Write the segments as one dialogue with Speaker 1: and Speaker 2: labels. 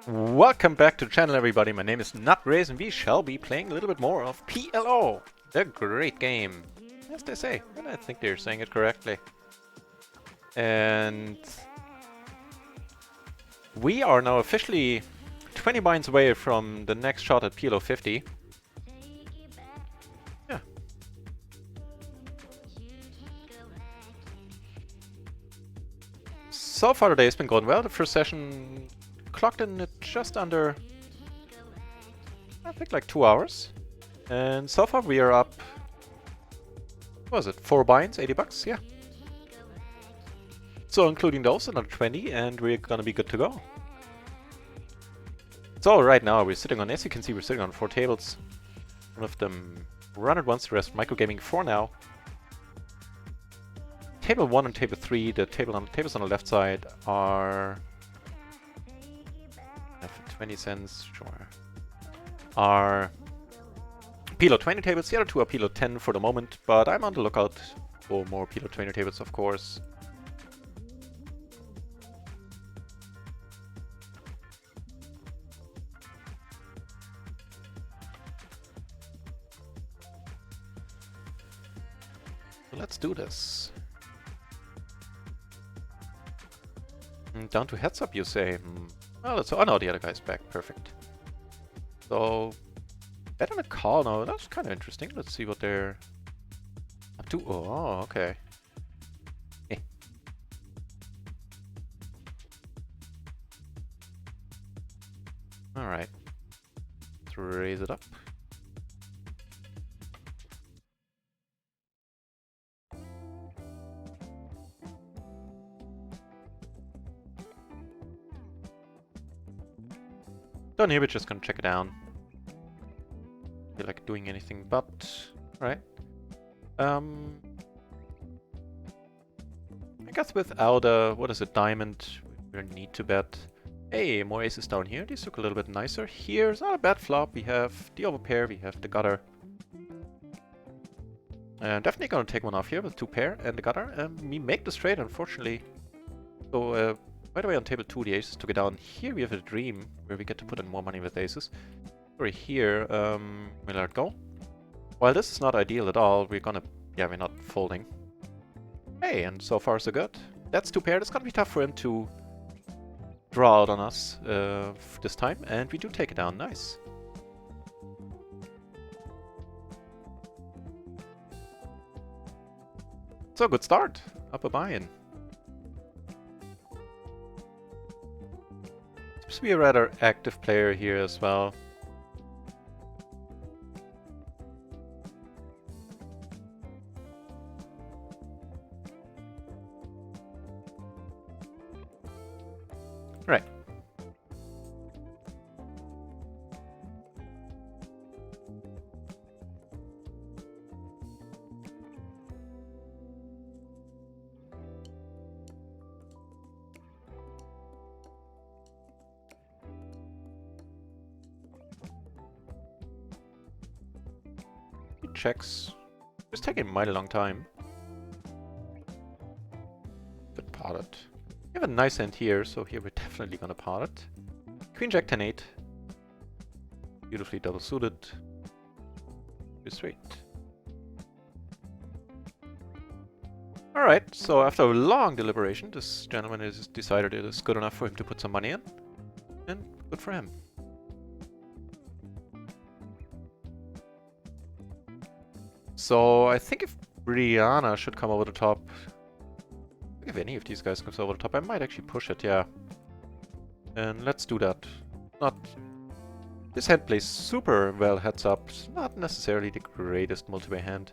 Speaker 1: Welcome back to the channel, everybody. My name is Nutgraze and we shall be playing a little bit more of PLO, the great game, as they say, and I think they're saying it correctly. And we are now officially 20 binds away from the next shot at PLO 50. Yeah. So far today has been going well. The first session clocked in at just under, I think, like 2 hours. And so far we are up, what was it, 4 binds, 80 bucks, yeah. So including those, another 20, and we're gonna be good to go. So right now we're sitting on, as you can see, we're sitting on 4 tables. One of them run it once, the rest microgaming for now. Table 1 and table 3, the tables on the left side are 20 cents, sure, are PLO 20 tables. The other two are PLO 10 for the moment, but I'm on the lookout for more PLO 20 tables, of course. Let's do this. Down to heads up, you say? Well, let's. Oh no, the other guy's back. Perfect. So, bet on a call now. That's kind of interesting. Let's see what they're up to. Oh, okay. Eh. All right. Let's raise it up. Down here, we're just gonna check it down. Feel like doing anything but. Right. I guess without a, what is it, diamond, we need to bet. Hey, more aces down here. These look a little bit nicer. Here's not a bad flop. We have the overpair, we have the gutter. Definitely gonna take one off here with 2 pair and the gutter. We make the straight, unfortunately. So, by the way, on table 2, the aces took it down. Here we have a dream where we get to put in more money with aces. Sorry, here, we'll let it go. While this is not ideal at all, we're gonna, yeah, we're not folding. Hey, and so far so good. That's 2 pair. It's gonna be tough for him to draw out on us this time, and we do take it down. Nice. So, good start. Up a buy-in. Seems to be a rather active player here as well. Right. He checks. It's taking a mighty long time. But pot it. We have a nice hand here, so here we're definitely gonna pot it. Queen Jack 10-8. Beautifully double suited. Pretty straight. Alright, so after a long deliberation, this gentleman has decided it is good enough for him to put some money in. And good for him. So I think if Brianna should come over the top, if any of these guys comes over the top, I might actually push it, yeah. And let's do that. Not... This hand plays super well heads up. It's not necessarily the greatest multi-way hand.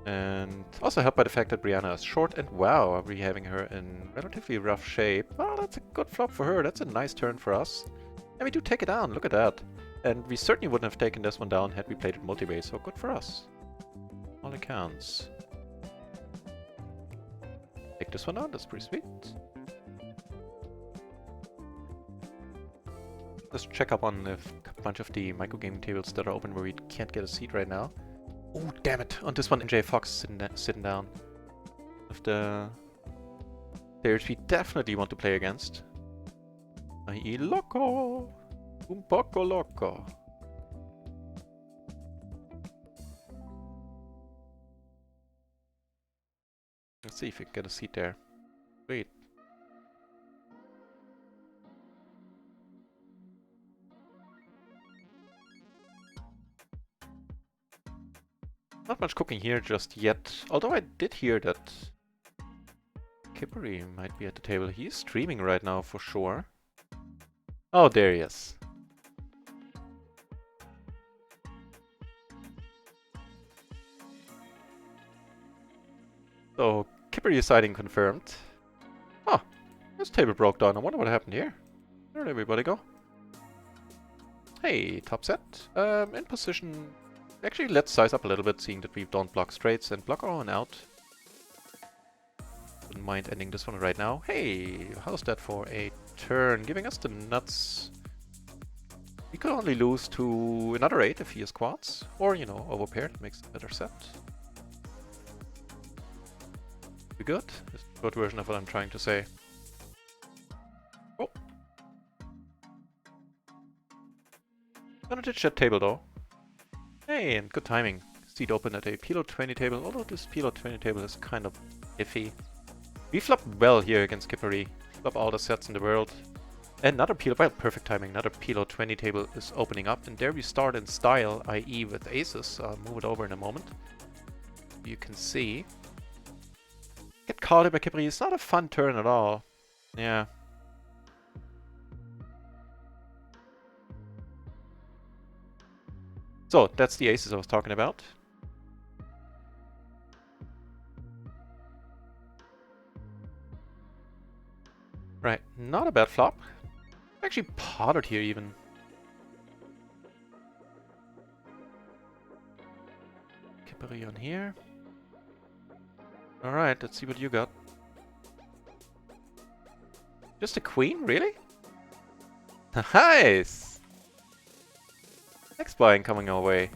Speaker 1: And also helped by the fact that Brianna is short, and wow, are we having her in relatively rough shape. Well, that's a good flop for her. That's a nice turn for us. And we do take it down, look at that. And we certainly wouldn't have taken this one down had we played it multi-way, so good for us. All accounts. Take this one out, that's pretty sweet. Let's check up on a bunch of the microgaming tables that are open where we can't get a seat right now. Oh, damn it! On this one, NJ Fox sitting down. Of the players we definitely want to play against. I.e. loco. Un poco loco. Let's see if we can get a seat there. Wait. Not much cooking here just yet. Although I did hear that Kippery might be at the table. He's streaming right now for sure. Oh, there he is. So, Kippery sighting confirmed. Oh, this table broke down. I wonder what happened here. Where did everybody go? Hey, top set. In position. Actually, let's size up a little bit, seeing that we don't block straights and block our own out. Wouldn't mind ending this one right now. Hey, how's that for a turn? Giving us the nuts. We could only lose to another 8 if he has quads. Or, you know, overpaired. Makes a better set. We good? This is a short version of what I'm trying to say. Oh. Gonna ditch that table though. Hey, and good timing. Seat open at a PLO 20 table, although this PLO 20 table is kind of iffy. We flopped well here against Kippery. Flop all the sets in the world. Another PLO, well, perfect timing. Another PLO 20 table is opening up, and there we start in style, i.e. with aces. I'll move it over in a moment. You can see. Get caught here by Kippery. It's not a fun turn at all. Yeah. So, that's the aces I was talking about. Right, not a bad flop. Actually potted here even. Kippery on here. Alright, let's see what you got. Just a queen, really? Nice! Next buying coming our way.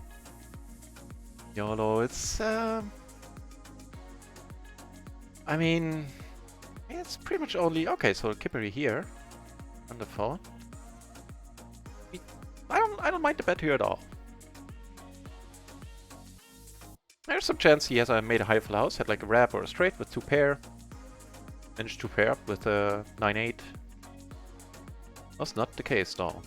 Speaker 1: YOLO, it's I mean, it's pretty much only okay. So Kippery here, wonderful. I don't mind the bet here at all. There's some chance he has made a high full house, had like a wrap or a straight with 2 pair. Managed to pair up with a 9-8. That's not the case though.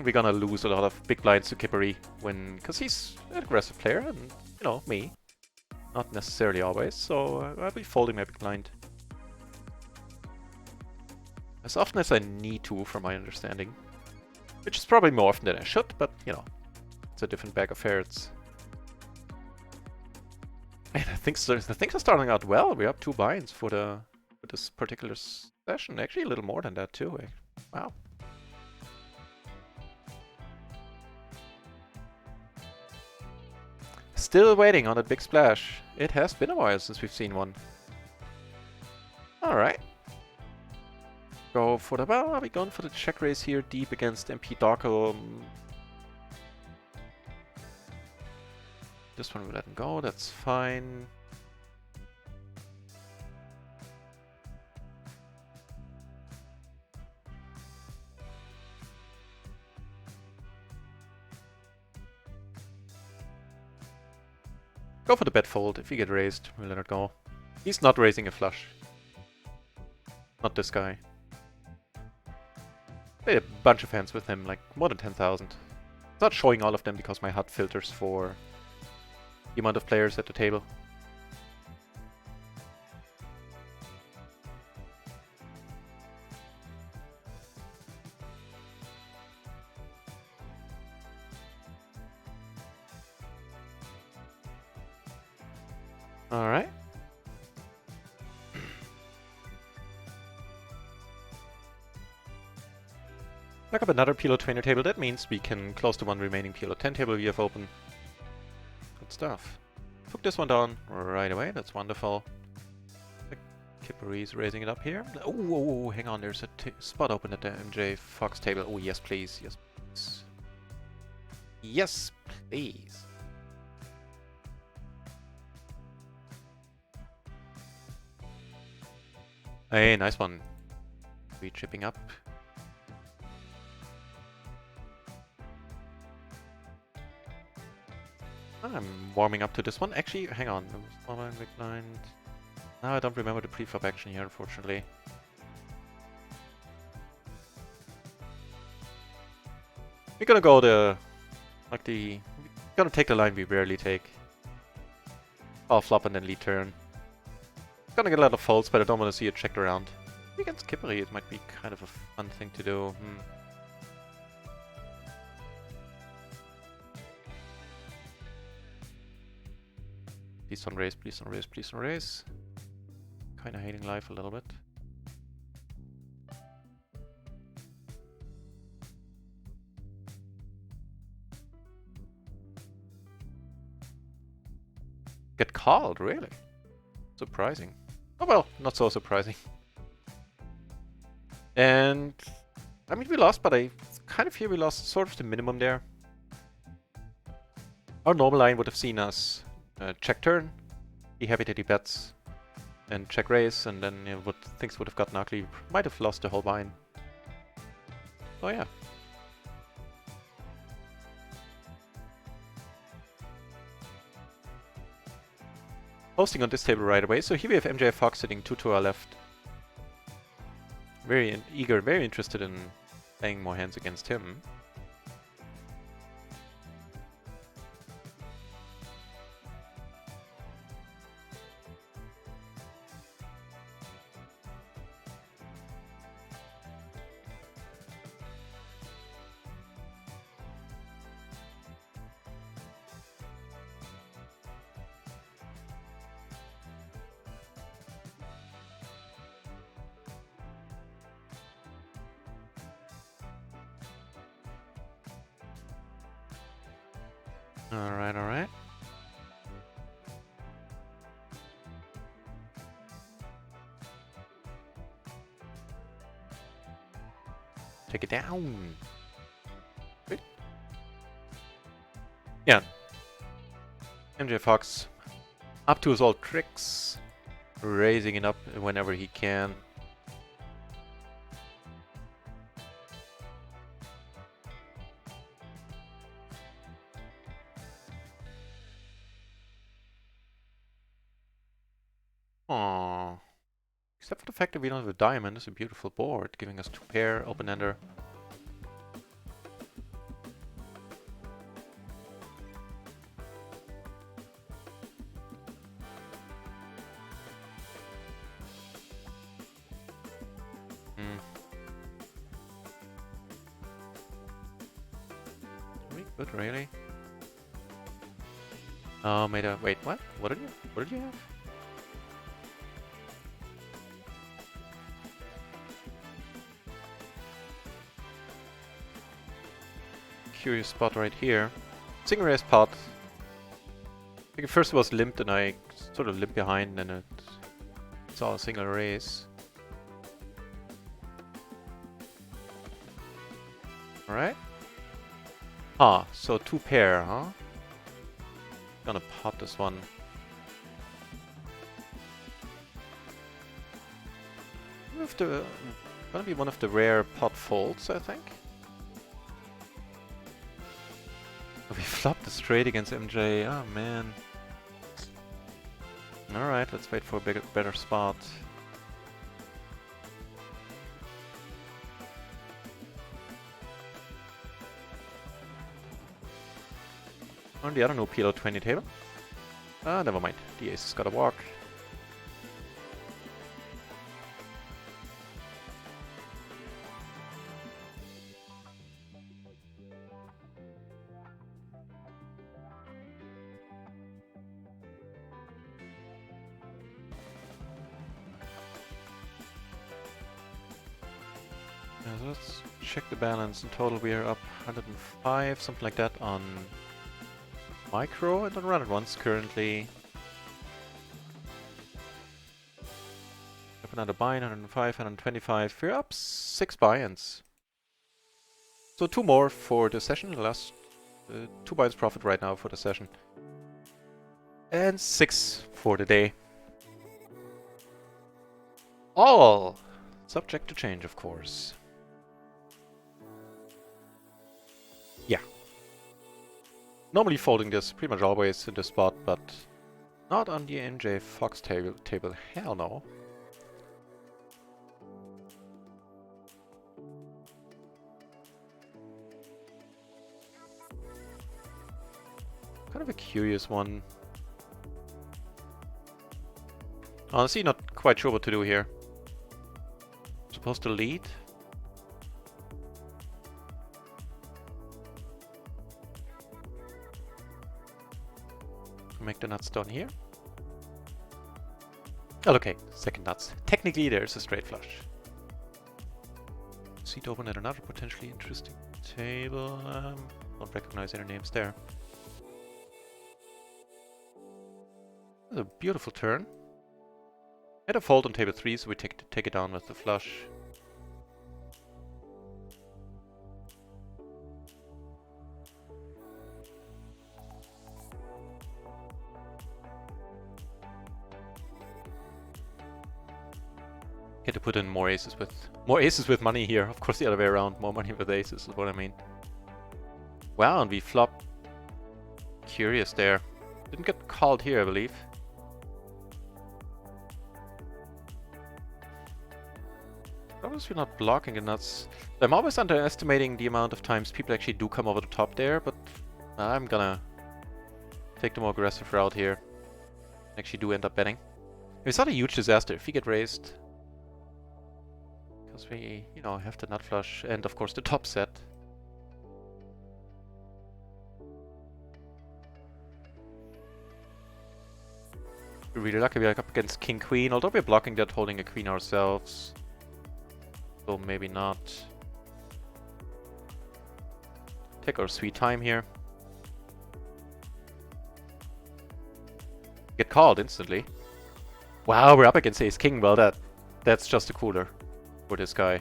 Speaker 1: We're gonna lose a lot of big blinds to Kippery because he's an aggressive player and, you know, me. Not necessarily always, so I'll be folding my big blind. As often as I need to, from my understanding. Which is probably more often than I should, but, you know, it's a different bag of ferrets. And I think the things are starting out well. We're up 2 binds for this particular session. Actually, a little more than that too. Wow. Still waiting on that big splash. It has been a while since we've seen one. Alright. Go for the... Well, are we going for the check raise here? Deep against MP Darkle. This one we'll let him go. That's fine. Go for the bet fold. If you get raised, we'll let it go. He's not raising a flush. Not this guy. Played a bunch of hands with him, like more than 10,000. Not showing all of them because my HUD filters for the amount of players at the table. Alright. Back up another PLO 20 table. That means we can close the one remaining PLO 10 table we have open. Good stuff. Took this one down right away. That's wonderful. Kippery's raising it up here. Oh, hang on. There's a spot open at the MJ Fox table. Oh, yes, please. Yes, please. Yes, please. Hey, nice one. We chipping up. I'm warming up to this one. Actually, hang on. Small blind, big blind. No, I don't remember the preflop action here, unfortunately. We're gonna go we're gonna take the line we rarely take. Call flop and then lead turn. Gonna get a lot of folds, but I don't want to see it checked around. Against Kippery, it might be kind of a fun thing to do. Please don't raise, please don't raise, please don't raise. Kinda hating life a little bit. Get called, really? Surprising. Oh well, not so surprising. And I mean, we lost, but I kind of feel we lost sort of the minimum there. Our normal line would have seen us check turn, be happy that he bets, and check raise, and then things would have gotten ugly. Might have lost the whole line. Oh yeah. Posting on this table right away. So here we have MJ Fox sitting 2 to our left. Very eager, very interested in playing more hands against him. Alright, alright. Take it down. Good. Yeah. MJ Fox up to his old tricks. Raising it up whenever he can. Aww. Except for the fact that we don't have a diamond, it's a beautiful board, giving us 2 pair, open-ender. Good, really? Oh, wait, what? What did you have? Curious spot right here. Single raise pot. I think first it was limped and I sort of limped behind and it saw a single raise. Alright. Ah, so 2 pair, huh? Gonna pot this one. Gonna be one of the rare pot folds, I think. We flopped the straight against MJ. Oh man. Alright, let's wait for a better spot. On the other no PLO 20 table. Ah, never mind. The ace has got to walk. So let's check the balance. In total we are up 105, something like that on micro. I don't run it once currently. Up another buy, 105, 125. We're up 6 buy-ins. So 2 more for the session. The last 2 buy-ins profit right now for the session. And 6 for the day. All subject to change, of course. Yeah. Normally folding this pretty much always in this spot, but not on the NJ Fox table. Hell no. Kind of a curious one. Honestly, not quite sure what to do here. Supposed to lead? Make the nuts down here. Oh, okay, second nuts. Technically, there's a straight flush. Seat open at another potentially interesting table. Don't recognize any names there. That's a beautiful turn. Had a fold on table 3, so we take it down with the flush. Get to put in more aces with money here. Of course, the other way around. More money with aces is what I mean. Wow, and we flop. Curious there. Didn't get called here, I believe. Obviously not blocking the nuts. I'm always underestimating the amount of times people actually do come over the top there, but I'm gonna take the more aggressive route here. Actually do end up betting. It's not a huge disaster if we get raised. Because we, you know, have the nut flush and of course the top set. We're really lucky we're up against King Queen, although we're blocking that, holding a queen ourselves. So maybe not. Take our sweet time here. Get called instantly. Wow, we're up against Ace King. Well, that's just a cooler for this guy.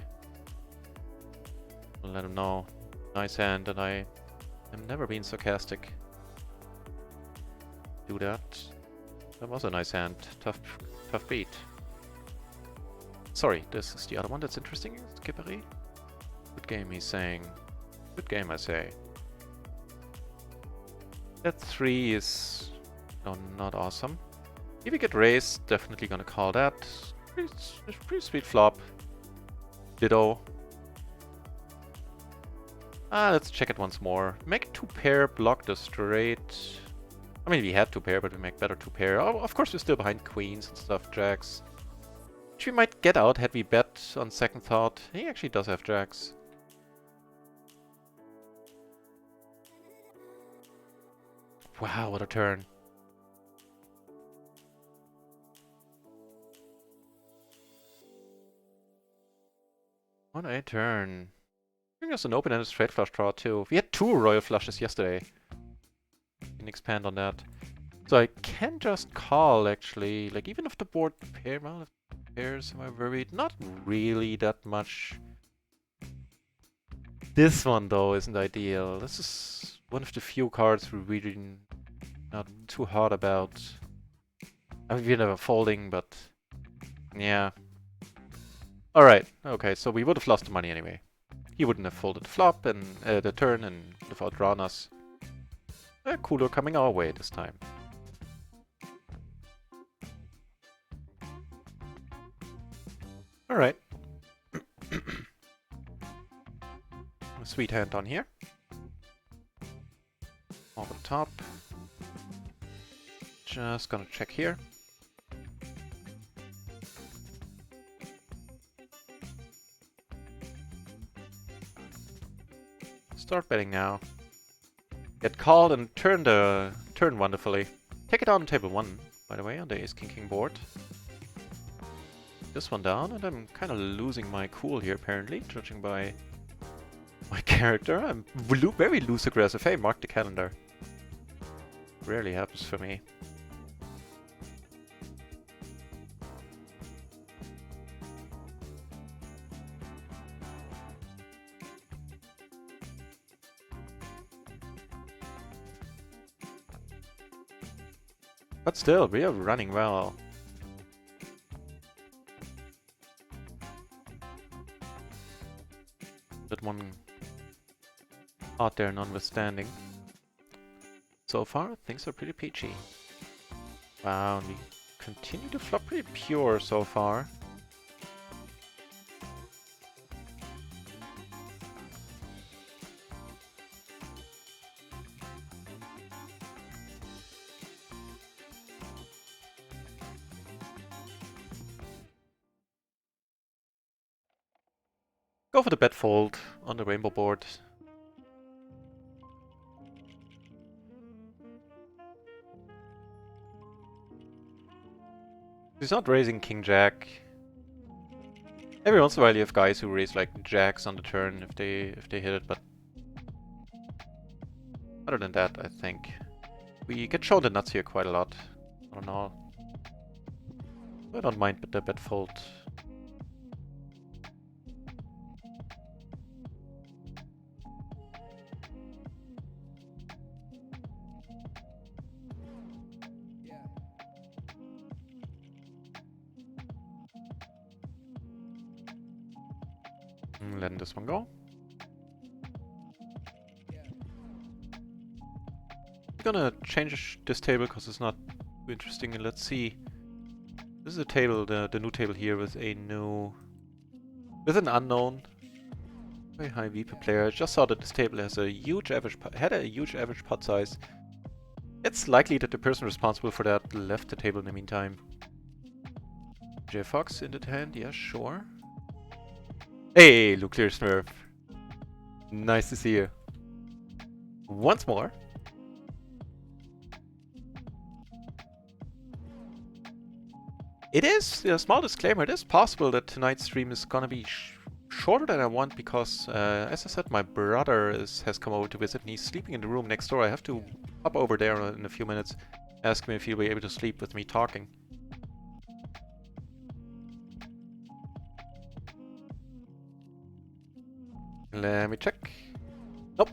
Speaker 1: I'll let him know. Nice hand, and I have never been sarcastic. Do that. That was a nice hand. Tough beat. Sorry, this is the other one that's interesting. Skippery. Good game, he's saying. Good game, I say. That 3 is not awesome. If we get raised, definitely gonna call that. Pretty sweet flop. Ditto. Let's check it once more. Make 2 pair, block the straight. I mean, we had 2 pair, but we make better 2 pair. Oh, of course, we're still behind queens and stuff, jacks. Which we might get out had we bet on second thought. He actually does have jacks. Wow, what a turn. What a turn. Giving us an open-ended straight flush draw too. We had 2 royal flushes yesterday. Can expand on that. So I can just call actually, like even if the board pair, well, if pairs, am I worried? Not really that much. This one though isn't ideal. This is one of the few cards we're really not too hard about. I mean, we're never folding, but yeah. Alright, okay, so we would have lost the money anyway. He wouldn't have folded the flop and the turn and would have outdrawn us. A cooler coming our way this time. Alright. A sweet hand on here. Over the top. Just gonna check here. Start betting now. Get called and turn wonderfully. Take it on table 1, by the way, on the Ace King King board. This one down, and I'm kind of losing my cool here, apparently, judging by my character. I'm very loose aggressive. Hey, mark the calendar. Rarely happens for me. But still, we are running well. one out there notwithstanding. So far, things are pretty peachy. Wow, we continue to flop pretty pure so far. Go for the bet fold on the rainbow board. He's not raising king jack. Every once in a while you have guys who raise like jacks on the turn if they hit it, but other than that, I think we get shown the nuts here quite a lot. I don't know. I don't mind the bet fold. Letting this one go. I'm gonna change this table because it's not too interesting. And let's see. This is a table, the new table here with an unknown, very high VP player. I just saw that this table has a huge average pot size. It's likely that the person responsible for that left the table in the meantime. J Fox in the hand, yeah, sure. Hey, Nuclear Smurf. Nice to see you. Once more. It is, a small disclaimer, it is possible that tonight's stream is gonna be shorter than I want because, as I said, my brother has come over to visit and he's sleeping in the room next door. I have to hop over there in a few minutes, ask him if he'll be able to sleep with me talking. Let me check. Nope.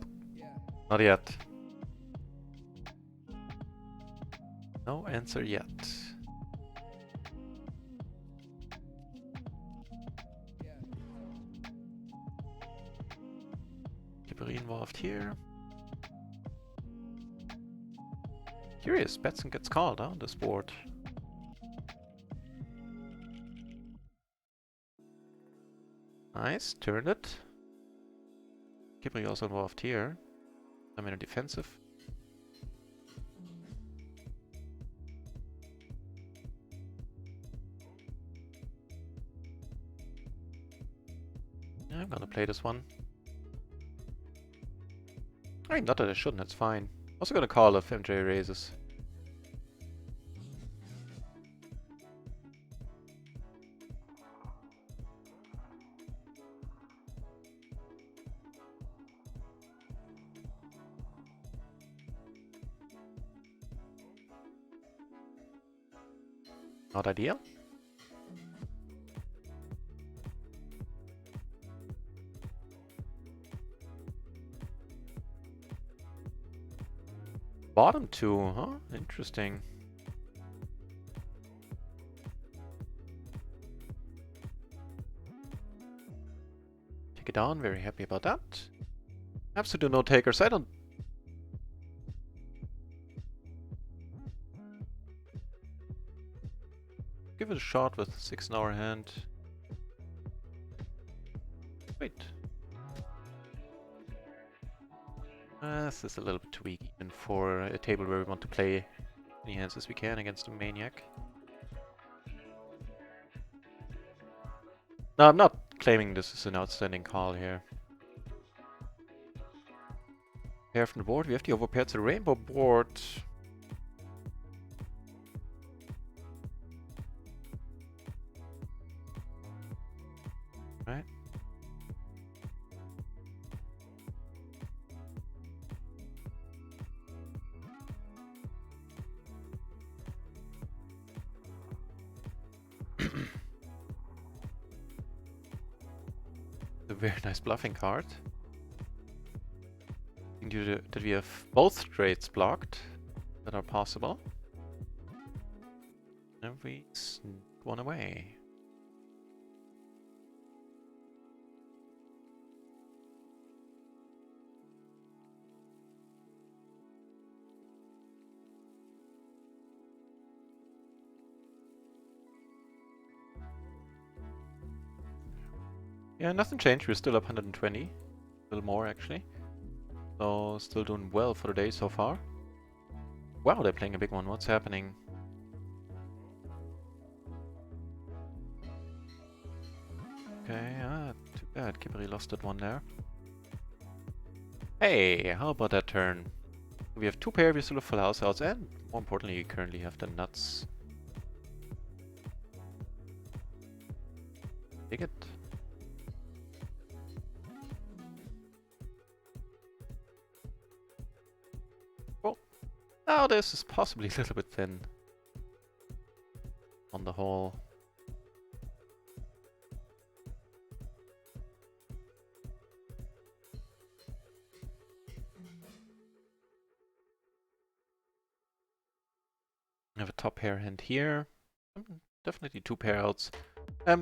Speaker 1: Not yet. No answer yet. Involved here. Curious, Betson gets called on this board. Nice, turned it. Kibri also involved here. I'm in a defensive. I'm gonna play this one. I mean, not that I shouldn't, that's fine. Also gonna call if MJ raises. Not ideal. Bottom two, huh? Interesting. Take it down, very happy about that. Absolute no takers, I don't... Give it a shot with 6 in our hand. Wait. This is a little bit too weak even for a table where we want to play as many hands as we can against a maniac. No, I'm not claiming this is an outstanding call here. Pair from the board, we have the overpair. It's a rainbow board. Right. A very nice bluffing card. Due to that we have both trades blocked that are possible. And we sneak one away. Yeah, nothing changed. We're still up 120. A little more, actually. So, still doing well for the day so far. Wow, they're playing a big one. What's happening? Okay, too bad. Kiberi lost that one there. Hey, how about that turn? We have 2 pair, we still have full house outs, and more importantly, we currently have the nuts. Take it. Well, now this is possibly a little bit thin on the whole. I have a top pair hand here. Definitely 2 pair outs.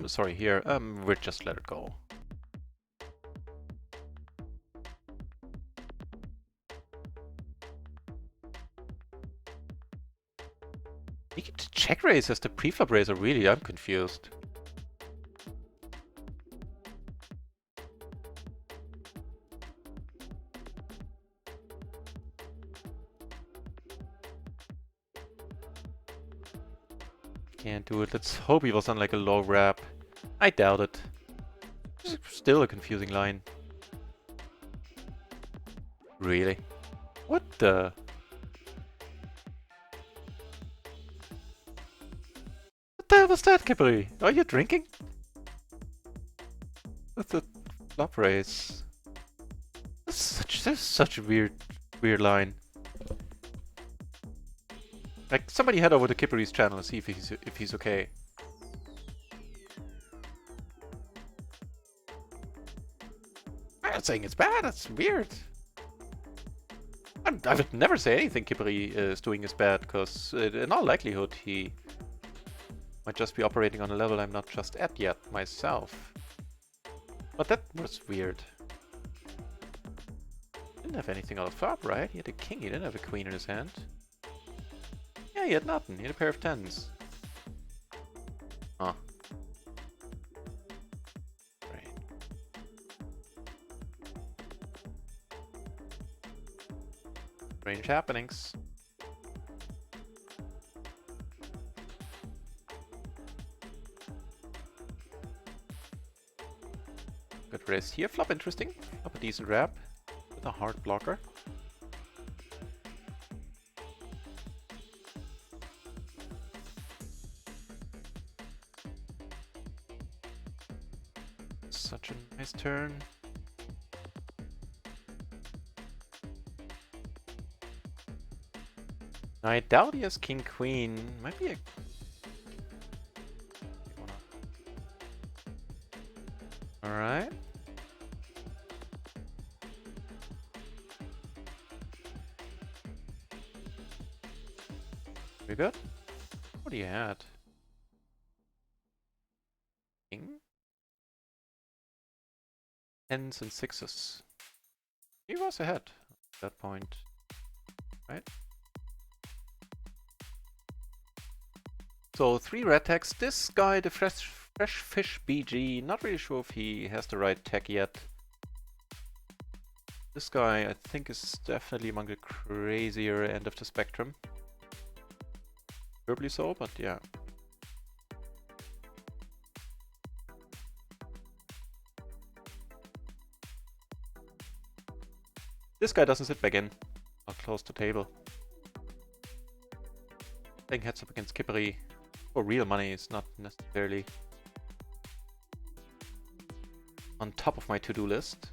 Speaker 1: Sorry, here. We'll just let it go. You get check raise as the preflop raiser, really? I'm confused. Can't do it. Let's hope he was on like a low wrap. I doubt it. Still a confusing line. Really? What the? What the hell was that, Kiberi? Are you drinking? That's a flop raise. That's such a weird line. Like, somebody head over to Kiberi's channel and see if he's okay. I'm not saying it's bad, that's weird. I would never say anything Kiberi is doing is bad, because in all likelihood he might just be operating on a level I'm not just at yet myself. But that was weird. Didn't have anything on the flop, right? He had a king, he didn't have a queen in his hand. Yeah, he had nothing. He had a pair of 10s. Huh. Right. Strange happenings. Good raise here. Flop interesting. Flop a decent wrap with a hard blocker. Such a nice turn. I doubt he has king queen. Might be a... Alright. We good? What do you had? King? 10s and 6s. He was ahead at that point, right? So 3 red tags. This guy, the Fresh Fish BG, not really sure if he has the right tag yet. This guy, I think, is definitely among the crazier end of the spectrum. Probably so, but yeah. This guy doesn't sit back in. Not close to table. Playing heads up against Kiberi for real money is not necessarily on top of my to-do list.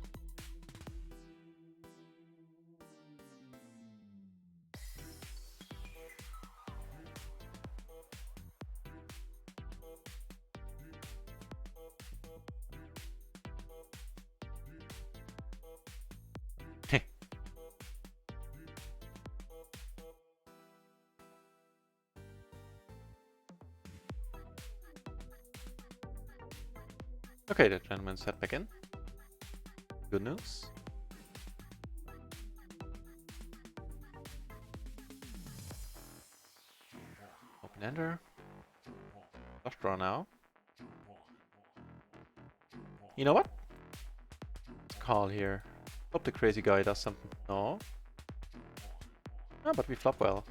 Speaker 1: Okay, the gentleman sat back in. Good news. Open ender. Flush draw now. You know what? call here. Hope the crazy guy does something. No. Ah, but we flop well.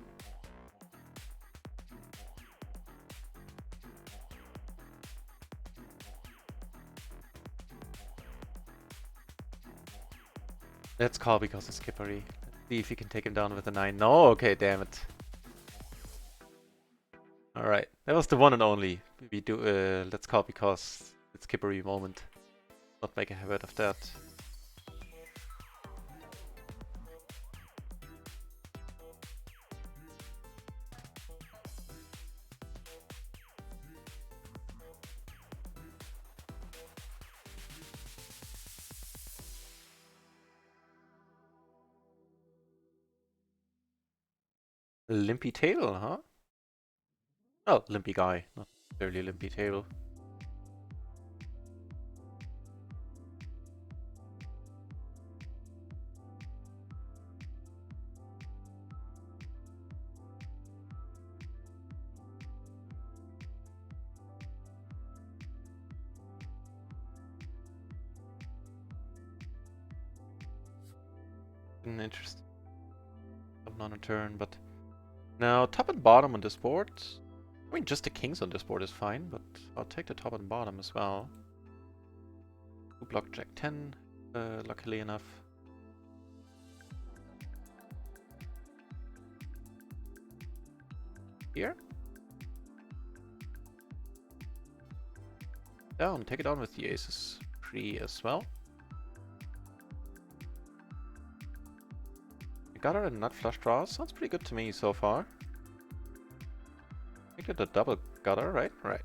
Speaker 1: Let's call because of skippery. Let's see if he can take him down with a 9. No, okay, damn it. Alright, that was the one and only. We do let's call because it's skippery moment. Not make a habit of that. Limpy table, huh? Oh, limpy guy, not necessarily limpy table. Interesting. I'm on a turn, but now top and bottom on this board. I mean, just the kings on this board is fine, but I'll take the top and bottom as well. 2 block Jack 10, luckily enough. Here. Down, take it on with the aces. 3 as well. Gutter and nut flush draws. Sounds pretty good to me so far. I get a double gutter, right? Right.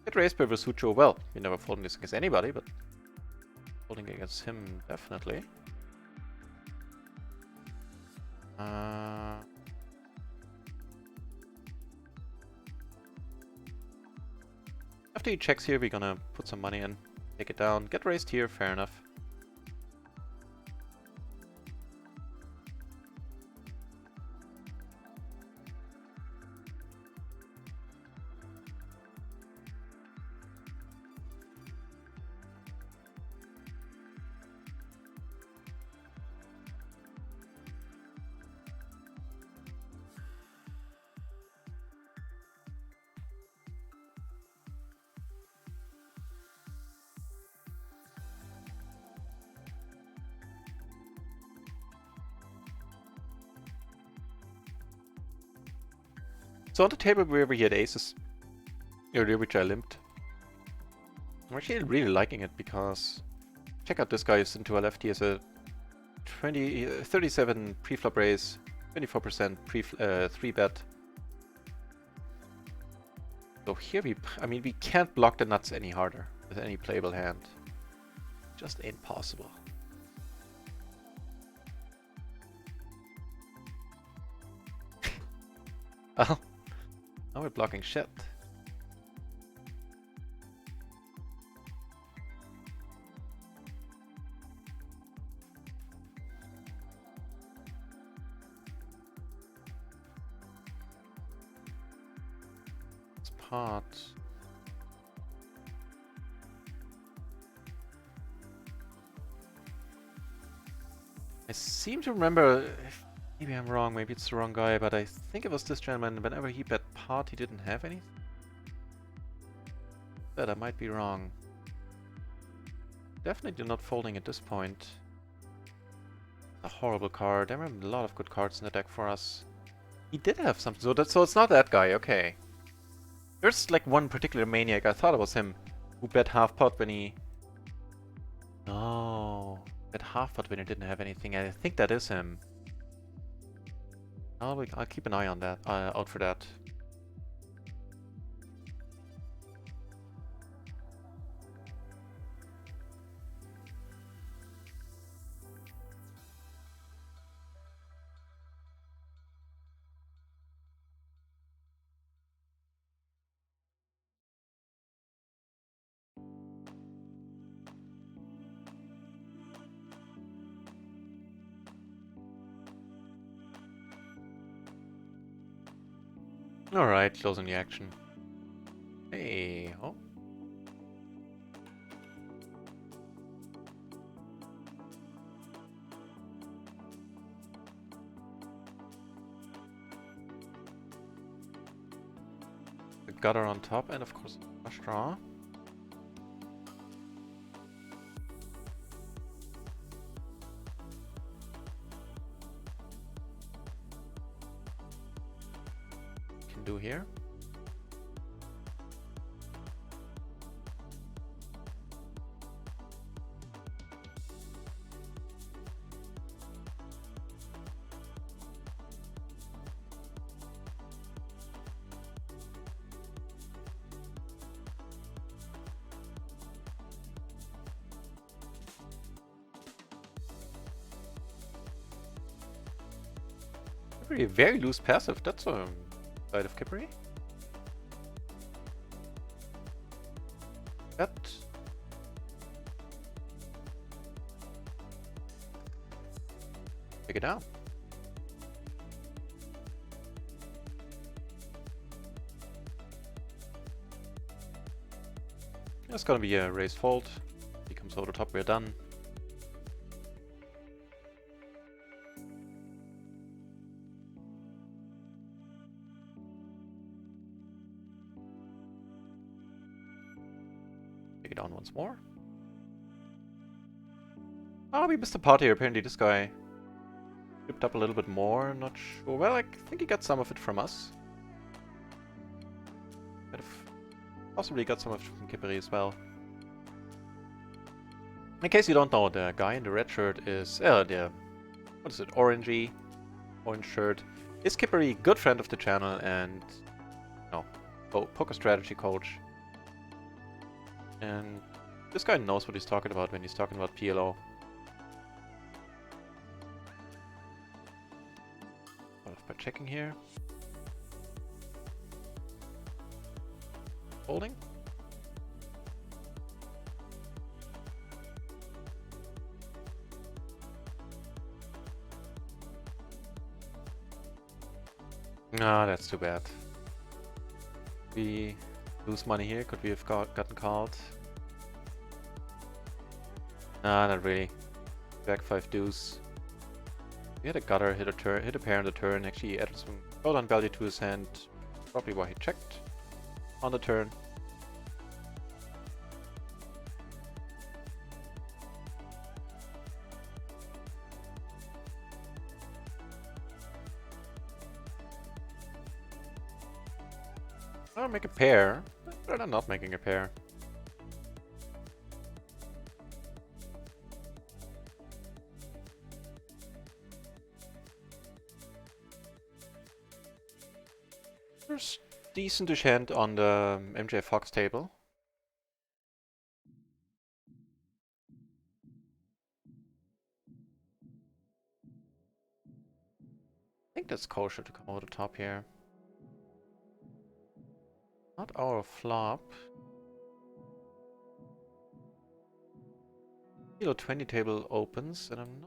Speaker 1: Get raised by Versucho. Well, you're never folding this against anybody, but folding against him, definitely. After he checks here, we're gonna put some money in. Take it down. Get raised here, fair enough. So on the table where we had aces earlier, which I limped. I'm actually really liking it because check out this guy is into our left. He has a 37 pre-flop raise, 24% pre 3-bet. So here we can't block the nuts any harder with any playable hand. Just ain't possible. Well, now we're blocking shit. It's pot. I seem to remember, maybe I'm wrong, maybe it's the wrong guy, but I think it was this gentleman. Whenever he bet pot, he didn't have anything. But I might be wrong. Definitely not folding at this point. A horrible card. There were a lot of good cards in the deck for us. He did have something, so it's not that guy. Okay. There's like one particular maniac. I thought it was him who bet half pot when he. No, bet half pot when he didn't have anything. I think that is him. I'll keep an eye on that. Out for that. Alright, closing the action. Hey, oh. gutter on top, and of course flush draw. Can do here. Very loose passive, that's a side of Kippery. That. Take it down. It's gonna be a raise fold. He comes over the top, we're done. Take it down once more. Oh, we missed the pot here. Apparently this guy chipped up a little bit more. I'm not sure. Well, I think he got some of it from us. Might have possibly got some of it from Kippery as well. In case you don't know, the guy in the red shirt is what is it? Orange shirt. Is Kippery, good friend of the channel and poker strategy coach. And this guy knows what he's talking about when he's talking about PLO. By checking here. Holding. Ah, that's too bad. We lose money here. Could we have gotten called? Nah, not really. Back 5 deuce. He had a gutter, hit a pair on the turn. Actually, he added some showdown value to his hand. Probably why he checked on the turn. I'll make a pair. Better than not making a pair. There's decentish hand on the MJ Fox table. I think that's kosher to come over the top here. Not our flop. PLO 20 table opens, and I'm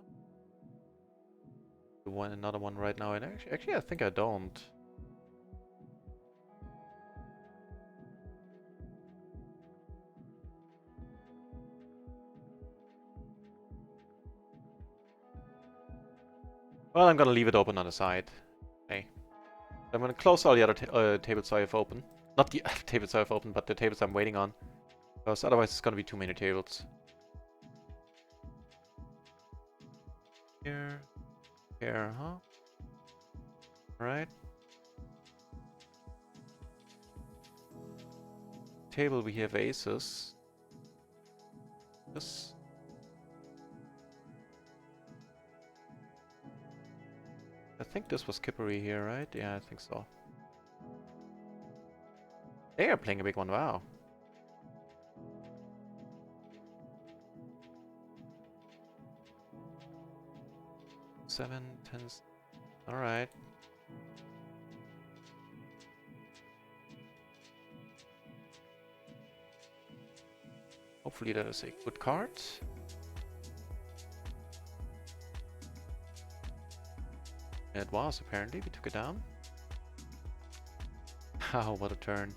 Speaker 1: not another one right now. And actually, I think I don't. Well, I'm gonna leave it open on the side. Okay. I'm gonna close all the other tables I have open. Not the other tables I have open, but the tables I'm waiting on. Because otherwise it's gonna be too many tables. Here. Here, huh? Alright. Table we have aces. This. I think this was Kippery here, right? Yeah, I think so. They are playing a big one, wow. Seven, 10. Alright. Hopefully that is a good card. It was, apparently. We took it down. Oh, what a turn.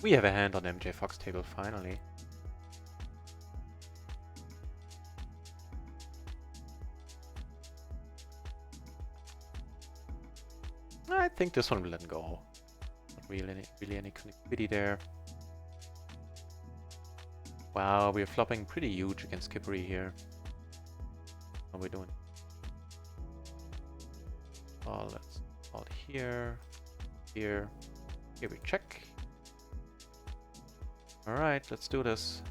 Speaker 1: We have a hand on MJ Fox table, finally. I think this one will let go. Not really any connectivity there. Wow, we're flopping pretty huge against Kippery here. How are we doing? Oh, let's out here. Here we check. Alright, let's do this.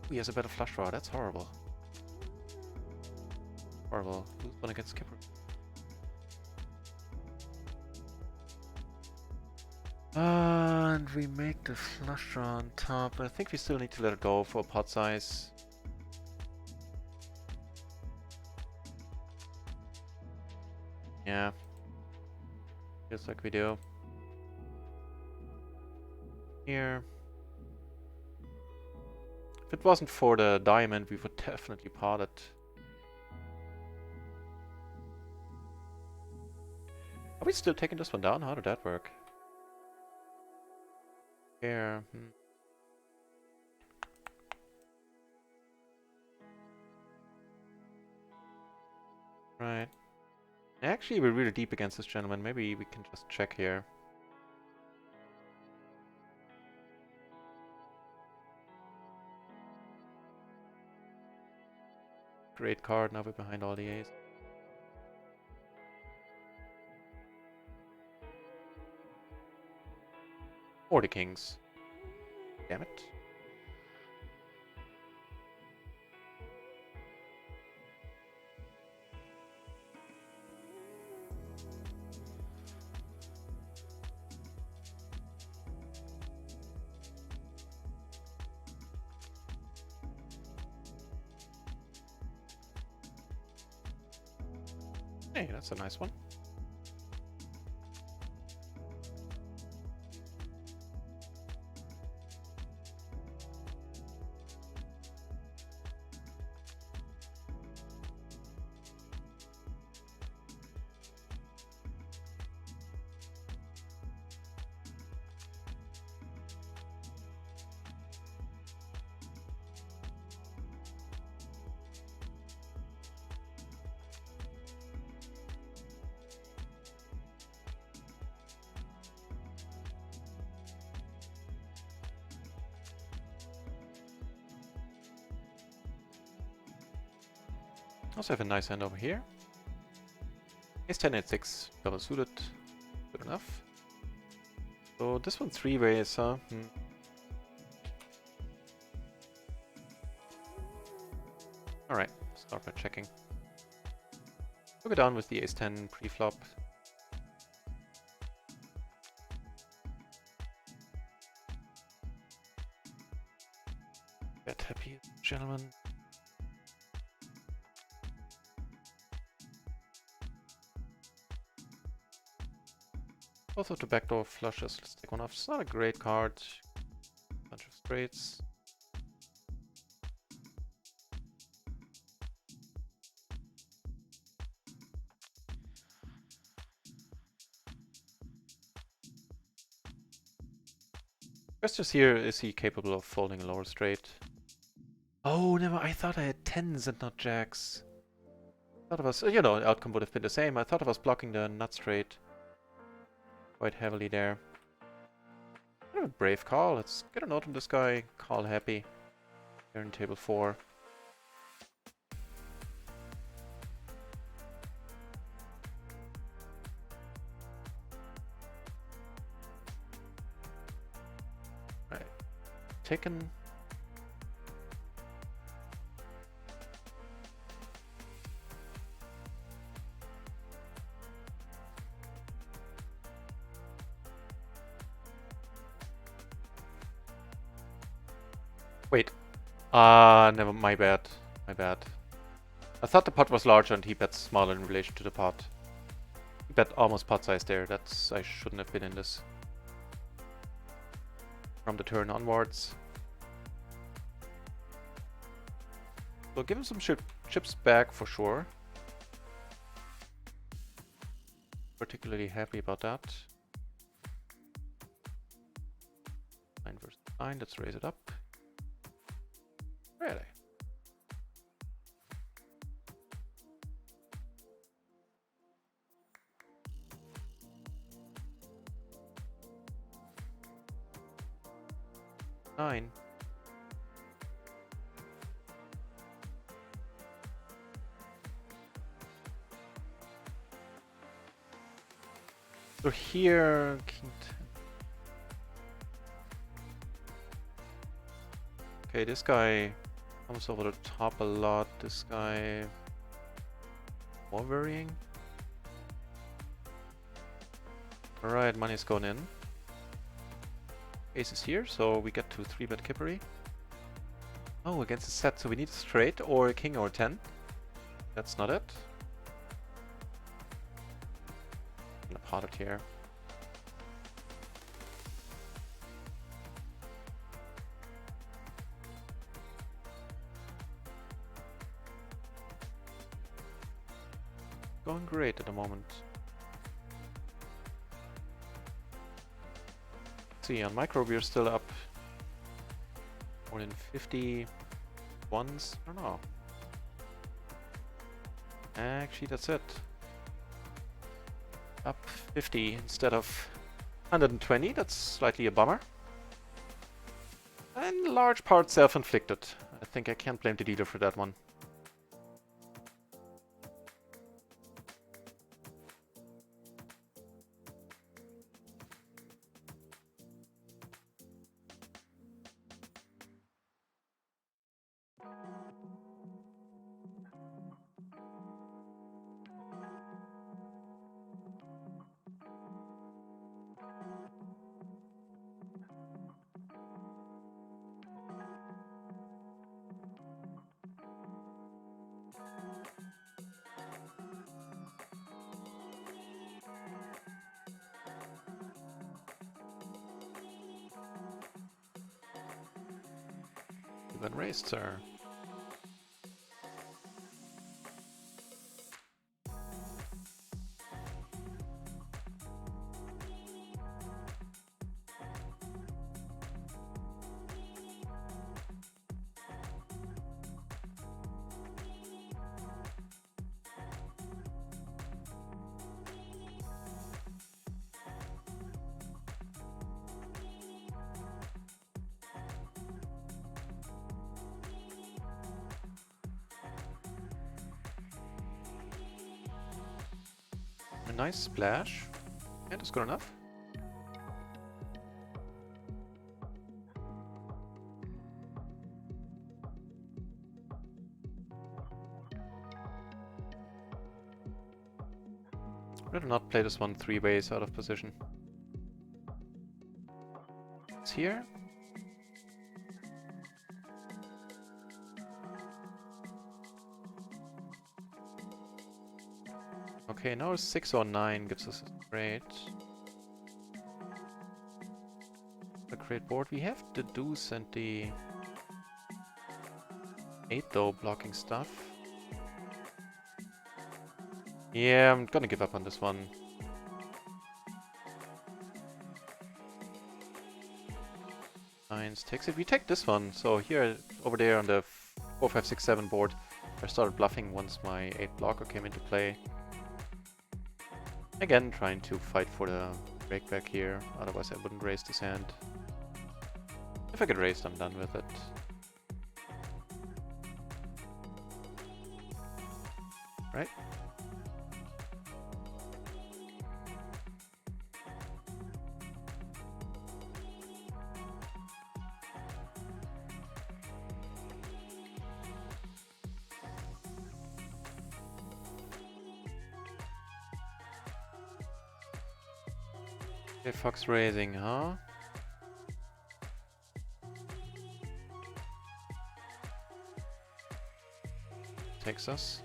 Speaker 1: He has a better flush draw, that's horrible. Horrible. Who's gonna get Skipper? And we make the flush draw on top. I think we still need to let it go for pot size. Yeah. Feels like we do. Here. If it wasn't for the diamond, we would definitely pot it. Are we still taking this one down? How did that work? Here. Right. Actually, we're really deep against this gentleman. Maybe we can just check here. Great card, now we're behind all the A's. Or the kings. Damn it. Hey, that's a nice one. Also have a nice hand over here. Ace 10, 8, 6, double suited. Good enough. So this one 3 ways, huh? Alright, start by checking. We'll go down with the Ace 10 pre-flop. Get happy, gentlemen. Both of the backdoor flushes. Let's take one off. It's not a great card. Bunch of straights. Questions here, is he capable of folding a lower straight? Oh, never. I thought I had 10s and not jacks. I thought I was, you know, the outcome would have been the same. I thought I was blocking the nut straight quite heavily there. Kind of a brave call. Let's get a note on this guy. Call happy. Here in table 4. Right. Taken. Wait. Never, my bad. My bad. I thought the pot was larger and he bet smaller in relation to the pot. He bet almost pot size there. That's, I shouldn't have been in this. From the turn onwards. We'll give him some chips back for sure. Particularly happy about that. 9 versus 9, let's raise it up. Really? 9. So here, king 10. Okay, this guy comes over the top a lot. This guy more worrying. Alright, money's gone in. Ace is here, so we get to 3-bet kippery. Oh, against a set, so we need a straight or a king or a 10. That's not it. I'm gonna pot it here. Going great at the moment. See, on micro we're still up more than 50 ones. I don't know. Actually, that's it. Up 50 instead of 120. That's slightly a bummer. And large part self-inflicted. I think I can't blame the dealer for that one. You've been raised, sir. A nice splash. And it's good enough. Better not play this one 3 ways out of position. It's here. Okay, now a 6 or 9 gives us a great. A great board. We have the deuce and the 8 though, blocking stuff. Yeah, I'm gonna give up on this one. Nines takes it. We take this one. So here, over there on the 4, 5, 6, 7 board, I started bluffing once my 8 blocker came into play. Again, trying to fight for the breakback here. Otherwise, I wouldn't raise this hand. If I get raised, I'm done with it. Right? Okay, Fox raising, huh? Takes us.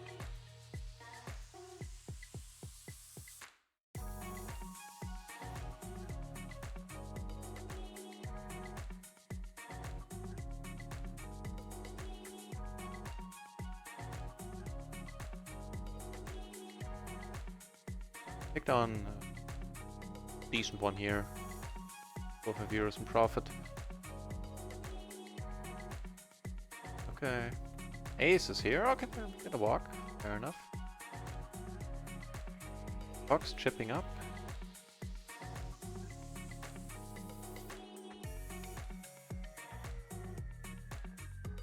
Speaker 1: Take down a decent one here. 4, 5 euros in profit. Okay. Ace is here. Okay, get a walk. Fair enough. Fox chipping up.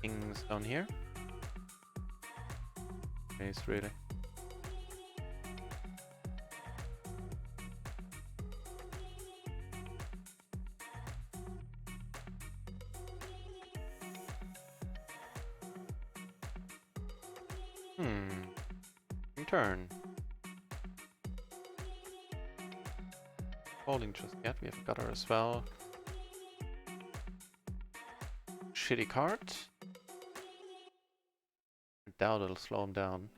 Speaker 1: things down here. Nice, really. Turn. Holding just yet. We have a gutter as well. Shitty card. I doubt it'll slow him down.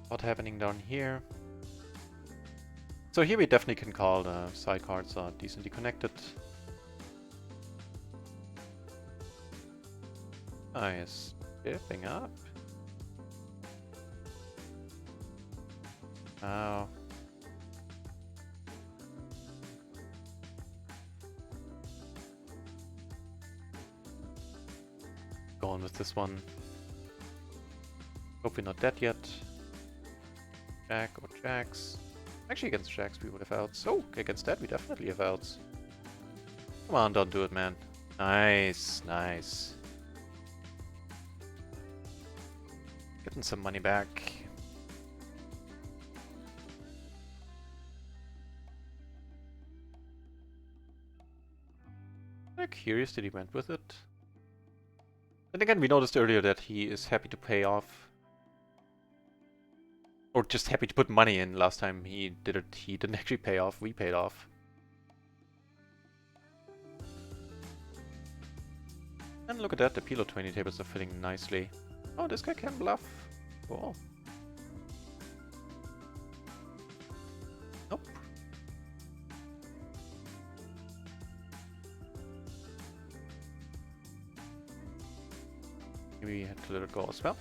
Speaker 1: What's happening down here? So here we definitely can call the side cards are decently connected. Nice. Dipping up. Oh. Going with this one. Hope we're not dead yet. Jack or jacks. Actually, against jacks we would have outs. Oh, against that we definitely have outs. Come on, don't do it, man. Nice, nice. Getting some money back. I'm curious that he went with it. And again, we noticed earlier that he is happy to pay off. Or just happy to put money in. Last time he did it, he didn't actually pay off. We paid off. And look at that, the PLO 20 tables are fitting nicely. Oh, this guy can bluff. Cool. Nope. Maybe we had to let it go as well.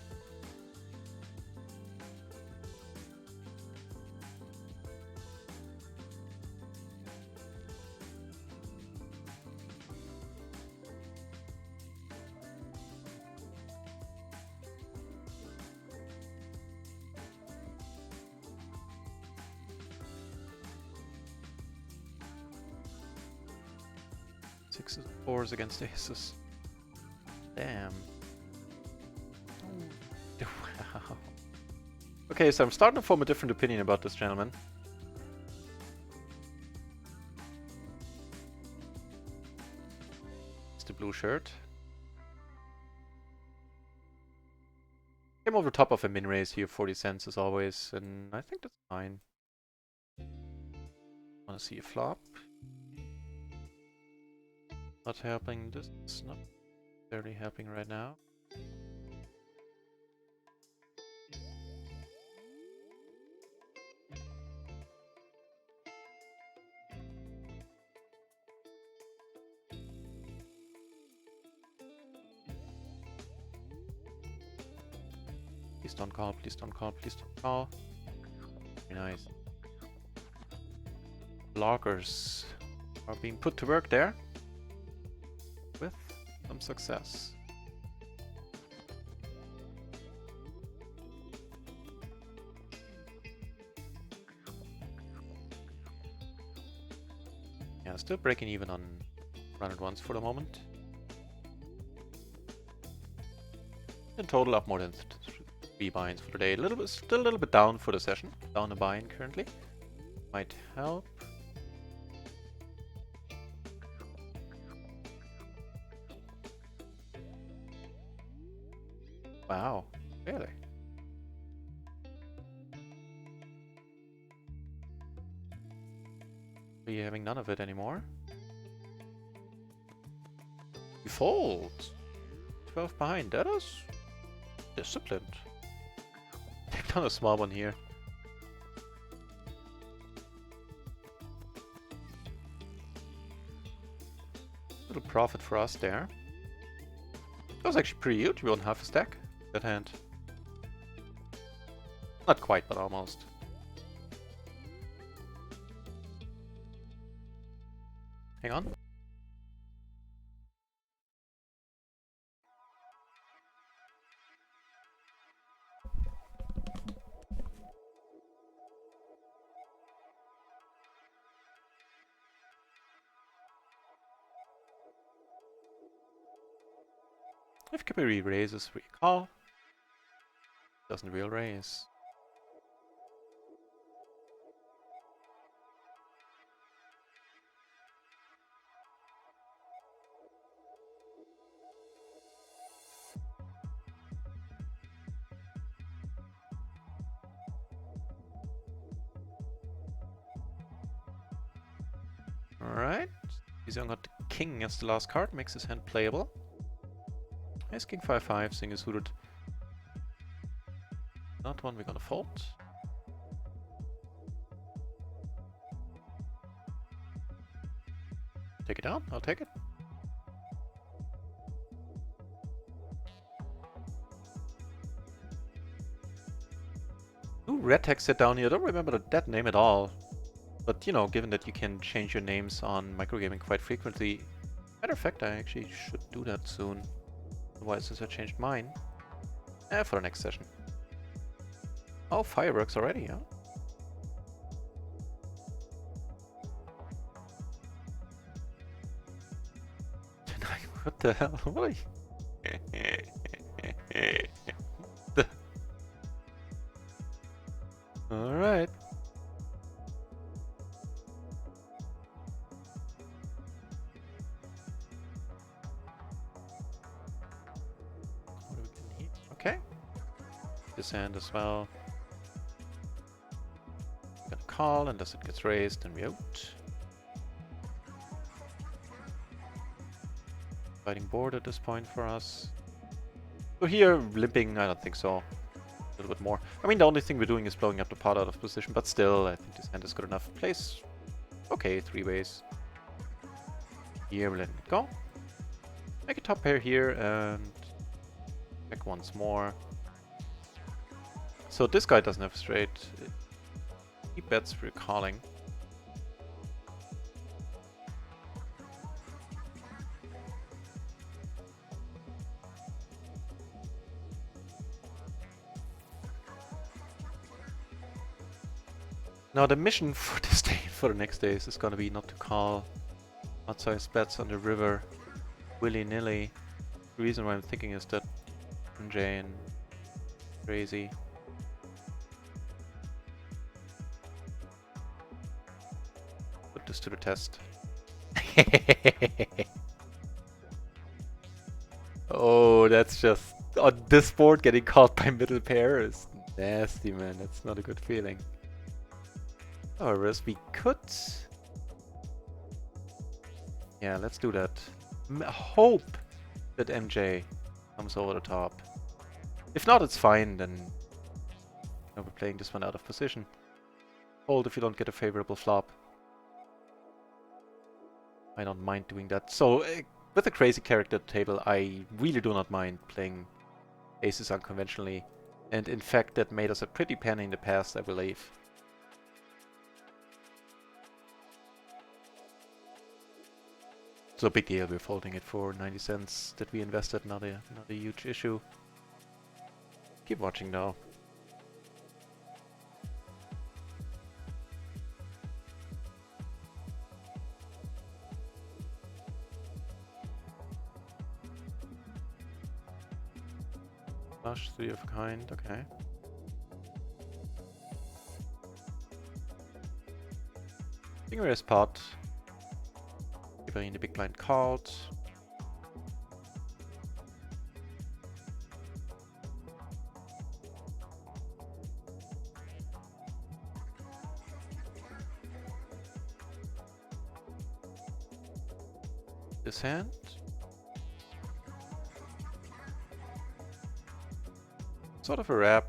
Speaker 1: Sixes, fours against aces. Damn. Oh. Wow. Okay, so I'm starting to form a different opinion about this gentleman. It's the blue shirt. Came over top of a min raise here, 40 cents as always, and I think that's fine. Wanna see a flop. Not helping, this is not really helping right now. Please don't call, please don't call, please don't call. Very nice. Blockers are being put to work there. With some success. Yeah, still breaking even on run at once for the moment. In total up more than 3 buy-ins for the day. Still a little bit down for the session. Down a buy-in currently. Might help. Wow, really? Are you having none of it anymore? You fold! 12 behind, that is disciplined. Take down a small one here. Little profit for us there. That was actually pretty huge, we won half a stack. That hand. Not quite, but almost. Hang on. Could be re-raises, recall. Doesn't real raise. Alright. He's only got the king as the last card, makes his hand playable. Ace king 5-5, seeing is suited. Not one we're gonna fold. Take it down, I'll take it. Ooh, red text it down here. I don't remember that name at all. But you know, given that you can change your names on microgaming quite frequently, matter of fact, I actually should do that soon. Otherwise, since I changed mine, for the next session. Oh, fireworks already, huh? What the hell? What are you? Alright. Okay. This hand as well. We're gonna call unless it gets raised and we out. Fighting board at this point for us. So here, limping, I don't think so. A little bit more. I mean, the only thing we're doing is blowing up the pot out of position, but still, I think this hand is good enough. Plays okay, 3 ways. Here, we're letting it go. Make a top pair here and check once more. So this guy doesn't have straight. He bets we're calling. Now the mission for this day, for the next days, is gonna be not to call outsized bets on the river willy-nilly. The reason why I'm thinking is that MJ and crazy. Put this to the test. Oh, that's just on this board getting caught by middle pair is nasty, man. That's not a good feeling. However, we could. Yeah, let's do that. Hope that MJ comes over the top. If not, it's fine, then we're playing this one out of position. Hold if you don't get a favorable flop. I don't mind doing that. So, with a crazy character at the table, I really do not mind playing aces unconventionally. And in fact, that made us a pretty penny in the past, I believe. So big deal, we're folding it for 90 cents that we invested, not a huge issue. Keep watching now. Flush, 3 of a kind, okay. Finger is pot. In the big blind called. This hand. Sort of a wrap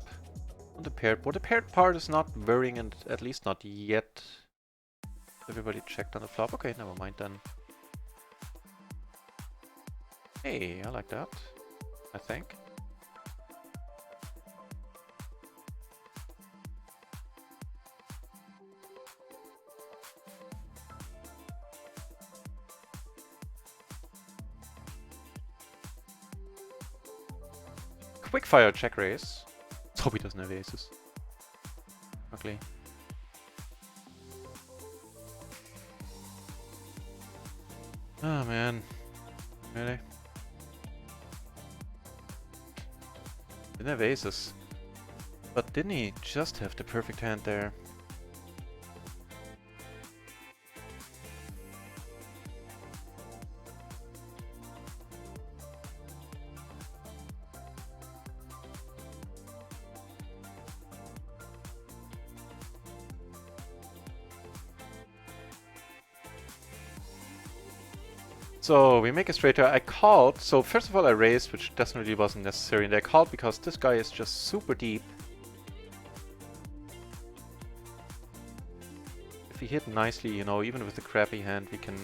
Speaker 1: on the paired board. The paired part is not worrying, and at least not yet. Everybody checked on the flop. Okay, never mind then. Hey, I like that, I think. Quickfire check raise. Let's hope he doesn't have aces. Ugly. Oh man, really? Didn't have aces. But didn't he just have the perfect hand there? So we make a straight. I called. So first of all, I raised, which definitely wasn't necessary, and I called because this guy is just super deep. If he hit nicely, you know, even with the crappy hand, we can.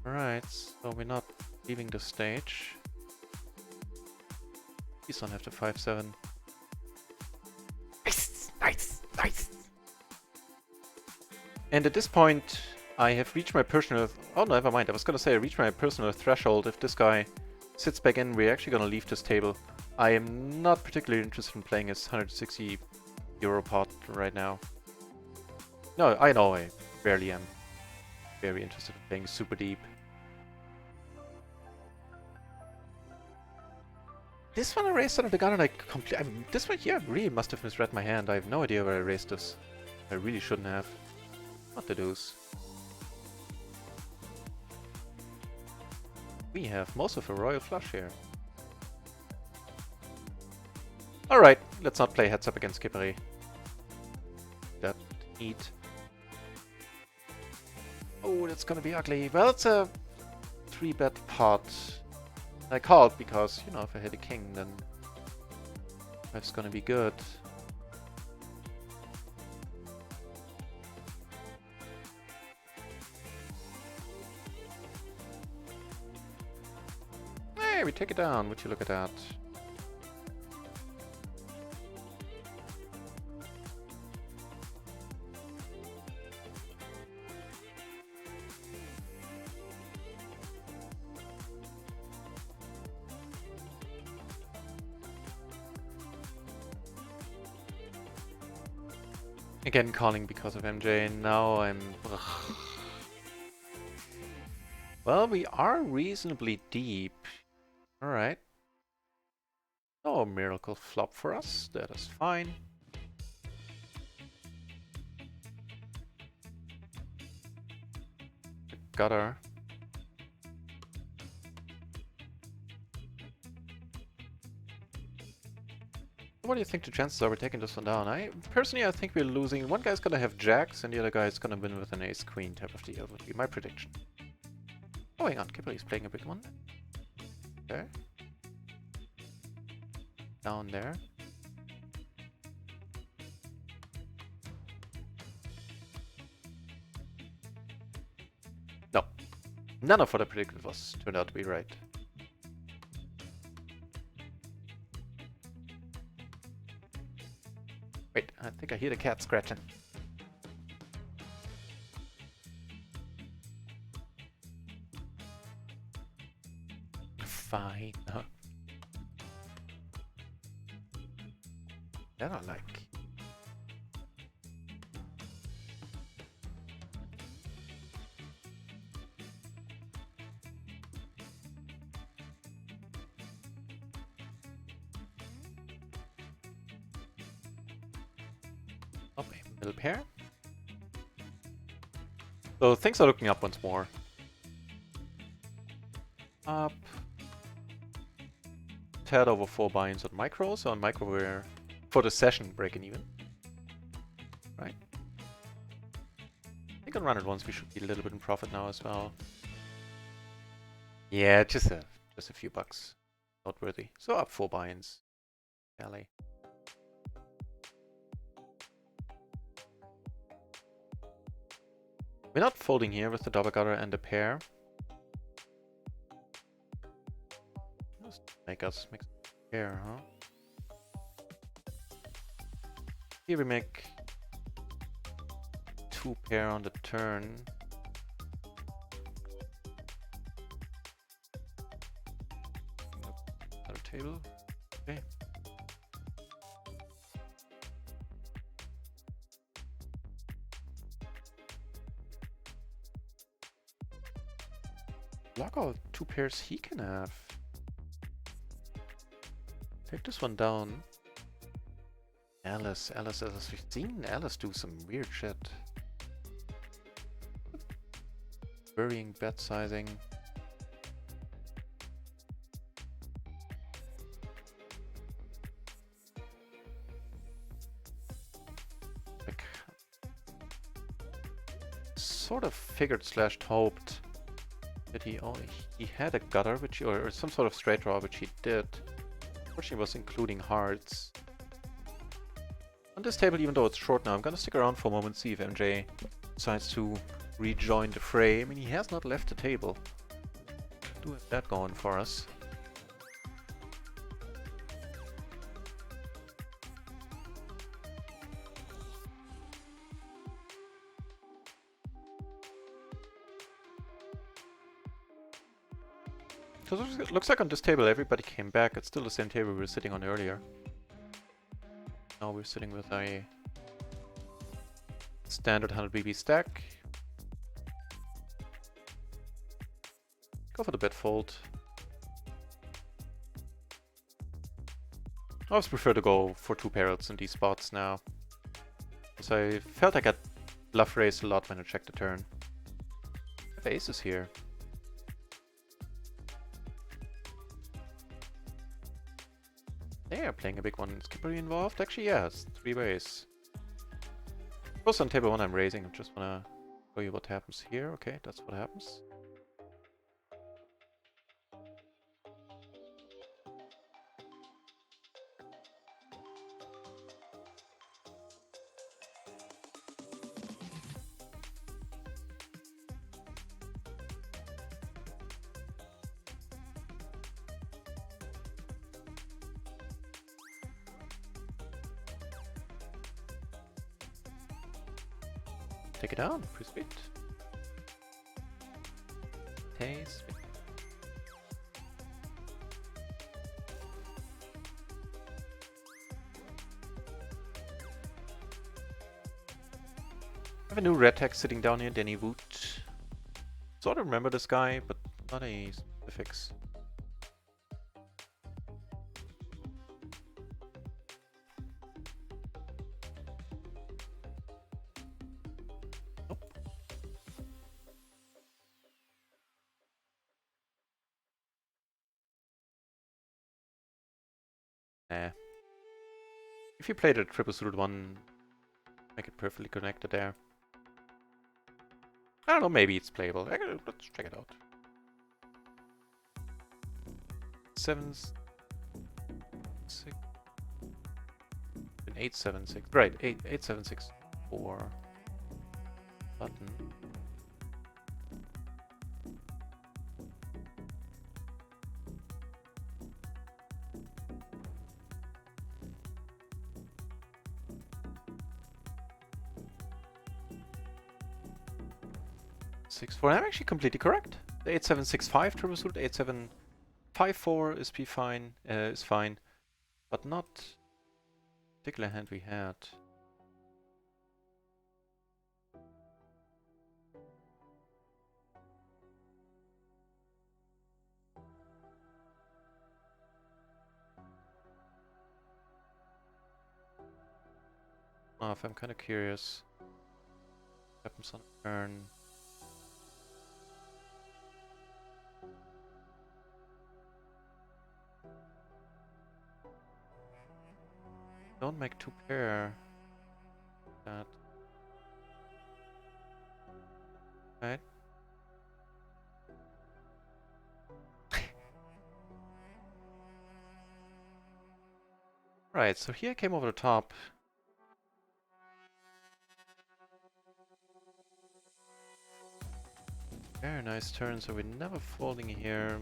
Speaker 1: Alright, so we're not leaving the stage. Please don't have the 5-7. Nice! Nice! Nice! And at this point, I have reached my personal... Oh, no, never mind. I was gonna say I reached my personal threshold. If this guy sits back in, we're actually gonna leave this table. I am not particularly interested in playing his 160 euro pot right now. No, I know I barely am. Very interested in playing super deep. This one I raised under the gun and I completely... This one here really must have misread my hand. I have no idea where I raised this. I really shouldn't have. What the deuce. We have most of a royal flush here. Alright, let's not play heads up against Kippery. That neat. Oh, that's gonna be ugly. Well, it's a 3-bet pot. I called because, you know, if I hit a king, then that's gonna be good. Hey, we take it down. Would you look at that? Again, calling because of MJ. Now I'm... Ugh. Well, we are reasonably deep. Alright. No miracle flop for us. That is fine. Gutter. What do you think the chances are we're taking this one down? Personally, I think we're losing. One guy's gonna have jacks and the other guy is gonna win with an ace-queen type of deal. Would be my prediction. Oh, hang on. Kipper is playing a big one. Okay. Down there. No. None of what I predicted turned out to be right. Wait, I think I hear the cat scratching. Fine. That I like. Okay, middle pair. So things are looking up once more. Up. Tad over 4 buy-ins on micro, so on micro we're for the session breaking even. Right. I think on run it once we should be a little bit in profit now as well. Yeah, just a few bucks. Noteworthy. So up 4 buy-ins. Alley. We're not folding here with the double gutter and the pair. Just make us mix a pair, huh? Here we make 2 pair on the turn. table. Okay. Block all 2 pairs he can have. Take this one down. Alice, as we've seen Alice do some weird shit. Burying, bet sizing. Like, sort of figured / hoped that he had a gutter, which or some sort of straight draw, which he did. Unfortunately, was including hearts. On this table, even though it's short now, I'm gonna stick around for a moment, see if MJ decides to rejoin the fray. I mean, he has not left the table. Do have that going for us. So it looks like on this table everybody came back. It's still the same table we were sitting on earlier. Now we're sitting with a standard 100 BB stack. Go for the bet fold. I always prefer to go for 2 parrots in these spots now, because I felt I got bluff raised a lot when I checked the turn. I have aces here. They are playing a big one. Is Skippery involved? Actually, yeah, it's 3 ways. Of course, on table 1 I'm raising. I just wanna show you what happens here. Okay, that's what happens. Take it down, pretty sweet. Hey, sweet. I have a new red tech sitting down here, Danny Woot. Sort of remember this guy, but not any specifics. If you played a triple suited one, make it perfectly connected there. I don't know, maybe it's playable. Let's check it out. 7, 6, 8, 7, 6. Right, 8, 7, 6, 4. Button. I'm actually completely correct. The 8765 triple suited, 8754 is fine, but not the particular hand we had. Oh, I'm kind of curious. What happens on turn? Don't make 2 pair. That. Right. Right, so here I came over the top. Very nice turn, so we're never folding here.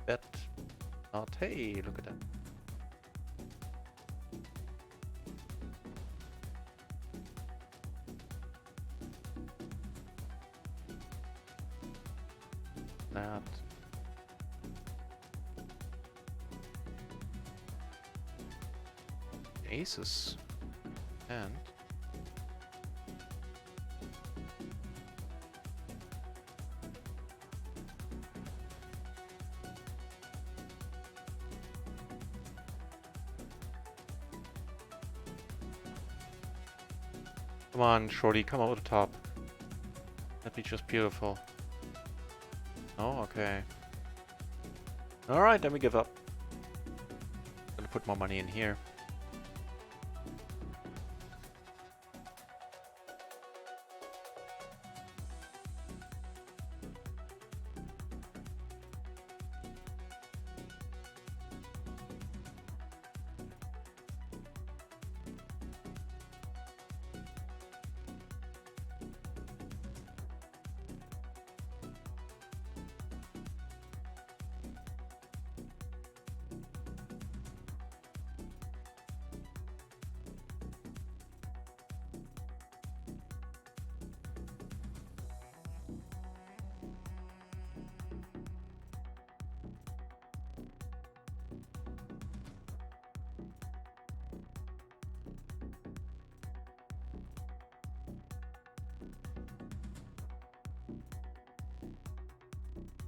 Speaker 1: Bet not. Hey, look at that. That. aces. And come on, shorty, come over the top. That'd be just beautiful. Oh, okay. Alright, then we give up. Gonna put more money in here.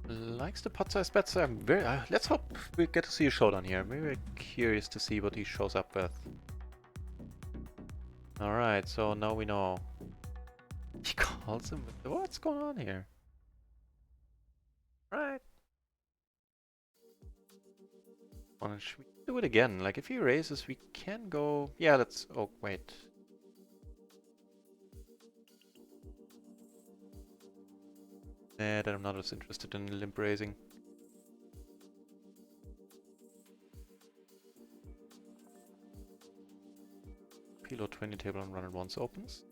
Speaker 1: Likes the pot size bets. I'm very. Let's hope we get to see a showdown here. I'm very curious to see what he shows up with. Alright, so now we know. He calls him with the, what's going on here? Right. Well, should we do it again? Like, if he raises, we can go. Yeah, let's. Oh, wait. Then I'm not as interested in limp raising. PLO 20 table and run it once opens.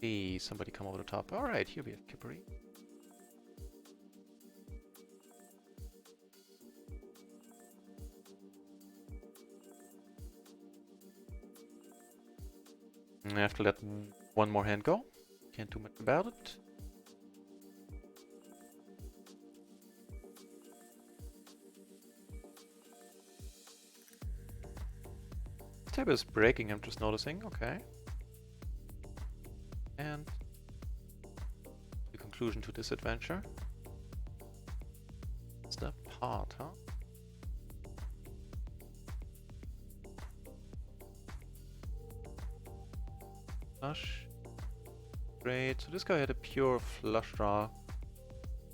Speaker 1: Hey, somebody come over the top. Alright, here we have Kippery. I have to let one more hand go. Can't do much about it. This table is breaking, I'm just noticing. Okay. And the conclusion to this adventure. It's the part, huh? Flush. Great. So this guy had a pure flush draw.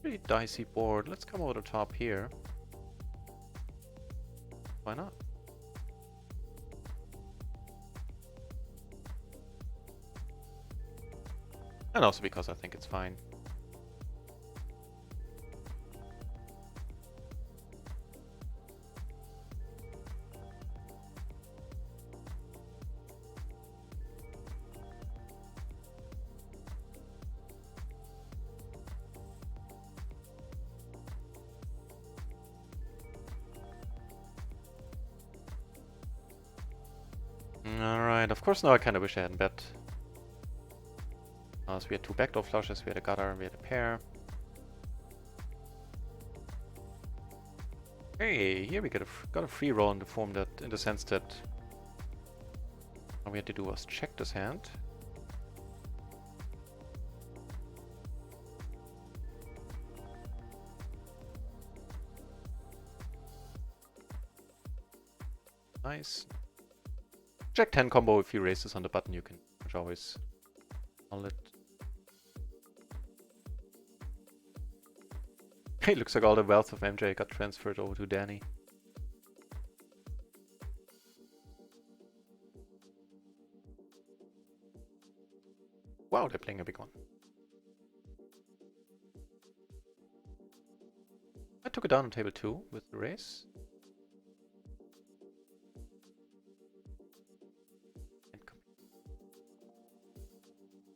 Speaker 1: Pretty dicey board. Let's come over the top here. Why not? And also because I think it's fine. Alright, of course now I kinda wish I hadn't bet. So we had two backdoor flushes, we had a gutter, we had a pair. Hey, here we got a free roll in the form that, in the sense that all we had to do was check this hand. Nice. Jack 10 combo, if you raise this on the button, you can always call it. Hey, looks like all the wealth of MJ got transferred over to Danny. Wow, they're playing a big one. I took it down on table 2 with the raise.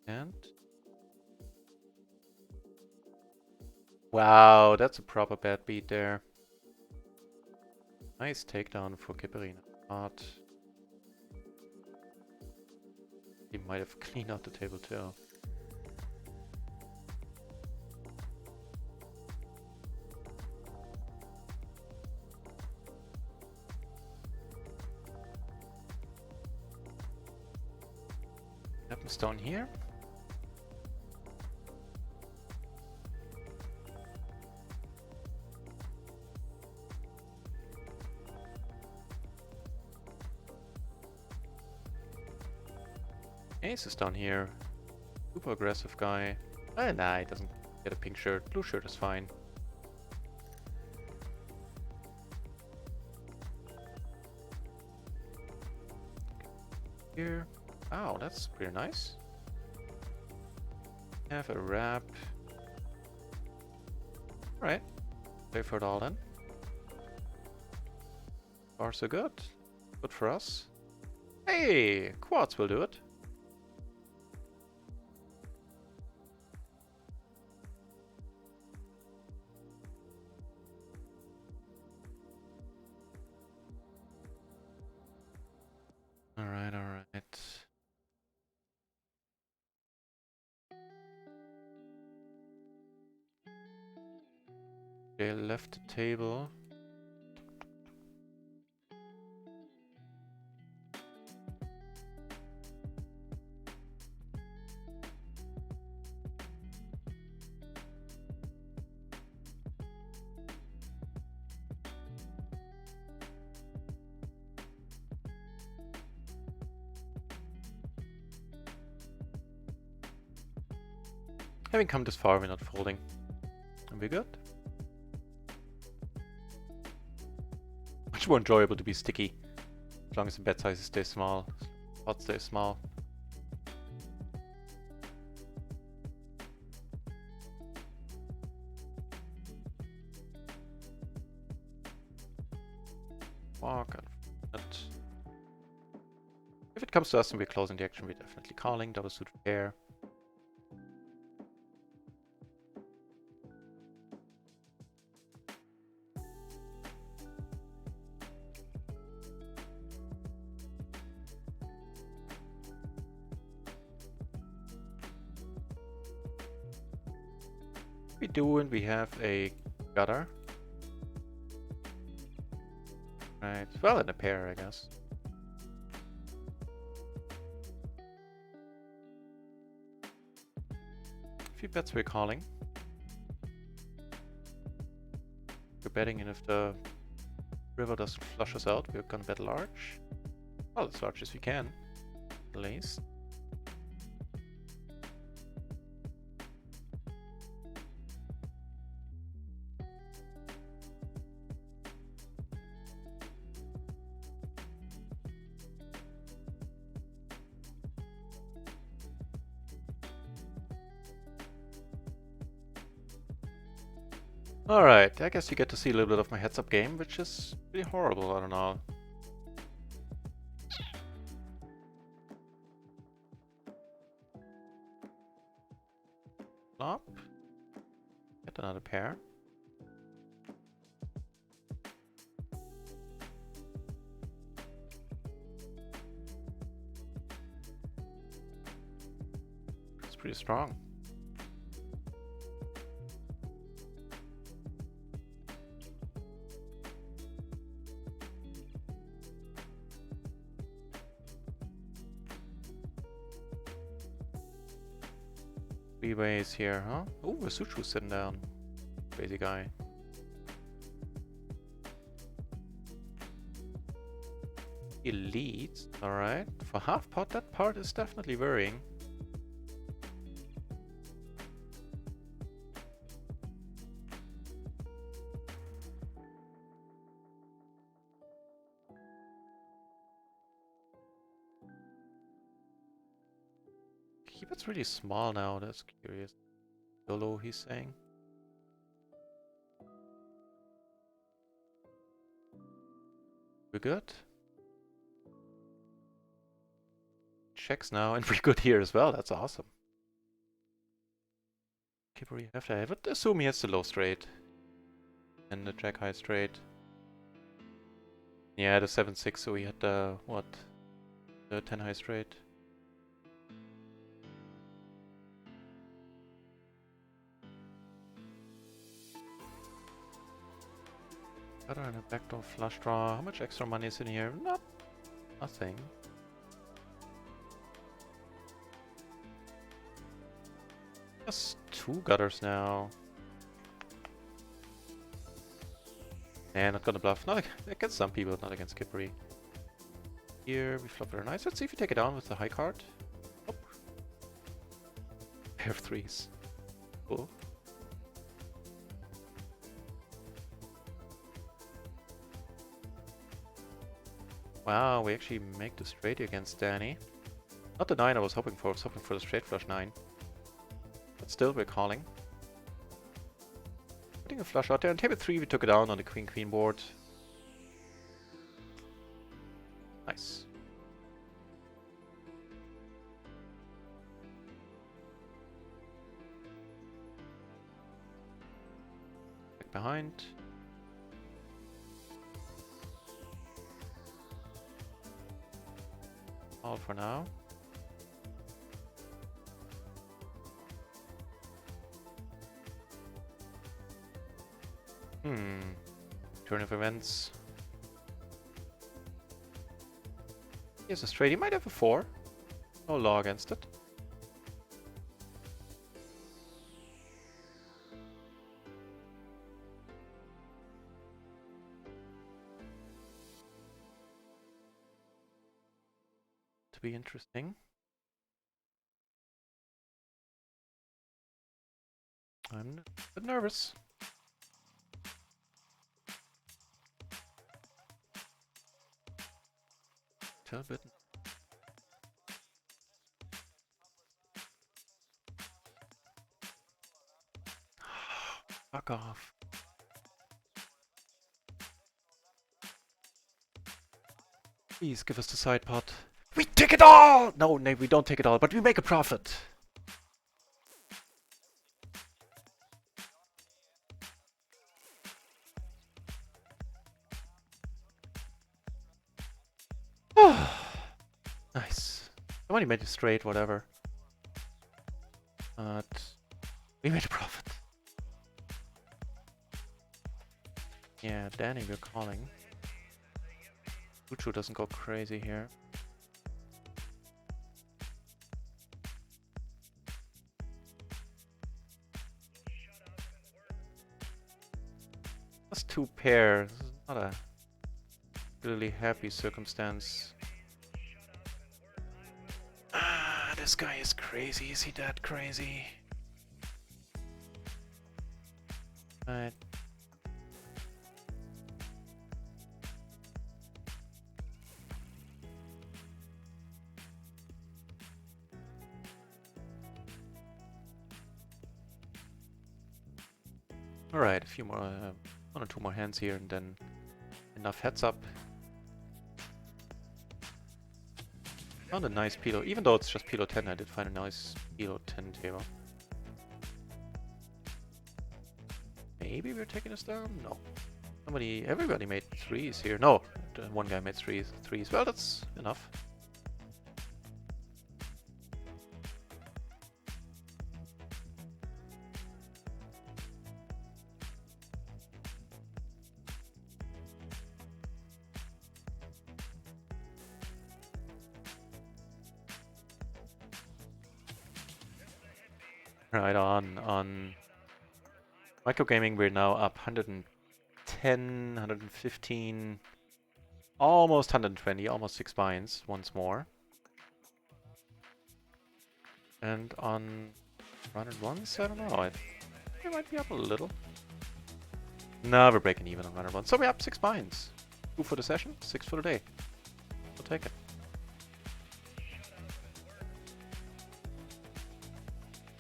Speaker 1: And wow, that's a proper bad beat there. Nice takedown for Kipperina. But he might have cleaned out the table too. some stone here. Ace is down here. Super aggressive guy. Nah, he doesn't get a pink shirt. Blue shirt is fine. Here. Oh, that's pretty nice. Have a wrap. Alright. Play for it all then. Far so good. Good for us. Hey! Quartz will do it. Alright, alright. They left the table. Having come this far, we're not folding. And we're good. Much more enjoyable to be sticky. As long as the bet sizes stay small. Pot stays small. Walk and if it comes to us and we're closing the action, we're definitely calling. Double suited pair. We do, and we have a gutter. Right, well, in a pair, I guess. A few bets we're calling. We're betting, and if the river doesn't flush us out, we're gonna bet large. Well, as large as we can, at least. Alright, I guess you get to see a little bit of my heads-up game, which is pretty horrible, I don't know. Flop. Get another pair. It's pretty strong. Three ways here, huh? Oh, Vasuchu's sitting down. Crazy guy. He leads, alright. For half pot, that part is definitely worrying. It's really small now, that's curious. PLO, he's saying. We're good. Checks now, and we're good here as well, that's awesome. Keeper you have to have it. Assume he has the low straight. And the jack high straight. Yeah, the 7-6, so he had the, what? The 10 high straight. Gutter and a backdoor flush draw. How much extra money is in here? Nothing. Just 2 gutters now. Nah, not gonna bluff. Not against some people, not against Skippery. Here we flop very nice. Let's see if we take it down with the high card. Oh. Pair of 3s. Cool. Wow, we actually make the straight against Danny. Not the 9 I was hoping for. I was hoping for the straight flush 9. But still, we're calling. Putting a flush out there. On table 3, we took it down on the queen-queen board. Nice. Back behind. All for now. Turn of events. He has a straight. He might have a 4. No law against it. To be interesting. I'm a bit nervous. A bit. Fuck off. Please give us the side pot. We take it all! No, no, we don't take it all, but we make a profit. Nice. Somebody made it straight, whatever. But we made a profit. Yeah, Danny, we're calling. Uchu doesn't go crazy here. That's 2 pairs. This is not a really happy circumstance. Ah, this guy is crazy. Is he that crazy? Right. Alright, a few more, 1 or 2 more hands here and then enough heads up. Found a nice PLO, even though it's just PLO 10, I did find a nice PLO 10 table. Maybe we're taking this down? No. Everybody made 3s here. No, one guy made 3s. Well, that's enough. Right on micro gaming, we're now up 110, 115, almost 120, almost 6 binds once more. And on run and ones, I don't know. I think we might be up a little. No, we're breaking even on run and ones. So we're up 6 binds. 2 for the session, 6 for the day. We'll take it.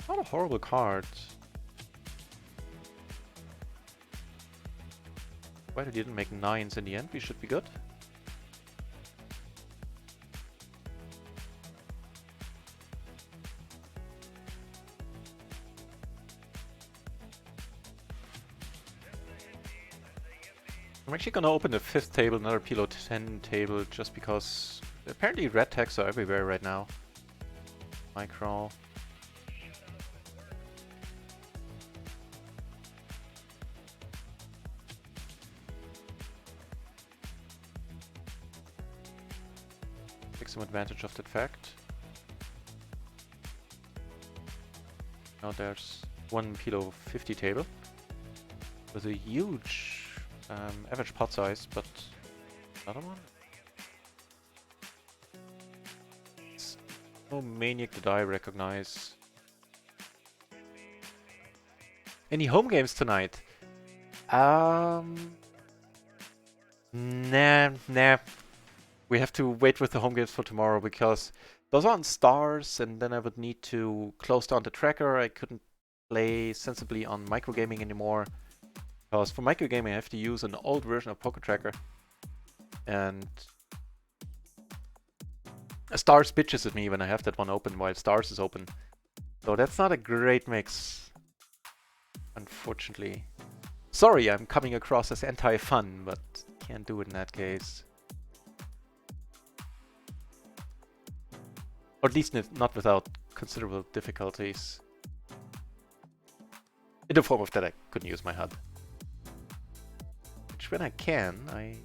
Speaker 1: Not a horrible card. Why we didn't make 9s in the end? We should be good. I'm actually gonna open the 5th table, another PLO 10 table, just because apparently red tags are everywhere right now. Micro. Take some advantage of that fact. Now there's one PLO 50 table with a huge average pot size, but another one? It's no Maniac that I recognize. Any home games tonight? Nah. We have to wait with the home games for tomorrow because those are on stars, and then I would need to close down the tracker. I couldn't play sensibly on microgaming anymore because for microgaming I have to use an old version of Poker Tracker, and Stars bitches at me when I have that one open while Stars is open. So that's not a great mix, unfortunately. Sorry, I'm coming across as anti-fun, but can't do it in that case. Or at least not without considerable difficulties. In the form of that I couldn't use my HUD. Which when I can, I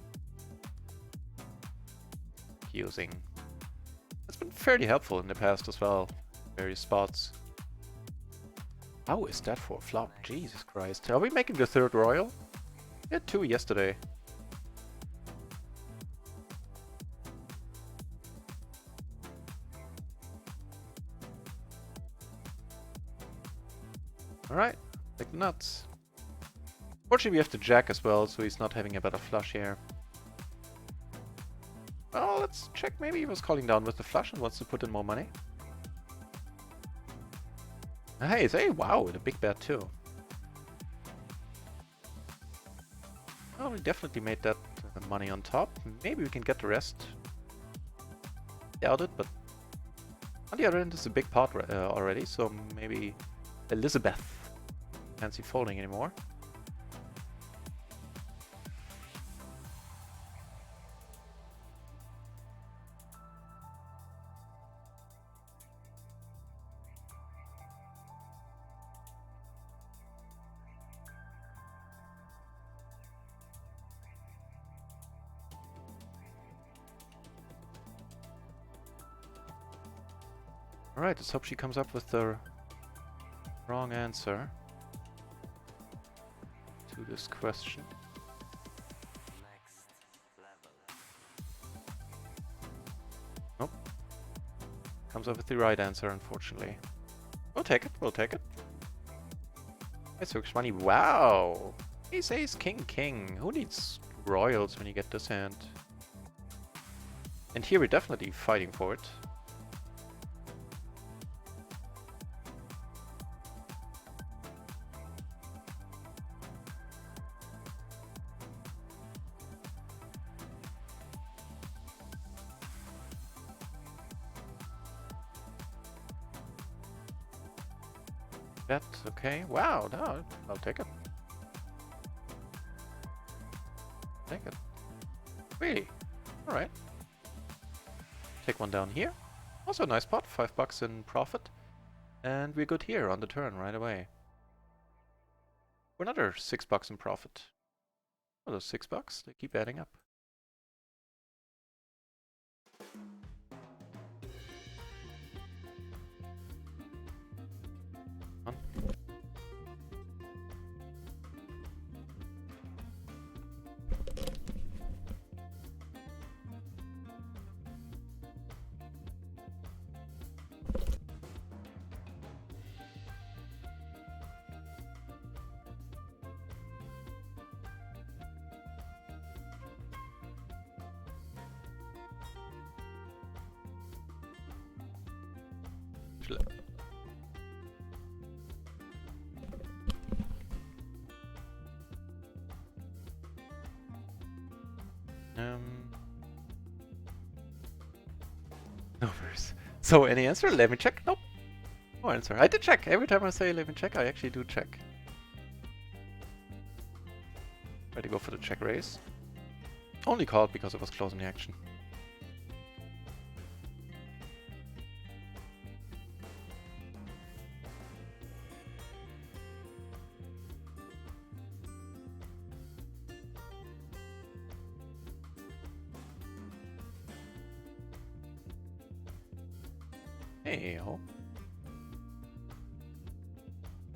Speaker 1: using. It's been fairly helpful in the past as well. Various spots. How is that for a flop? Jesus Christ. Are we making the third royal? We had 2 yesterday. Alright, like nuts. Fortunately we have the jack as well, so he's not having a better flush here. Well, let's check. Maybe he was calling down with the flush and wants to put in more money. Hey, wow, the big bet too. Oh, we definitely made that money on top. Maybe we can get the rest. Doubt it, but on the other end, it's a big pot already, so maybe Elizabeth fancy folding anymore. Alright, let's hope she comes up with the wrong answer to this question. Nope. Comes up with the right answer, unfortunately. We'll take it, we'll take it. It's looks money. Wow! Ace, ace, king, king. Who needs royals when you get this hand? And here we're definitely fighting for it. Bet, okay. Wow, no, I'll take it. Take it. Really? Alright. Take one down here. Also a nice pot, $5 in profit. And we're good here on the turn right away. For another $6 in profit. Oh, those $6, they keep adding up. On. No worries. So any answer? Let me check. Nope. No answer. I did check. Every time I say let me check, I actually do check. Try to go for the check raise. Only called because it was close in the action. Hey ho.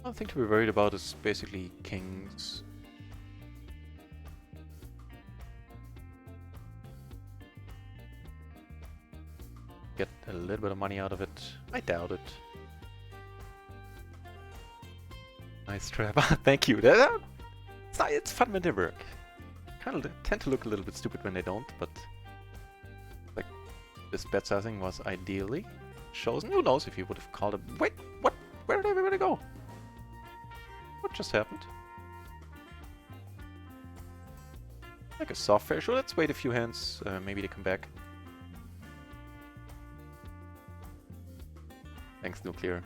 Speaker 1: One thing to be worried about is basically kings. Get a little bit of money out of it. I doubt it. Nice trap. Thank you. It's fun when they work. Kind of tend to look a little bit stupid when they don't, but like this bet sizing was ideally chosen. Who knows if you would have called it? Wait, what? Where did everybody go? What just happened? Like a soft fair. Sure, let's wait a few hands. Maybe they come back. Thanks, Nuclear.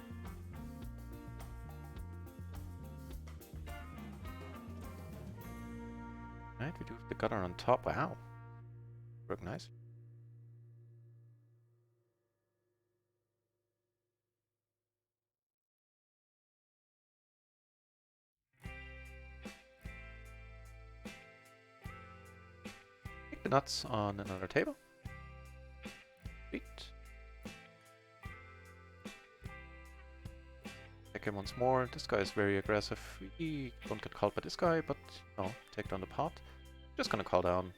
Speaker 1: Right, we do the gutter on top. Wow. Work nice. Take the nuts on another table. Sweet. Take him once more. This guy is very aggressive. We don't get called by this guy, but no, take down the pot. Just gonna call down.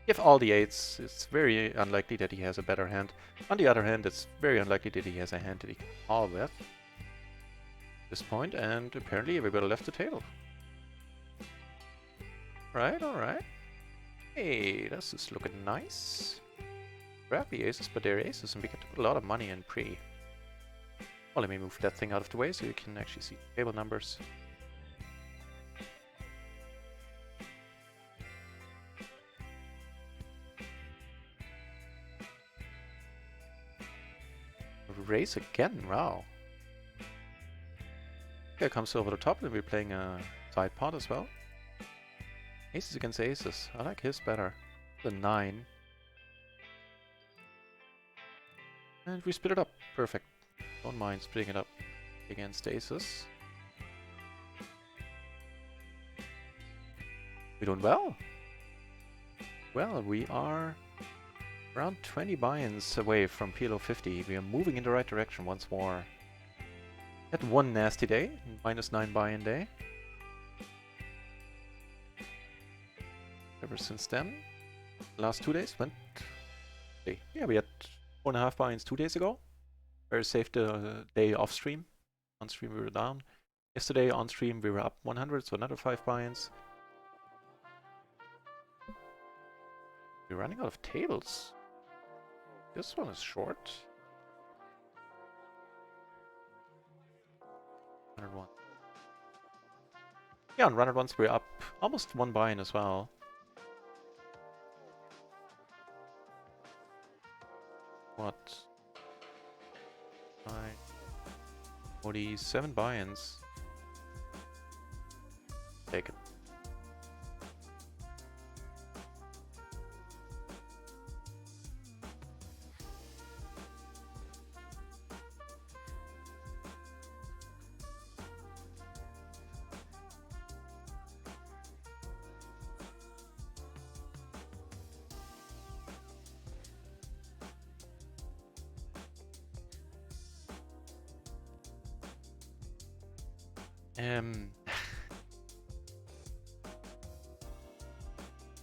Speaker 1: Give all the 8s. It's very unlikely that he has a better hand. On the other hand, it's very unlikely that he has a hand that he can call with. At this point, and apparently everybody left the table. Right, alright. Hey, this is looking nice. Grab the aces, but they're aces, and we get to put a lot of money in pre. Well, let me move that thing out of the way so you can actually see the table numbers. Raise again, wow. Here comes over the top, and we're playing a side pot as well. Aces against aces. I like his better. The 9. And we split it up. Perfect. Don't mind splitting it up against aces. We're doing well. Well, we are around 20 buy-ins away from PLO 50. We are moving in the right direction once more. Had one nasty day, -9 buy-in day. Ever since then, last 2 days went... Yeah, we had 4.5 buy-ins 2 days ago. Very safe day off stream. On stream we were down. Yesterday on stream we were up 100, so another 5 buy-ins. We're running out of tables. This one is short. 101. Yeah, on runner ones we're up almost 1 buy-in as well. What? 9, 47 buy-ins. Take it.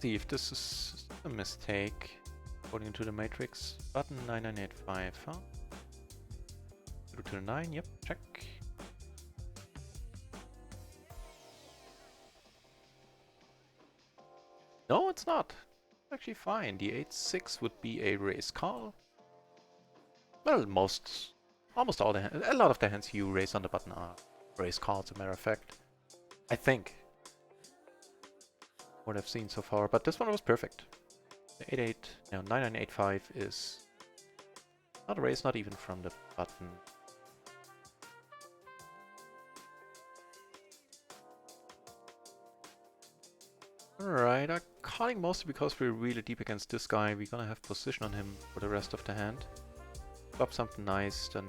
Speaker 1: See if this is a mistake according to the matrix. Button 9985, huh? Go to the 9, yep, check. No, it's not. Actually fine. The 8-6 would be a raise call. Well, almost all the a lot of the hands you raise on the button are raise calls, as a matter of fact. I think. What I've seen so far, but this one was perfect. The 8-8, no, 9985 is not a raise, not even from the button. Alright, I'm calling mostly because we're really deep against this guy. We're gonna have position on him for the rest of the hand. Drop something nice, then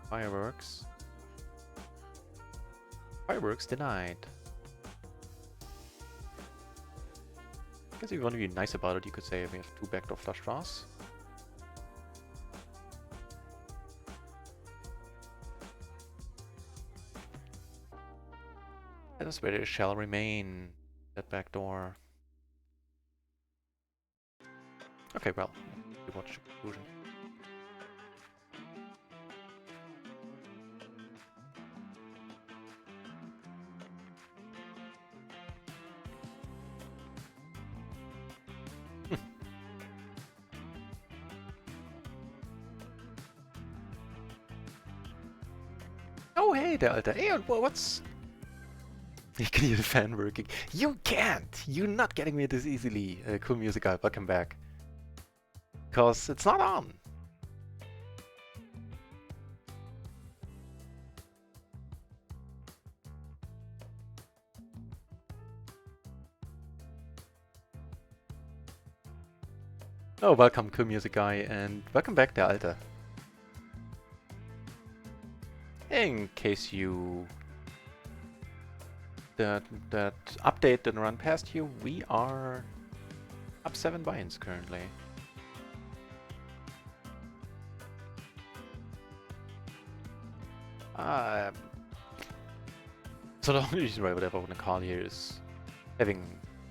Speaker 1: fireworks. Fireworks denied. I guess if you want to be nice about it, you could say we have 2 backdoor flush draws. That is where it shall remain. That back door. Okay, well, we watch the conclusion. Oh, hey there, Alter. Hey, what's... You can hear the fan working. You can't! You're not getting me this easily. Cool music guy, welcome back. Because it's not on. Oh, welcome, cool music guy, and welcome back there, Alter. In case you... That update didn't run past you, we are up 7 buy-ins currently. So the only reason why I would ever want to call here is having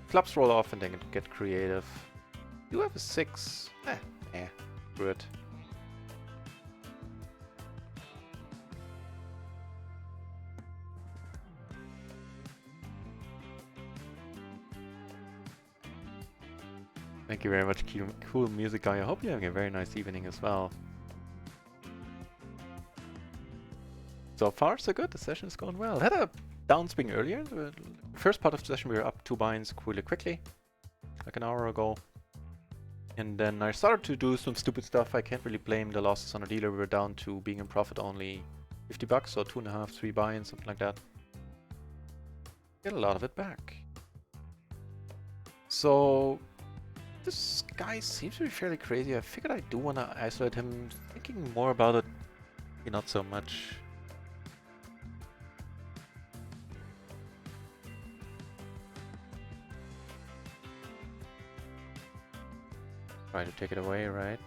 Speaker 1: clubs roll off and then get creative. You have a 6. Screw it. Thank you very much, cool music guy. I hope you're having a very nice evening as well. So far, so good. The session is going well. Had a downswing earlier. The first part of the session, we were up 2 buy-ins really quickly, like an hour ago. And then I started to do some stupid stuff. I can't really blame the losses on a dealer. We were down to being in profit only $50, so 2.5, 3 buy-ins, something like that. Get a lot of it back. So this guy seems to be fairly crazy. I figured I do want to isolate him. Thinking more about it, not so much. Try to take it away, right?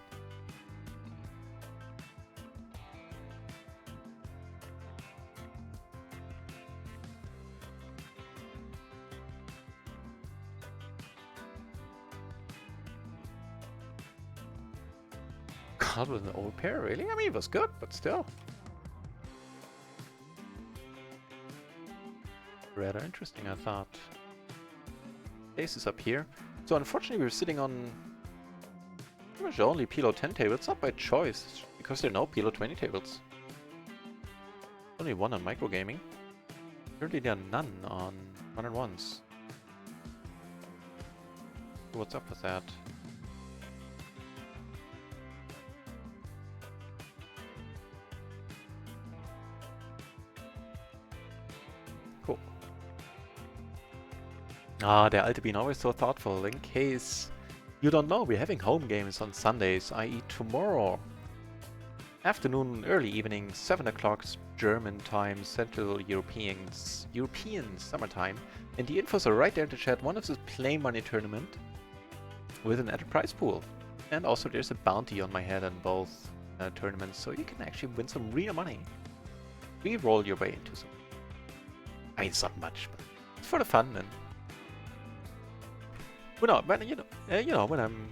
Speaker 1: God, with an old pair, really? I mean, it was good, but still. Rather interesting, I thought. Ace is up here. So unfortunately, we're sitting on pretty much only PLO 10 tables. Not by choice, it's because there are no PLO 20 tables. Only one on microgaming. Currently, there are none on 101s. What's up with that? Cool. Ah, der alte Bean, always so thoughtful. In case you don't know, we're having home games on Sundays, i.e. tomorrow. Afternoon, early evening, 7 o'clock German time, Central European summertime. And the infos are right there in the chat. One is a play money tournament with an enterprise pool. And also there's a bounty on my head on both tournaments, so you can actually win some real money. Re-roll your way into some... I mean, it's not much, but it's for the fun and... Well, no, but when I'm... In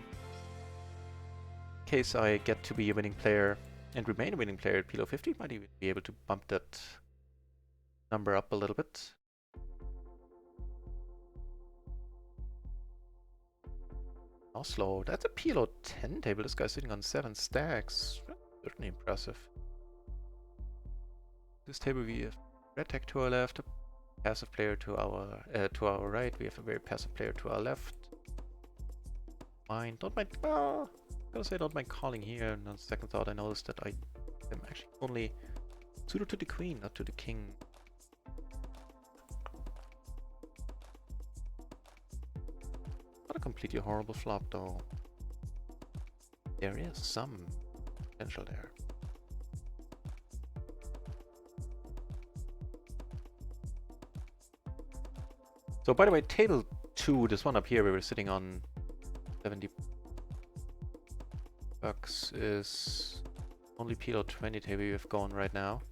Speaker 1: case I get to be a winning player and remain a winning player at PLO 50, might even be able to bump that number up a little bit. Oslo, that's a PLO 10 table. This guy's sitting on 7 stacks. Certainly impressive. This table we have red tech to our left, a passive player to our right. We have a very passive player to our left. Don't mind. Well, I gotta say, don't mind calling here. And on second thought, I noticed that I am actually only suited to the queen, not to the king. Not a completely horrible flop, though. There is some potential there. So, by the way, table 2, this one up here, where we're sitting on 70 bucks, is only PLO 20 table we have going right now.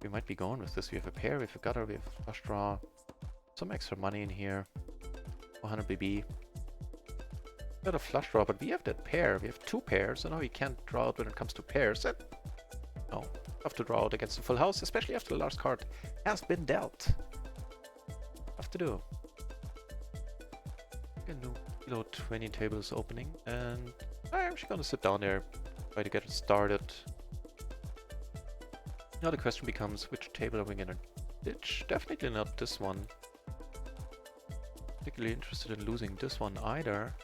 Speaker 1: we might be going with this. We have a pair, we have a gutter, we have a flush draw. Some extra money in here. 400 BB. Got a flush draw, but we have that pair. We have two pairs, so now we can't draw out when it comes to pairs. And no, have to draw out against the full house, especially after the last card has been dealt. Have to do. A new PLO 20 tables opening, and I'm actually gonna sit down there, try to get it started. Now the question becomes, which table are we gonna ditch? Definitely not this one. Particularly interested in losing this one either.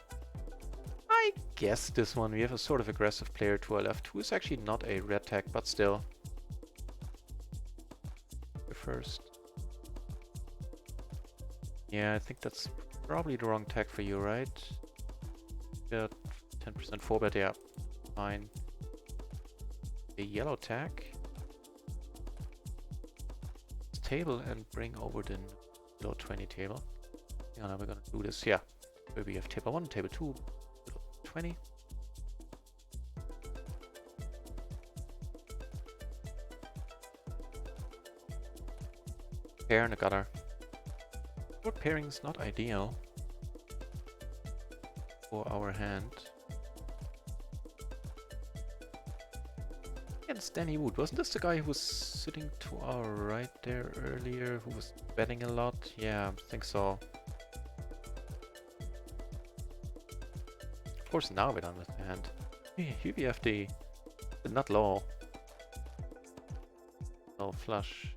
Speaker 1: I guess this one. We have a sort of aggressive player to our left who is actually not a red tag, but still. First. Yeah, I think that's probably the wrong tag for you, right? Yeah, 10% 4-bet, yeah. Fine. A yellow tag. Table and bring over the below 20 table. Yeah, now we're gonna do this, yeah. Where we have table 1, table 2, below 20. Pair and a gutter. Board pairing is not ideal for our hand. Against Danny Wood. Wasn't this the guy who was sitting to our right there earlier, who was betting a lot? Yeah, I think so. Of course, now we're done with the hand. Here we have the nut low. No flush.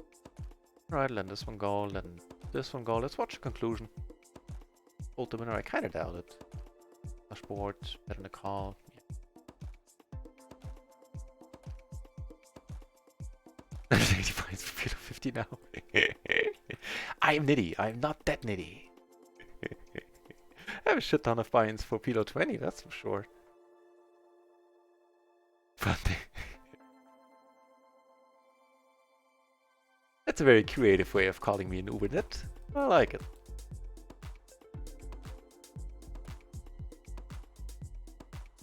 Speaker 1: Alright, let this one go, let this one go. Let's watch the conclusion. Hold the winner, I kinda doubt it. Flush board, bet on the call. Yeah. 85 for 50 now. I am nitty, I am not that nitty. I have a shit ton of buy-ins for PLO 20, that's for sure. But that's a very creative way of calling me an Ubernit. I like it.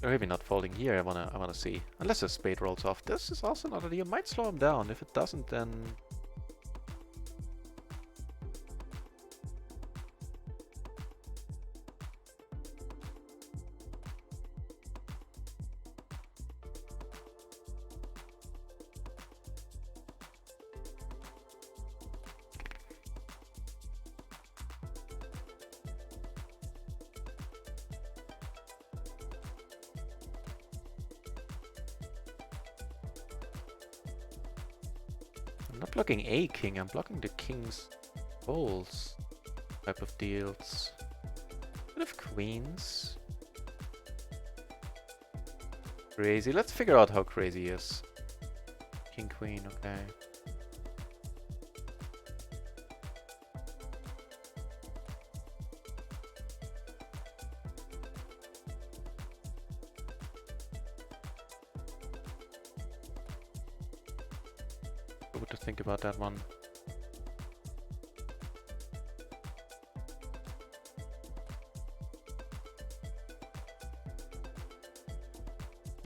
Speaker 1: Or maybe not folding here, I wanna see. Unless a spade rolls off. This is also not a deal. Might slow him down. If it doesn't, then I'm not blocking a king, I'm blocking the king's balls type of deals. Bit of queens. Crazy. Let's figure out how crazy he is. King, queen, okay. What to think about that one?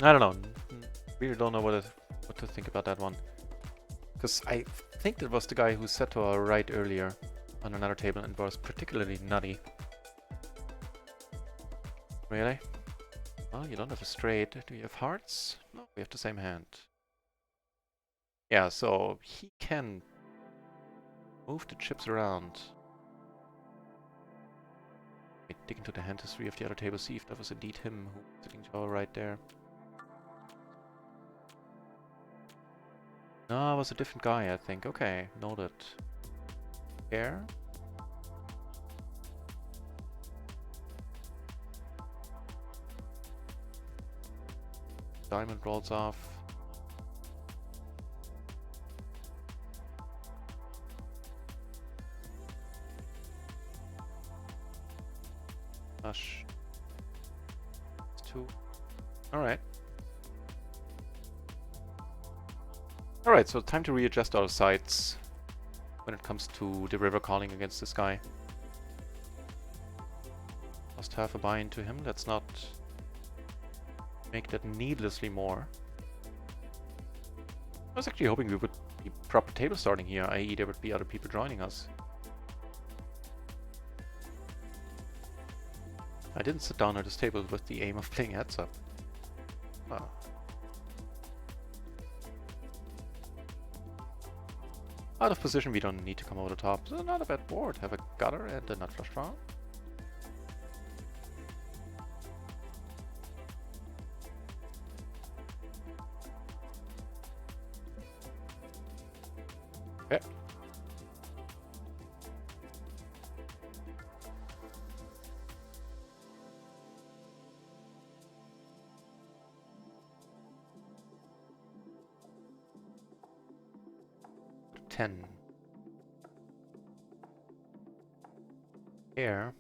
Speaker 1: I don't know. Really don't know what to think about that one. Because I think that was the guy who sat to our right earlier on another table and was particularly nutty. Really? Well, you don't have a straight. Do you have hearts? No, we have the same hand. Yeah, so he can move the chips around. Wait, dig into the hand history of the other table, see if that was indeed him who was sitting to our right there. No, it was a different guy, I think. Okay, noted. Pair. Diamond rolls off. Flush. It's 2. Alright. Alright, so time to readjust our sights when it comes to the river calling against this guy. Lost half a buy into him, let's not make that needlessly more. was actually hoping we would be proper table starting here, i.e. there would be other people joining us. I didn't sit down at this table with the aim of playing heads up. Wow. Out of position, we don't need to come over the top. So not a bad board. Have a gutter and a nut flush draw. Okay. Ten. Here.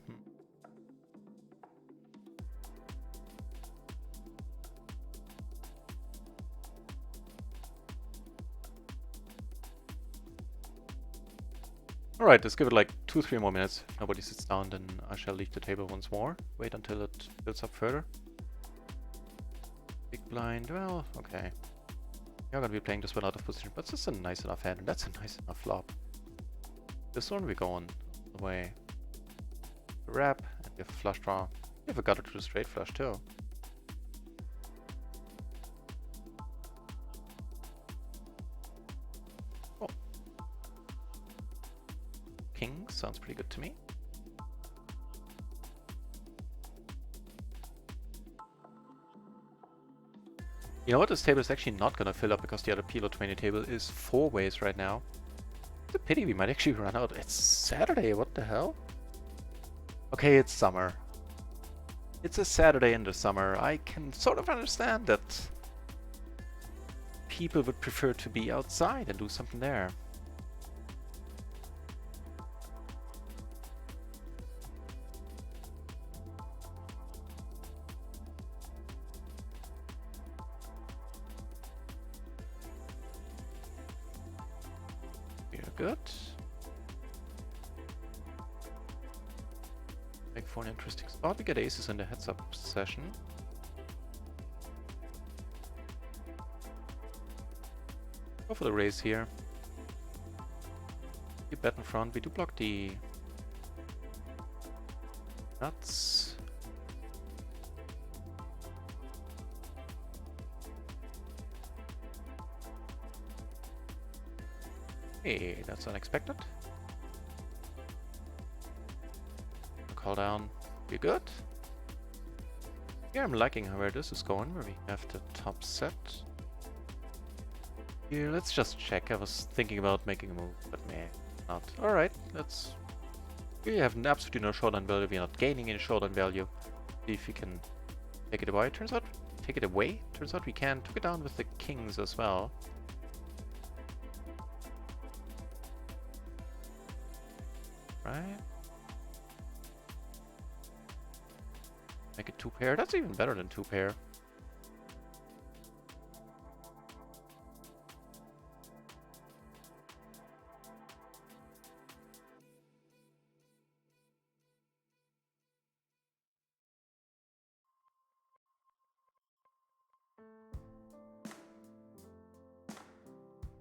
Speaker 1: Alright, let's give it like 2-3 more minutes. If nobody sits down, then I shall leave the table once more. Wait until it builds up further. Big blind, well, okay. You're gonna be playing this one out of position, but this is a nice enough hand, and that's a nice enough flop. This one we go on the way. Wrap, and we have a flush draw. We have a gutter to the straight flush too. Oh. King sounds pretty good to me. You know what? This table is actually not gonna fill up because the other PLO 20 table is 4 ways right now. It's a pity, we might actually run out. It's Saturday, what the hell? Okay, it's summer. It's a Saturday in the summer. I can sort of understand that people would prefer to be outside and do something there. Good. Make for an interesting spot. We get aces in the heads up session. Go for the raise here. Keep bet in front. We do block the nuts. Hey, that's unexpected. Call down. You're good. Here I'm liking where this is going, where we have the top set. Here, let's just check. I was thinking about making a move, but meh, not. Alright, let's... We have absolutely no showdown value. We're not gaining any showdown value. See if we can take it away. Turns out, take it away? Turns out we can. Took it down with the kings as well. Right. Make it 2 pair. That's even better than 2 pair.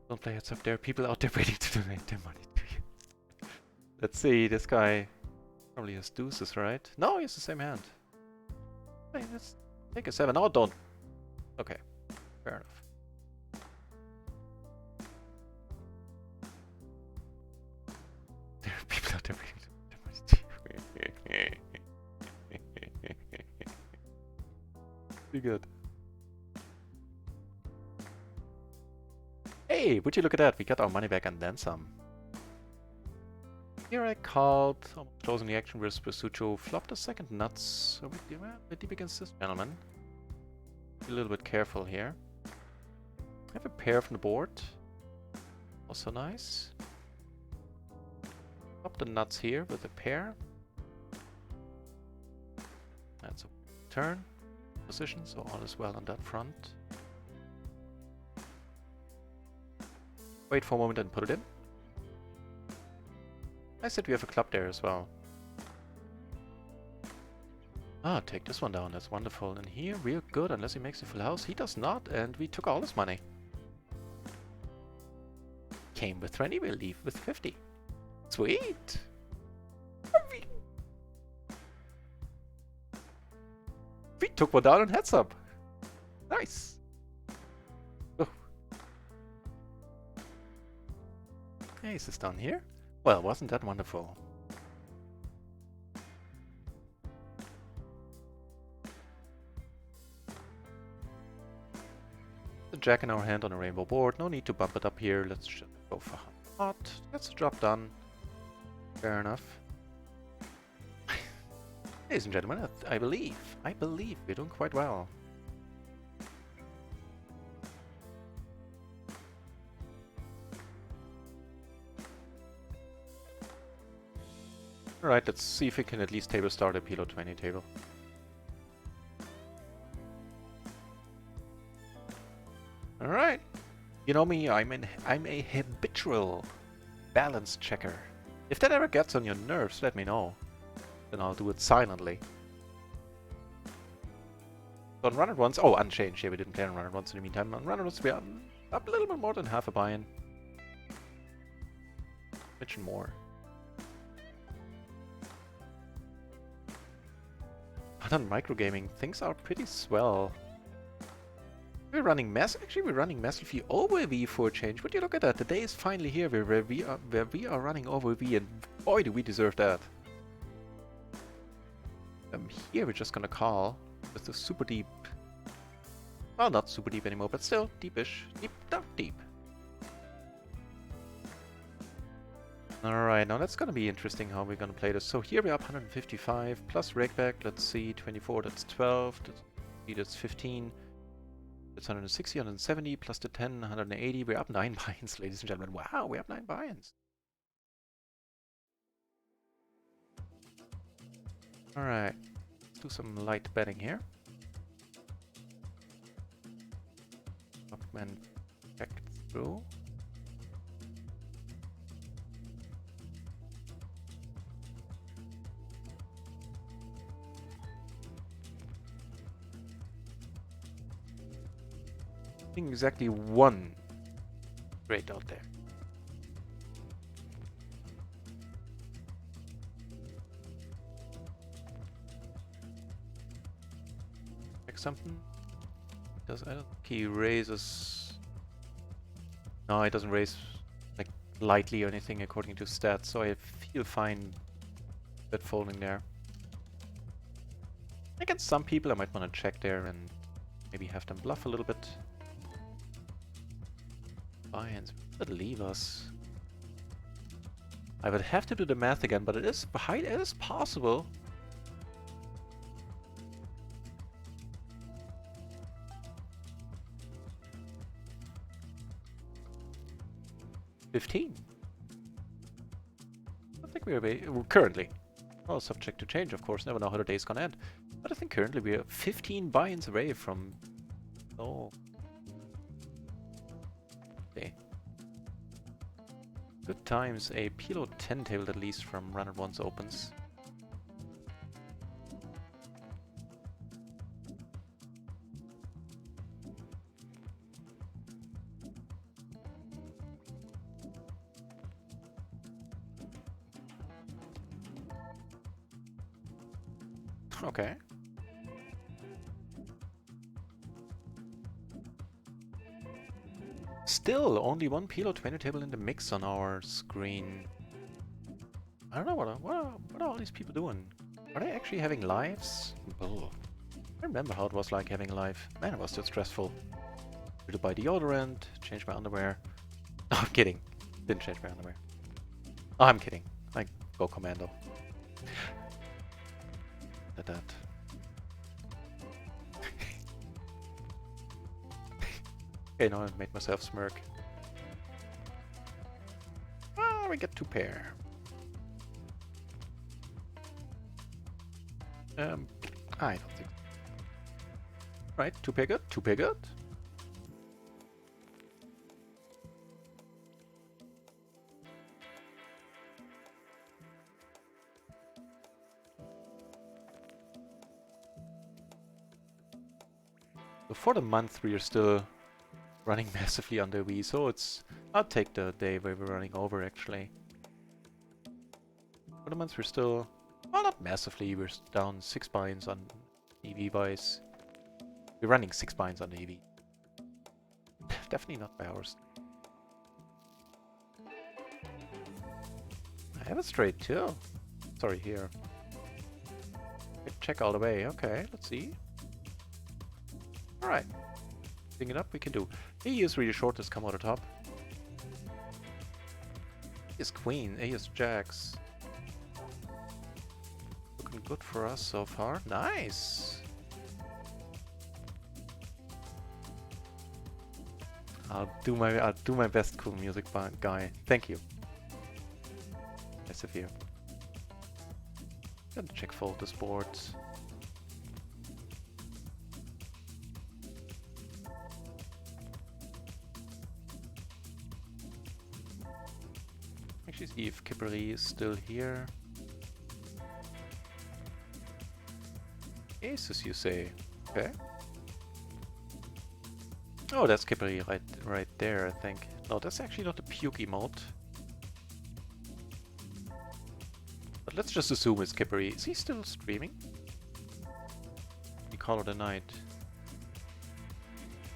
Speaker 1: Don't play heads up. There are people out there waiting to donate their money to you. Let's see. This guy probably has deuces, right? No, he has the same hand. Hey, let's take a 7. No, don't. Okay, fair enough. There are people out there waiting to donate their money to you. Pretty good. Hey, would you look at that? We got our money back and then some. Here I called, almost closing the action with Sucho, flopped the second nuts. So we deep against this gentleman. Be a little bit careful here. I have a pair from the board. Also nice. Flop the nuts here with a pair. That's a turn position, so all is well on that front. Wait for a moment and put it in. I said we have a club there as well. Ah, take this one down. That's wonderful. And here we're good unless he makes a full house. He does not, and we took all his money. came with 20, we'll leave with 50. Sweet! We took one down on heads up. Nice. Oh. Ace is down here. Well, wasn't that wonderful? The jack in our hand on a rainbow board. No need to bump it up here. Let's just go for hot. That's the job done. Fair enough. Ladies and gentlemen, I believe we're doing quite well. Alright, let's see if we can at least table start a PLO 20 table. Alright. You know me, I'm a habitual balance checker. If that ever gets on your nerves, let me know. Then I'll do it silently. So on run it once, oh, unchanged. Yeah, we didn't play on run it once in the meantime. On run it once, we're up a little bit more than half a buy-in. Mention more. But on microgaming, things are pretty swell. We're running actually we're running massively over V for a change. Would you look at that? The day is finally here where we are running over V, and boy do we deserve that. Here we're just gonna call with the super deep. Well, not super deep anymore, but still deepish. Not deep. Alright, now that's gonna be interesting how we're gonna play this. So here we're up 155 plus rakeback. Let's see, 24, that's 12. That's 15. It's 160, 170 plus the 10, 180. We're up 9 buy-ins, ladies and gentlemen. Wow, we're up 9 buy-ins. Alright, let's do some light betting here. Upman check through. I think exactly one straight out there. Check something. Because I don't think he raises. No, it doesn't raise like lightly or anything according to stats, so I feel fine bet folding there. Against some people I might want to check there and maybe have them bluff a little bit. Buy-ins would leave us. I would have to do the math again, but it is possible. $15. I think we're currently, well, subject to change, of course. Never know how the day's gonna end. But I think currently we're 15 buy-ins away from. Oh. Okay. Good times. A PLO 10 table at least from run it once opens. Okay. Still, only one PLO 20 table in the mix on our screen. I don't know what are all these people doing? Are they actually having lives? Oh, I remember how it was like having a life. Man, it was so stressful. Had to buy deodorant, change my underwear. No, I'm kidding. Didn't change my underwear. Oh, I'm kidding. I go commando. That. Okay, now I made myself smirk. Ah, we get 2 pair. I don't think. Right, 2 pair good, 2 pair good. So for the month we are still running massively under EV, so it's... I'll take the day where we're running over, actually. For the months we're still... Well, not massively, we're down 6 binds on EV buys. We're running 6 binds on the EV. Definitely not by ours. I have a straight too. Sorry, here. Check all the way. Okay, let's see. Alright. Picking it up, we can do. He is really short, let's come out the top. He is queen, he is jacks. Looking good for us so far. Nice! I'll do my best, cool music guy. Thank you. Nice of you. Gotta check fold this board. Actually see if Kippery is still here. Aces, you say? Okay. Oh, that's Kippery right there, I think. No, that's actually not the Pukey mode. But let's just assume it's Kippery. Is he still streaming? We call it a night.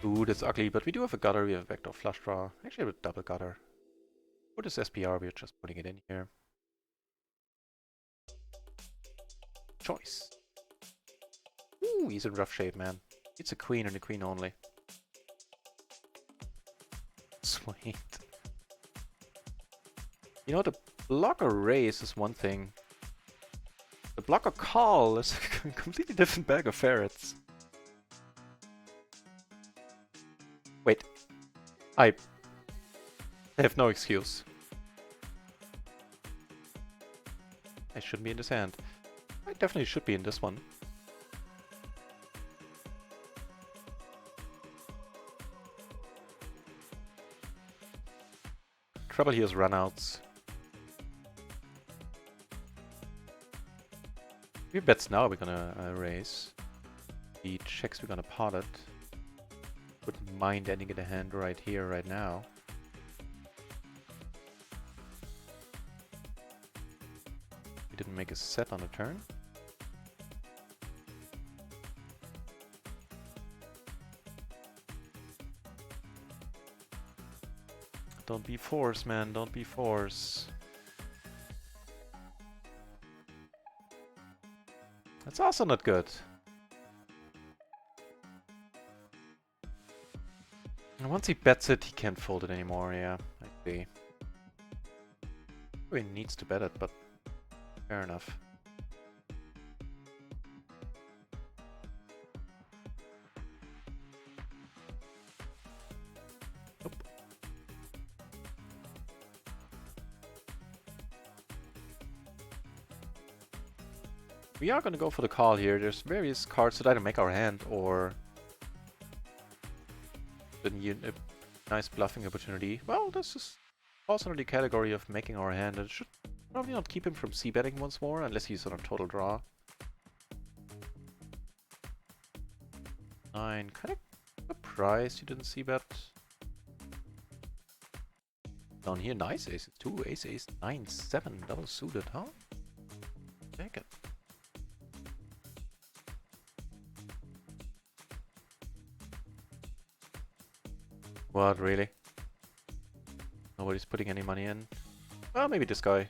Speaker 1: Ooh, that's ugly, but we do have a gutter, we have a vector flush draw. Actually, we have a double gutter. For this SPR, we're just putting it in here. Choice. Ooh, he's in rough shape, man. It's a queen and a queen only. Sweet. You know, the blocker raise is one thing. The blocker call is a completely different bag of ferrets. Wait. I have no excuse. I shouldn't be in this hand. I definitely should be in this one. Trouble here is runouts. We bets now we're gonna raise. The checks we're gonna pot it. Wouldn't mind ending in a hand right here, right now. We didn't make a set on the turn. Don't be force, man. Don't be force. That's also not good. And once he bets it, he can't fold it anymore. Yeah, I see. He needs to bet it, but fair enough. We are gonna go for the call here. There's various cards that either make our hand or a nice bluffing opportunity. Well, this is also in the category of making our hand. It should probably not keep him from c-betting once more, unless he's on a total draw. 9. Kind of surprised you didn't c-bet. Down here, nice aces too. Ace, 9, 7, double suited, huh? Take it. What, really? Nobody's putting any money in? Well, maybe this guy.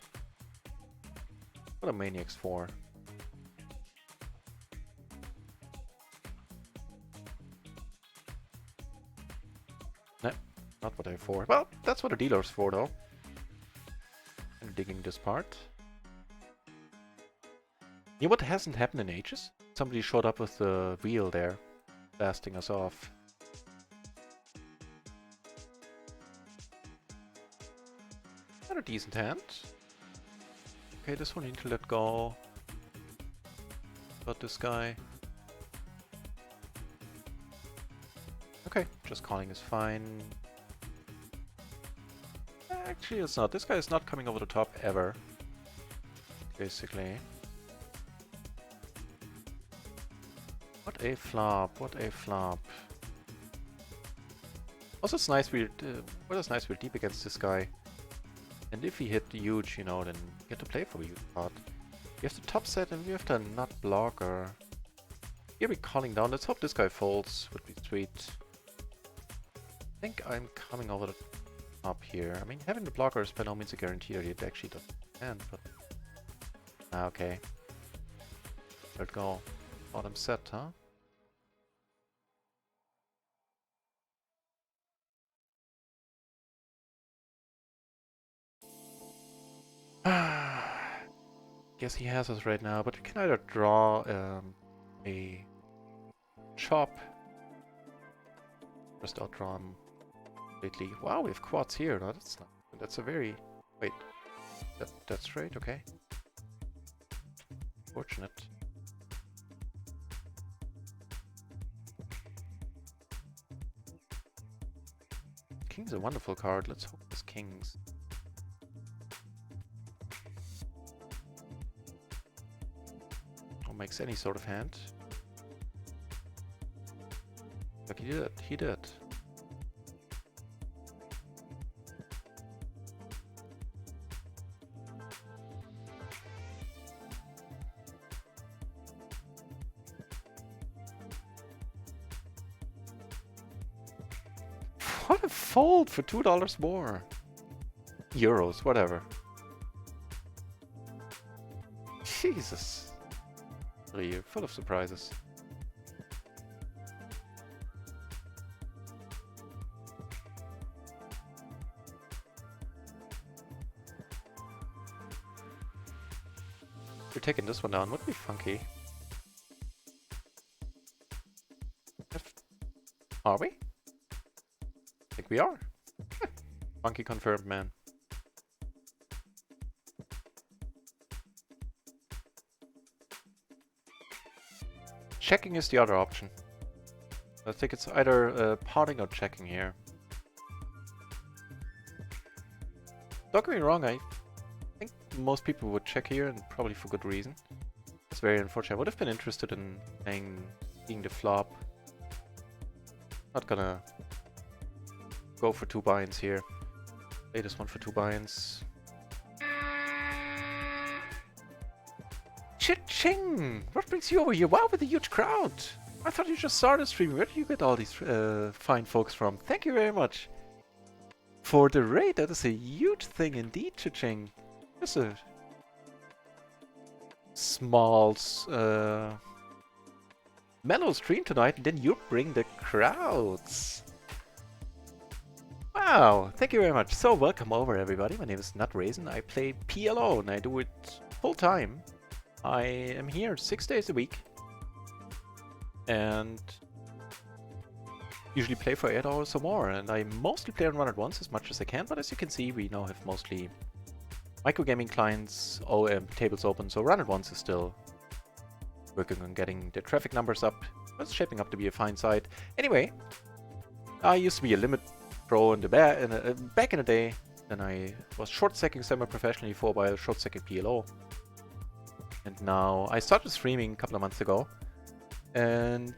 Speaker 1: What a Maniacs for. Nah, not what I'm for. Well, that's what a dealer's for, though. I'm digging this part. You know what hasn't happened in ages? Somebody showed up with the wheel there, blasting us off. A decent hand. Okay, this one I need to let go. Got this guy. Okay, just calling is fine. Actually, it's not. This guy is not coming over the top ever. Basically. What a flop. What a flop. Also, it's nice we're deep against this guy. And if we hit huge, you know, then we get to play for a huge part. We have the top set and we have the nut blocker. Here we're calling down. Let's hope this guy folds. Would be sweet. I think I'm coming over the top here. I mean, having the blocker is by no means a guarantee that it actually doesn't end, but... okay. Let's go. Bottom set, huh? Guess he has us right now, but we can either draw a chop. Just outdraw him completely. Wow, we have quads here. No, that's not. That's a very. Wait, that's straight. Okay. Fortunate. King's a wonderful card. Let's hope this king's. Makes any sort of hand. Look, he did. He did. What a fold for $2 more. Euros, whatever. Jesus. You're full of surprises. We're taking this one down. Would be funky. Are we? I think we are. Funky confirmed, man. Checking is the other option. I think it's either potting or checking here. Don't get me wrong, I think most people would check here, and probably for good reason. It's very unfortunate. I would have been interested in seeing the flop. Not gonna go for 2 binds here. Play this one for 2 binds. Cha-ching! What brings you over here? Wow, with a huge crowd! I thought you just started streaming. Where do you get all these fine folks from? Thank you very much for the raid. That is a huge thing indeed, cha-ching. Just a small, mellow stream tonight, and then you bring the crowds. Wow, thank you very much. So welcome over, everybody. My name is Nutraisin. I play PLO, and I do it full time. I am here 6 days a week and usually play for 8 hours or more, and I mostly play on Run-It-Once as much as I can, but as you can see we now have mostly microgaming clients, tables open, so Run-It-Once is still working on getting the traffic numbers up. It's shaping up to be a fine site. Anyway, I used to be a limit pro in the back in the day, then I was short-stacking semi-professionally for a while, short-stacking PLO. And now I started streaming a couple of months ago, and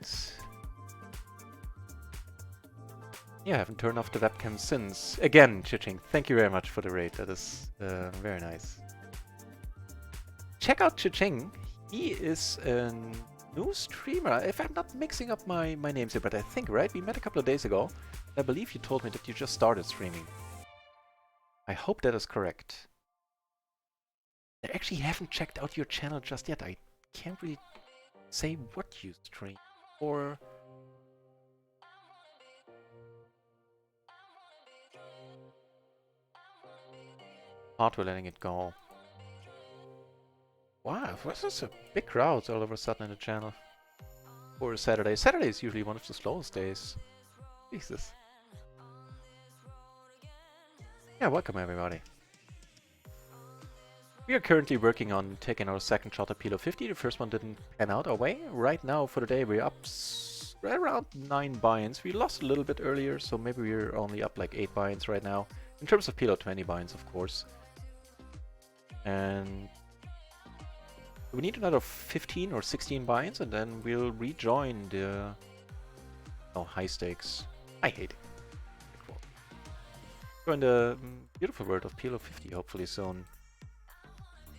Speaker 1: yeah, I haven't turned off the webcam since. Again, cha-ching, thank you very much for the raid. That is very nice. Check out cha-ching. He is a new streamer. If I'm not mixing up my names here, but I think, right? We met a couple of days ago. I believe you told me that you just started streaming. I hope that is correct. I actually haven't checked out your channel just yet. I can't really say what you stream or... Hard letting it go. Wow, this is a big crowd all of a sudden in the channel. For a Saturday. Saturday is usually one of the slowest days. Jesus. Yeah, welcome everybody. We are currently working on taking our second shot at PLO 50. The first one didn't pan out our way. Right now for the day we're up right around 9 buy-ins. We lost a little bit earlier, so maybe we're only up like 8 buy-ins right now. In terms of PLO 20 buy-ins, of course. And we need another 15 or 16 buy-ins, and then we'll rejoin the high stakes. I hate it. Go in the beautiful world of PLO 50 hopefully soon.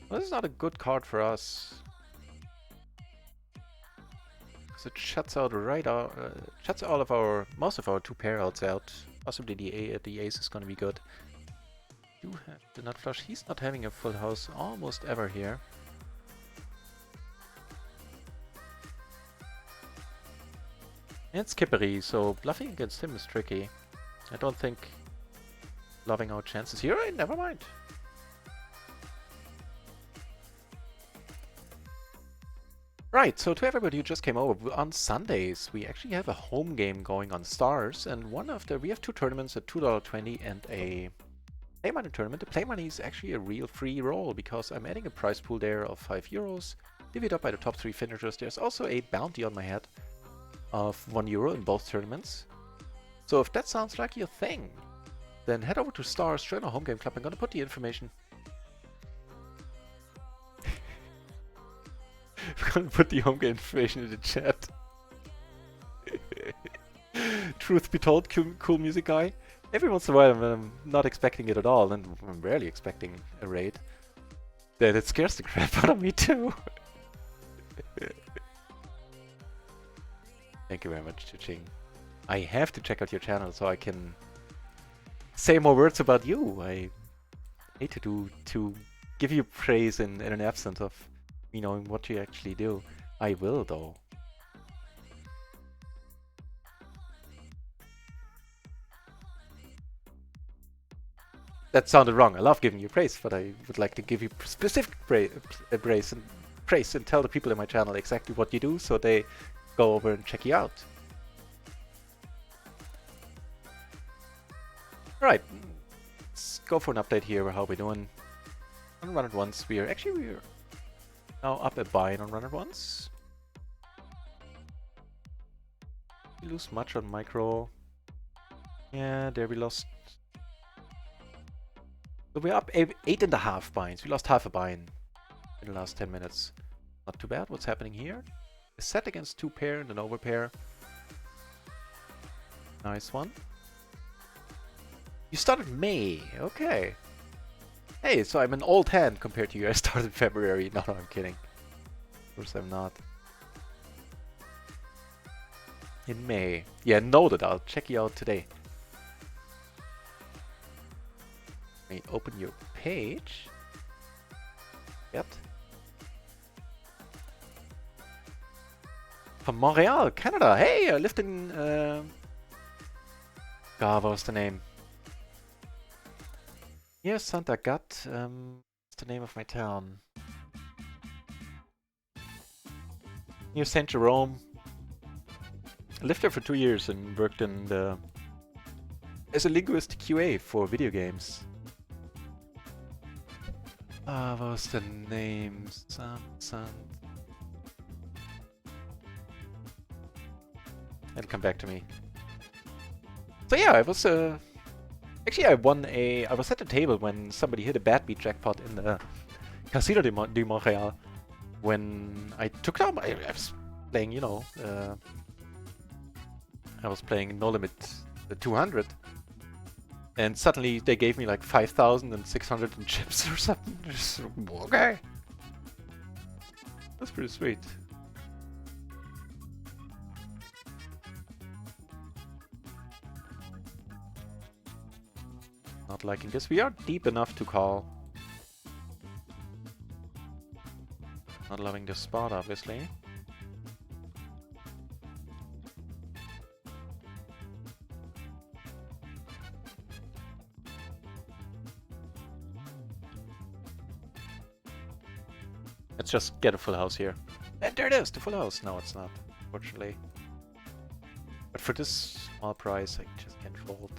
Speaker 1: Well, this is not a good card for us. Because it shuts out shuts all of most of our 2-pair outs out. Possibly the ace is gonna be good. You have the nut flush. He's not having a full house almost ever here. And skippery, so bluffing against him is tricky. I don't think loving our chances here. Never mind. Right, so to everybody who just came over, on Sundays we actually have a home game going on Stars, and we have 2 tournaments, a $2.20 and a play money tournament. The play money is actually a real free roll because I'm adding a prize pool there of €5, divvied up by the top 3 finishers. There's also a bounty on my head of €1 in both tournaments. So if that sounds like your thing, then head over to Stars, join our home game club. I'm gonna put the information. I'm gonna put the home game information in the chat. Truth be told, cool music guy. Every once in a while I'm not expecting it at all, and I'm rarely expecting a raid. Then it scares the crap out of me too. Thank you very much, Chuching. I have to check out your channel so I can say more words about you. I hate to give you praise in an absence of me knowing what you actually do. I will though. That sounded wrong. I love giving you praise, but I would like to give you specific praise and tell the people in my channel exactly what you do so they go over and check you out. Alright, let's go for an update here. How we're doing on Run It Once. We're now up a buy-in on Run It Once. We lose much on micro. Yeah, there we lost. So we're up 8.5 buy-ins. We lost half a buy-in in the last 10 minutes. Not too bad. What's happening here? A set against 2-pair and an overpair. Nice one. You started May. Okay. Hey, so I'm an old hand compared to you. I started February. No, I'm kidding. Of course I'm not. In May. Yeah, noted. I'll check you out today. Let me open your page. Yep. From Montreal, Canada. Hey, I lived in... God, what was the name? Near Santa Gat. What's the name of my town? Near Saint Jerome. I lived there for 2 years and worked in as a linguist QA for video games. What was the name? It'll come back to me. So yeah, I was actually I was at the table when somebody hit a bad beat jackpot in the Casino de Montréal. When I took down, I was playing, you know, I was playing No Limit 200, and suddenly they gave me like 5,600 in chips or something. Just, okay, that's pretty sweet. Not liking this. We are deep enough to call. Not loving this spot, obviously. Let's just get a full house here. And there it is, the full house. No, it's not, unfortunately. But for this small price, I just can't fold.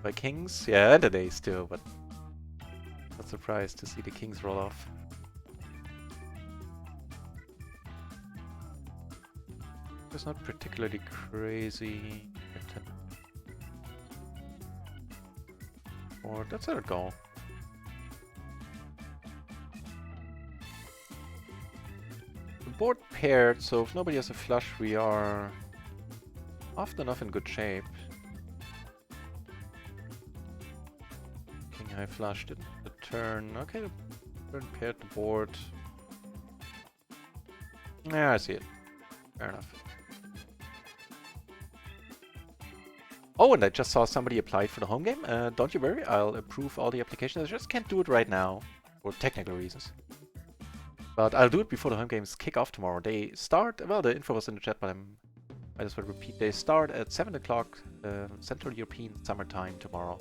Speaker 1: By kings? Yeah, and an ace too, but not surprised to see the kings roll off. It's not particularly crazy. Or let's let it go. The board paired, so if nobody has a flush, we are often enough in good shape. I flushed it. The turn. Okay, the turn paired the board. Yeah, I see it. Fair enough. Oh, and I just saw somebody applied for the home game. Don't you worry, I'll approve all the applications. I just can't do it right now, for technical reasons. But I'll do it before the home games kick off tomorrow. They start, well, the info was in the chat, but I might as well repeat. They start at 7 o'clock Central European summertime tomorrow.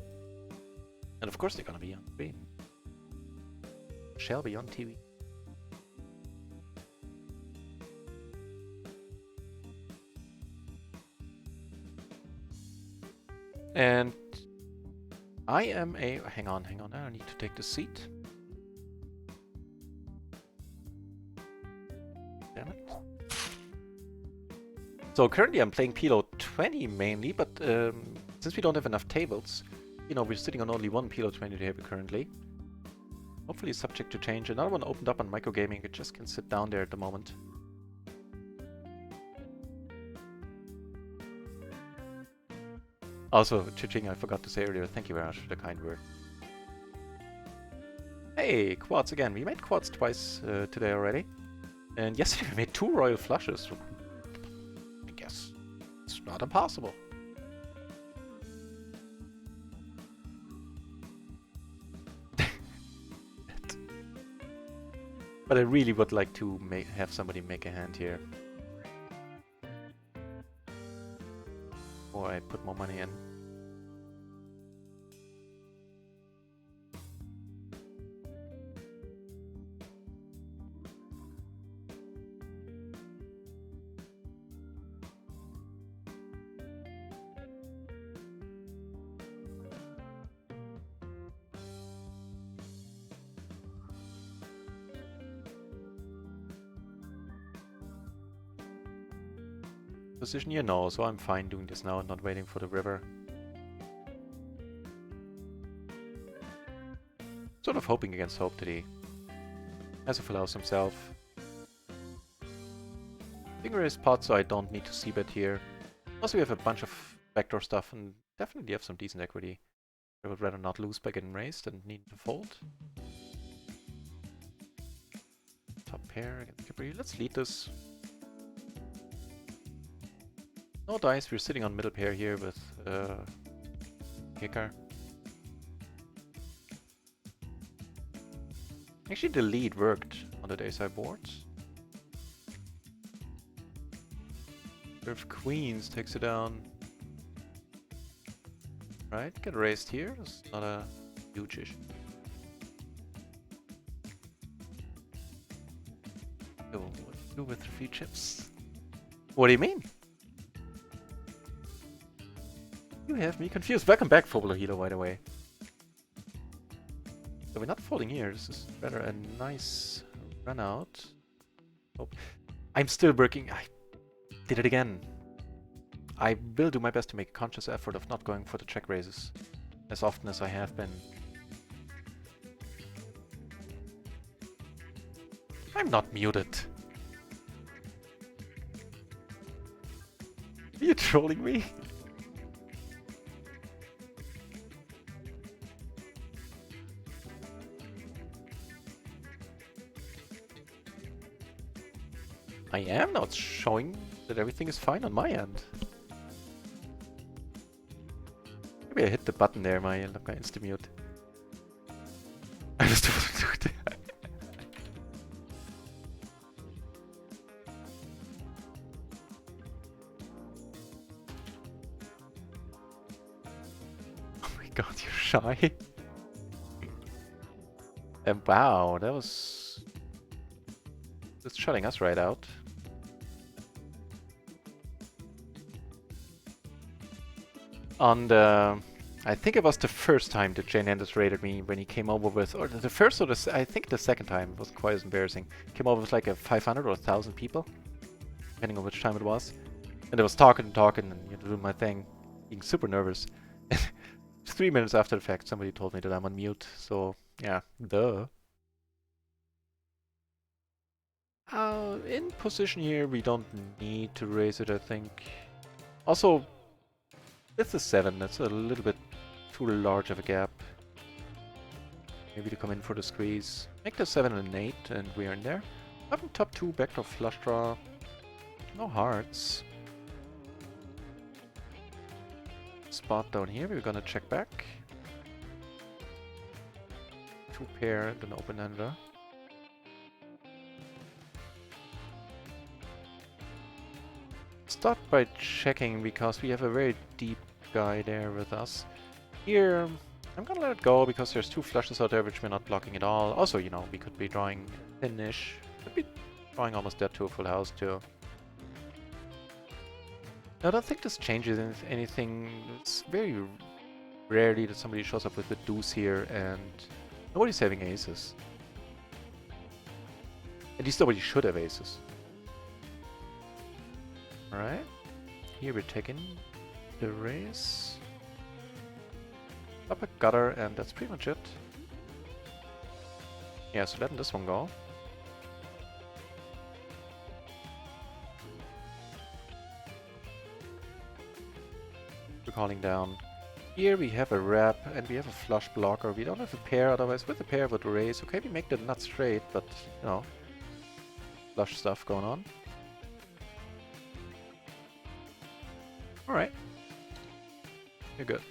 Speaker 1: And of course they're gonna be on screen. Shall be on TV. And I am a... Hang on. I need to take the seat. Damn it. So currently I'm playing PLO 20 mainly, but since we don't have enough tables, you know, we're sitting on only one PLO 20 table currently. Hopefully subject to change. Another one opened up on microgaming. It just can sit down there at the moment. Also, Chiching, I forgot to say earlier, thank you very much for the kind word. Hey, quads again. We made quads twice today already. And yesterday we made 2 royal flushes. I guess it's not impossible. But I really would like to have somebody make a hand here. Or I put more money in. Position here? No, so I'm fine doing this now and not waiting for the river. Sort of hoping against hope that he has to allows himself. Finger his pot so I don't need to c-bet here. Also we have a bunch of backdoor stuff and definitely have some decent equity. I would rather not lose by getting raised than need to fold. Top pair against Capri. Let's lead this. No dice, we're sitting on middle pair here with kicker. Actually the lead worked on the dayside boards. Serve queens takes it down. Right, get raised here, it's not a huge issue. So what do you do with 3 chips? What do you mean? You have me confused. Welcome back, Fobolohilo, by the way. So we're not folding here. This is rather a nice run out. Oh, I'm still working. I did it again. I will do my best to make a conscious effort of not going for the check raises as often as I have been. I'm not muted. Are you trolling me? I am now. It's showing that everything is fine on my end. Maybe I hit the button there, my insta-mute. I just want to do that. Oh my god, you're shy. And wow, that was... It's shutting us right out. On the... I think it was the first time that Jane Anders raided me when he came over with... Or the first or the... I think the second time. It was quite as embarrassing. Came over with like a 500 or 1,000 people. Depending on which time it was. And I was talking and doing my thing. Being super nervous. 3 minutes after the fact somebody told me that I'm on mute. So, yeah. Duh. In position here, we don't need to raise it, I think. Also, it's a 7. That's a little bit too large of a gap. Maybe to come in for the squeeze. Make the 7 and 8, and we are in there. Bottom top 2, backdoor flush draw. No hearts. Spot down here, we're gonna check back. 2 pair and an open-ender. Start by checking because we have a very deep guy there with us. Here, I'm gonna let it go because there's 2 flushes out there which we're not blocking at all. Also, you know, we could be drawing thin-ish. Could be drawing almost dead to a full house too. I don't think this changes anything. It's very rarely that somebody shows up with the deuce here and nobody's having aces. At least nobody should have aces. Alright. Here we're taking the race. Up a gutter and that's pretty much it. Yeah, so letting this one go. We're calling down. Here we have a wrap and we have a flush blocker. We don't have a pair, otherwise with a pair would raise. Okay, we make the nut straight, but you know, flush stuff going on. Alright. You're good.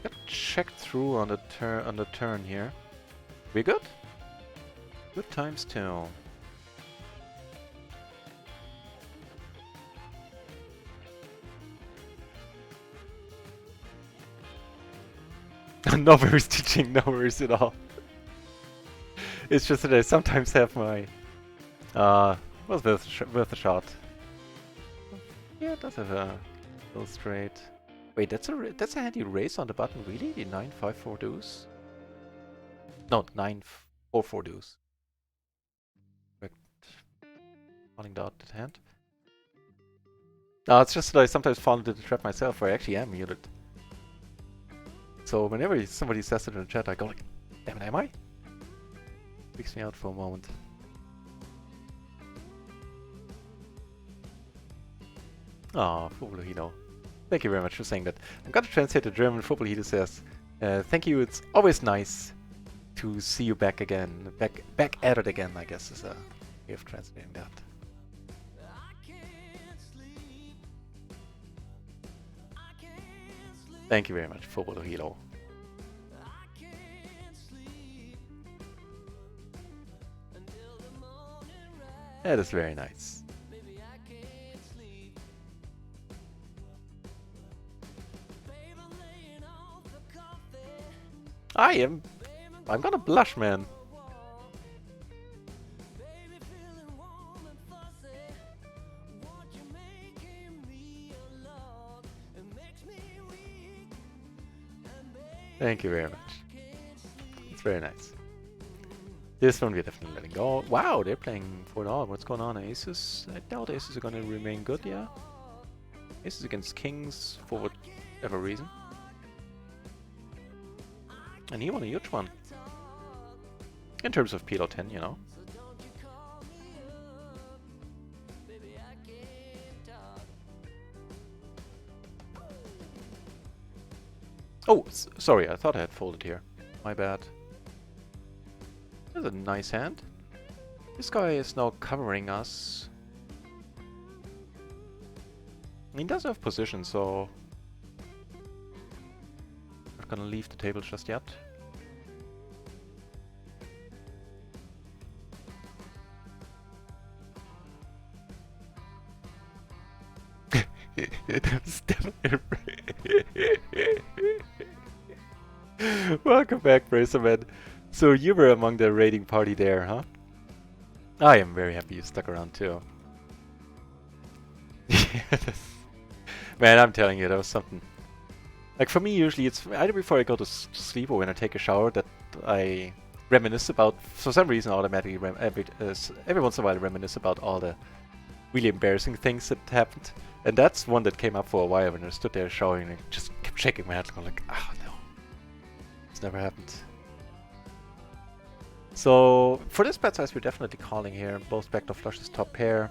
Speaker 1: Get checked through on the turn here. We good? Good times too. No worries teaching, no worries at all. It's just that I sometimes have my was worth a shot. Yeah, it does have a little straight. Wait, that's a handy race on the button, really? The 9-5-4 deuce? No, 9-4-4 deuce. Correct. Calling out that hand. No, it's just that I sometimes fall into the trap myself where I actually am muted. So whenever somebody says it in the chat, I go like, damn it, am I? Freaks me out for a moment. Ah, Fubulohino. Thank you very much for saying that. I'm gonna translate the German. Fubulohino says, thank you, it's always nice to see you back again. Back at it again, I guess is a way of translating that. Thank you very much, Fubulohino. That is very nice. I'm gonna blush, man. Thank you very much. It's very nice. This one we're definitely letting go. Wow, they're playing 4-all. What's going on? Aces? I doubt aces are gonna remain good, yeah? Aces against kings for whatever reason. And he won a huge one. In terms of PLO 10, you know. Oh, sorry, I thought I had folded here. My bad. That's a nice hand. This guy is now covering us. He does have position, so... not gonna leave the table just yet. That's definitely... Welcome back, Bracerman. So you were among the raiding party there, huh? I am very happy you stuck around too. Man, I'm telling you, that was something. Like for me, usually it's either before I go to sleep or when I take a shower that I reminisce about. For some reason, automatically every once in a while I reminisce about all the really embarrassing things that happened. And that's one that came up for a while when I stood there showering and just kept shaking my head, going like, oh no, it's never happened. So for this bet size, we're definitely calling here. Both backdoor flushes, top pair.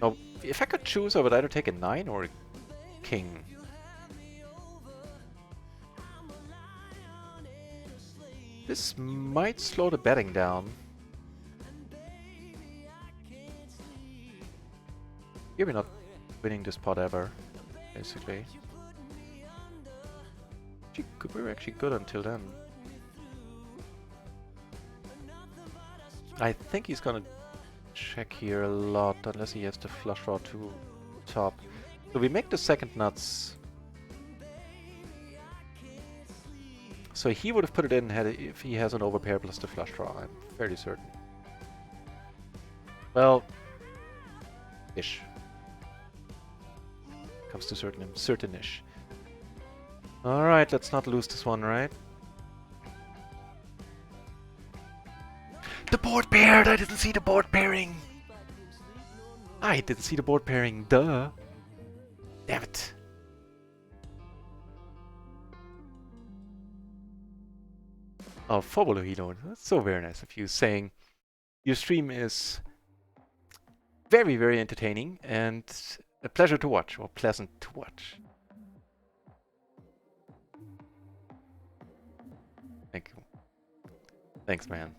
Speaker 1: Now, if I could choose, I would either take a 9 or a king. This might slow the betting down. Here we're not winning this pot ever, basically. We were actually good until then. I think he's gonna check here a lot, unless he has the flush draw to top. So we make the second nuts. So he would have put it in if he has an overpair plus the flush draw, I'm fairly certain. Well, ish. Comes to certain-ish. Alright, let's not lose this one, right? The board paired! I didn't see the board pairing! I didn't see the board pairing, duh! Damn it! Oh, Fobolohilo, that's so very nice of you, saying your stream is very, very entertaining and a pleasure to watch, or pleasant to watch. Thank you. Thanks, man.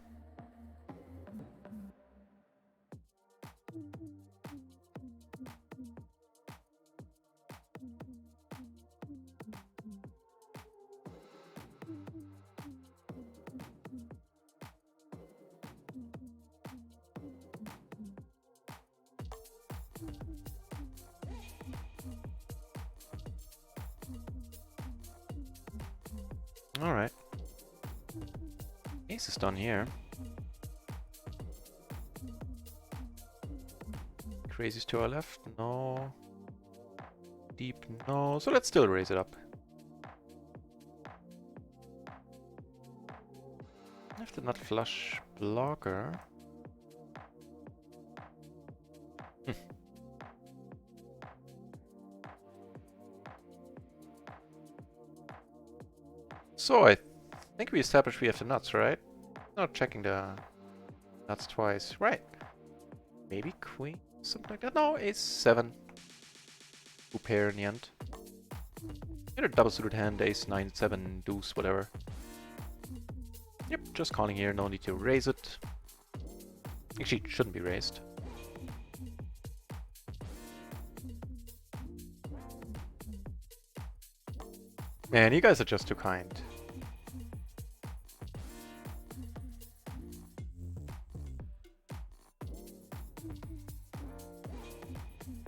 Speaker 1: Alright. Ace is done here. Crazies to our left? No. Deep? No. So let's still raise it up. If the nut flush blocker. So I think we established we have the nuts, right? Not checking the nuts twice. Right. Maybe queen, something like that. No, ace 7. Two pair in the end. Get a double suited hand, ace 9, 7, deuce, whatever. Yep, just calling here, no need to raise it. Actually, it shouldn't be raised. Man, you guys are just too kind.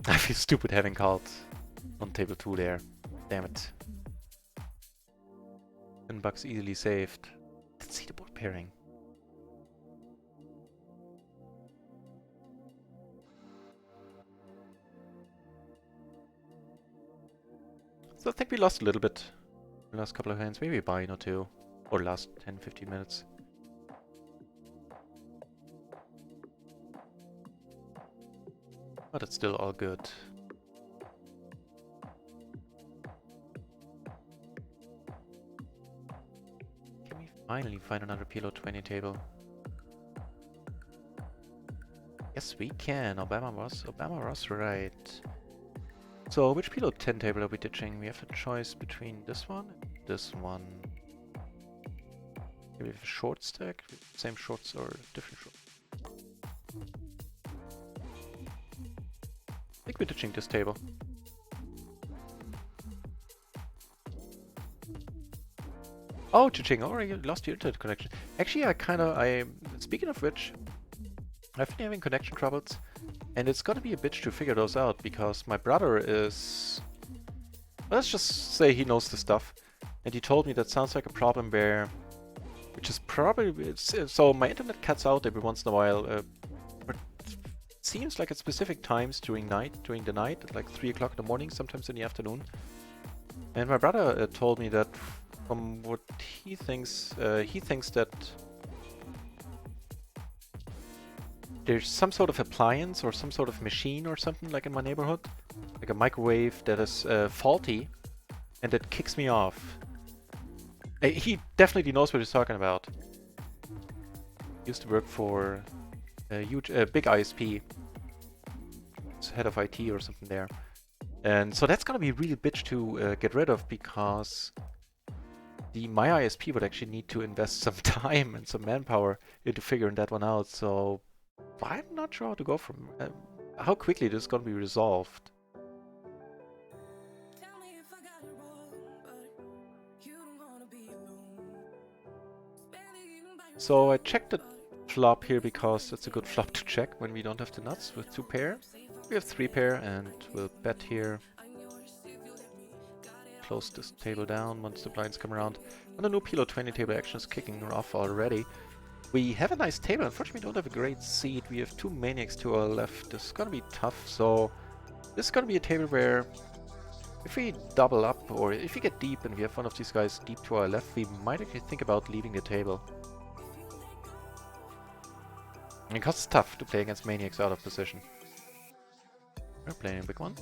Speaker 1: I feel stupid having called on table 2 there. Damn it. $10 easily saved. Let's see the board pairing. So I think we lost a little bit the last couple of hands. Maybe a buy or two. Or last 10-15 minutes. But it's still all good. Can we finally find another PLO 20 table? Yes, we can. Obama was right. So, which PLO 10 table are we ditching? We have a choice between this one and this one. Maybe we have a short stack, same shorts or different shorts. I think we're ditching this table. Oh, cha-ching, already lost your internet connection. Actually, speaking of which, I've been having connection troubles, and it's gonna be a bitch to figure those out, because my brother is... Let's just say he knows the stuff, and he told me that sounds like a problem where... Which is probably... So my internet cuts out every once in a while, but it seems like at specific times during the night, at like 3 o'clock in the morning, sometimes in the afternoon. And my brother told me that from what he thinks that there's some sort of appliance or some sort of machine or something like in my neighborhood, like a microwave that is faulty and that kicks me off. He definitely knows what he's talking about. He used to work for a huge, big ISP. He's head of IT or something there. And so that's gonna be really bitch to get rid of, because my ISP would actually need to invest some time and some manpower into figuring that one out. So I'm not sure how to go from how quickly this is going to be resolved. So I checked the flop here because it's a good flop to check when we don't have the nuts with 2 pair. We have 3 pair and we'll bet here. Close this table down once the blinds come around. And the new PLO 20 table action is kicking off already. We have a nice table. Unfortunately, we don't have a great seat. We have 2 maniacs to our left. This is gonna be tough. So this is gonna be a table where if we double up or if we get deep and we have one of these guys deep to our left, we might actually think about leaving the table. Because it's tough to play against maniacs out of position. We're playing a big one.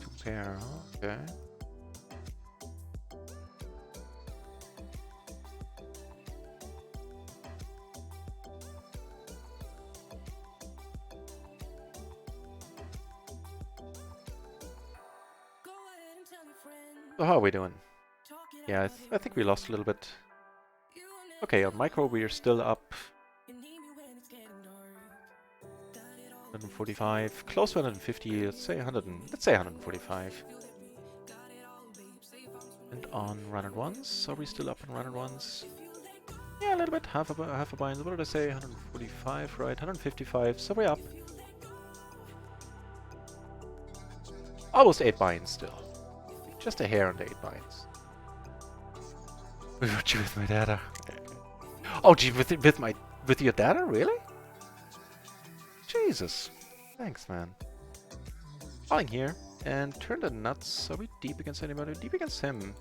Speaker 1: Two pair, okay. So how are we doing? Yeah, I think we lost a little bit. Okay, on micro we are still up 145, close to 150, let's say 145. And on run and ones, are we still up on run and ones? Yeah, a little bit, half a bind. What did I say? 145, right? 155, so we're up. Almost 8 binds still. Just a hair on the 8 binds. We got you with my data. Oh, gee, with your data, really? Jesus. Thanks, man. Falling here and turn the nuts. Are we deep against anybody? Deep against him.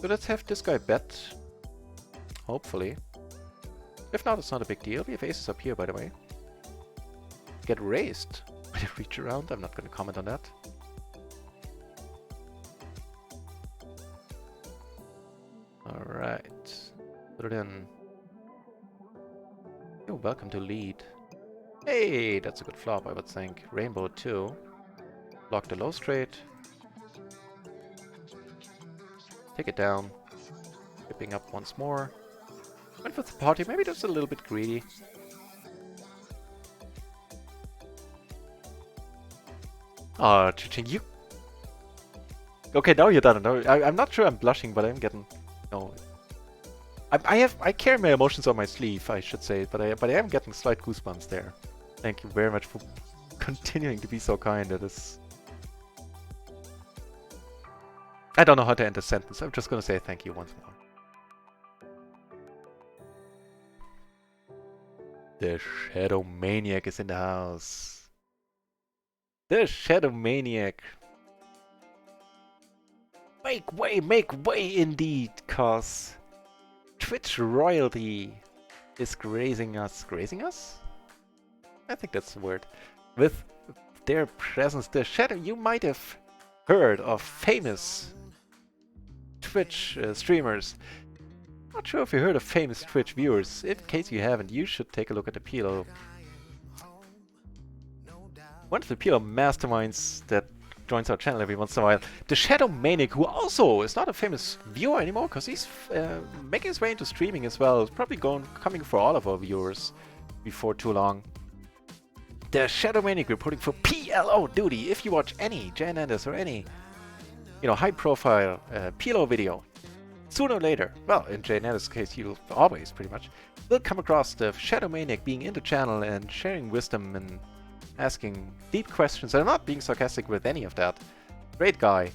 Speaker 1: So let's have this guy bet. Hopefully. If not, it's not a big deal. We have aces up here, by the way. Get raised by the reach around. I'm not going to comment on that. Alright. Put it in. You're welcome to lead. Hey, that's a good flop, I would think. Rainbow 2. Block the low straight. Take it down. Whipping up once more. Went with the party, maybe that's a little bit greedy. Oh, Chiching, you... Okay, now you're done. No, I'm not sure I'm blushing, but I'm getting... No. I carry my emotions on my sleeve, I should say, but I am getting slight goosebumps there. Thank you very much for continuing to be so kind. That is... I don't know how to end a sentence. I'm just gonna say thank you once more. The Shadow Maniac is in the house. The Shadow Maniac. Make way indeed, cause Twitch royalty is grazing us. Grazing us? I think that's the word. With their presence, the Shadow, you might have heard of famous Twitch streamers. Not sure if you heard of famous Twitch viewers. In case you haven't, you should take a look at the PLO. One of the PLO masterminds that joins our channel every once in a while. The Shadow Maniac, who also is not a famous viewer anymore, because he's making his way into streaming as well. He's probably coming for all of our viewers before too long. The Shadow Maniac reporting for PLO duty. If you watch any Jay Hernandez or any, high-profile PLO video, sooner or later, well, in Jay Hernandez's case, you'll always pretty much, will come across the Shadow Maniac being in the channel and sharing wisdom and asking deep questions. I'm not being sarcastic with any of that. Great guy.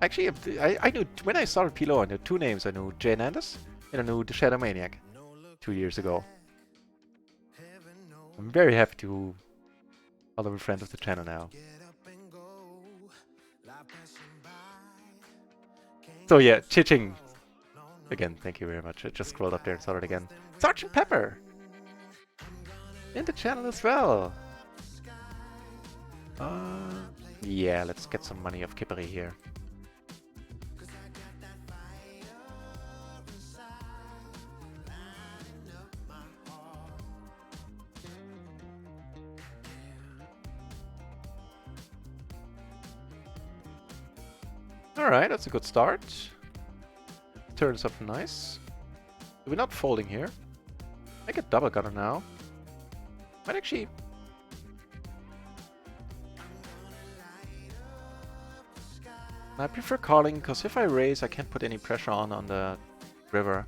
Speaker 1: Actually, I knew, when I started PLO, I knew 2 names. I knew Jay Hernandez and I knew the Shadow Maniac 2 years ago. I'm very happy to follow a friend of the channel now. So yeah, Chiching. Again, thank you very much. I just scrolled up there and saw it again. Sergeant Pepper! In the channel as well. Yeah, let's get some money off Kippery here. Alright, that's a good start. Turns up nice. We're not folding here. I get double gutter now. Might actually... I prefer calling, because if I raise, I can't put any pressure on the river.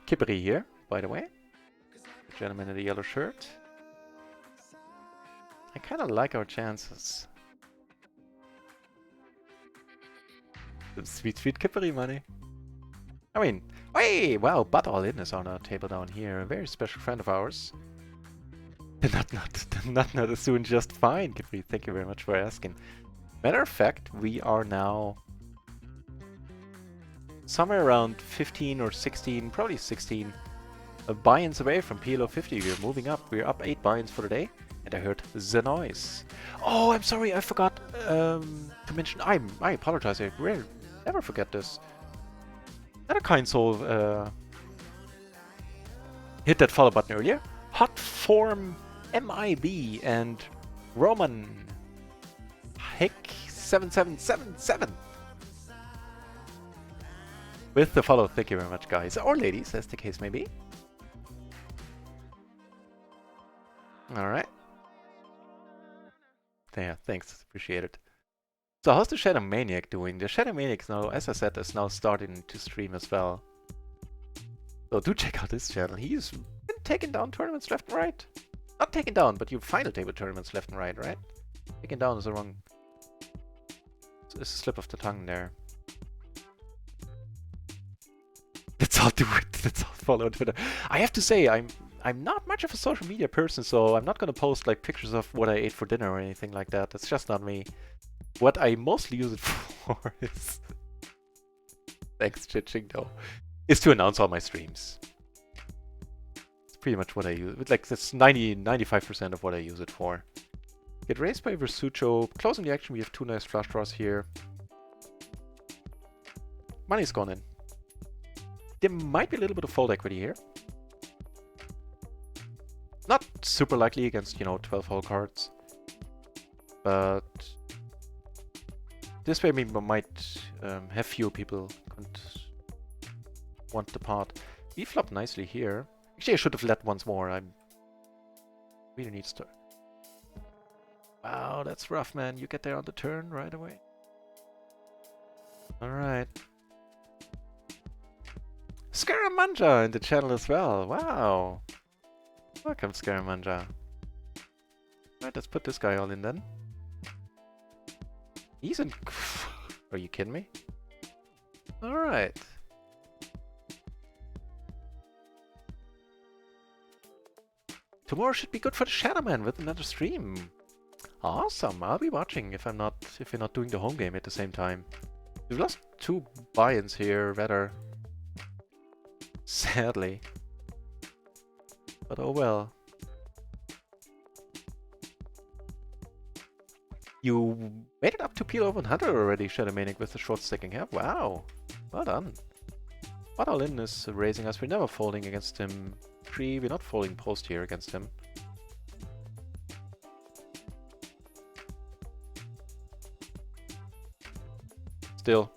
Speaker 1: Kippery here, by the way. The gentleman in the yellow shirt. I kind of like our chances. Some sweet, sweet Kippery money. I mean, hey, wow, but all in is on our table down here. A very special friend of ours. not as soon, just fine, Kippery. Thank you very much for asking. Matter of fact, we are now somewhere around 15 or 16, probably 16 buy-ins away from PLO 50. We're moving up. We're up 8 buy-ins for the day. And I heard the noise. Oh, I'm sorry. I forgot to mention. I apologize. I really never forget this. Another kind soul hit that follow button earlier. Hot Form MIB and Roman Hick 7777 with the follow. Thank you very much, guys, or ladies, as the case may be. All right. Yeah, thanks. Appreciate it. So how's the Shadow Maniac doing? The Shadow Maniac now, as I said, is now starting to stream as well. So do check out his channel. He's been taking down tournaments left and right. Not taking down, but you final table tournaments left and right, right? Taking down is the wrong... It's a slip of the tongue there. That's all do it. That's all follow on Twitter. I have to say, I'm not much of a social media person, so I'm not gonna post like pictures of what I ate for dinner or anything like that. That's just not me. What I mostly use it for is... Thanks, Chiching, though. Is to announce all my streams. It's pretty much what I use. Like, that's 95% of what I use it for. Get raised by Versucho. Closing the action, we have 2 nice flush draws here. Money's gone in. There might be a little bit of fold equity here. Not super likely against, you know, 12 whole cards. But this way we might have fewer people want the part. We flopped nicely here. Actually, I should have led once more. I really need to... Wow, that's rough, man. You get there on the turn right away. Alright. Scaramanga in the channel as well. Wow. Welcome, Scaramanga. Alright, let's put this guy all in then. He's in... Are you kidding me? Alright. Tomorrow should be good for the Shadow Man with another stream. Awesome. I'll be watching if you're not doing the home game at the same time. We've lost 2 buy-ins here, rather sadly. But oh well. You made it up to PLO 100 already, Shadow Maniac, with the short sticking. Yeah, wow. Well done. But all in is raising us. We're never folding against him. We're not folding post here against him. Still,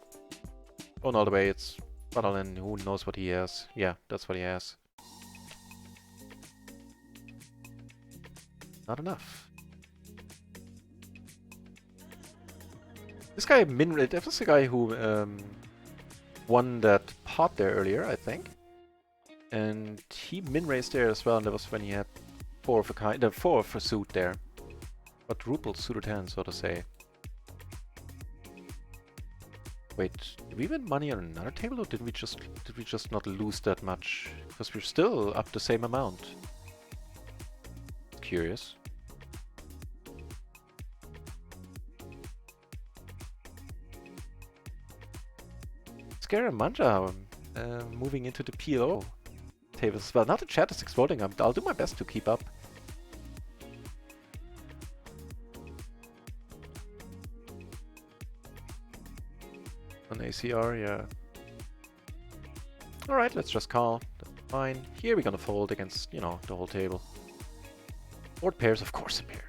Speaker 1: going all the way, it's but all in. Who knows what he has? Yeah, that's what he has. Not enough. This guy that was the guy who won that pot there earlier, I think. And he min-raised there as well, and that was when he had 4 of a kind, 4 of a suit there. Quadruple suited hand, so to say. Wait, did we win money on another table, or did we just not lose that much? Because we're still up the same amount. Curious. Scaramanga moving into the PLO tables as well. Now the chat is exploding. I'll do my best to keep up. On ACR, yeah. Alright, let's just call. That's fine. Here we're gonna fold against, you know, the whole table. Board pairs, of course it pairs.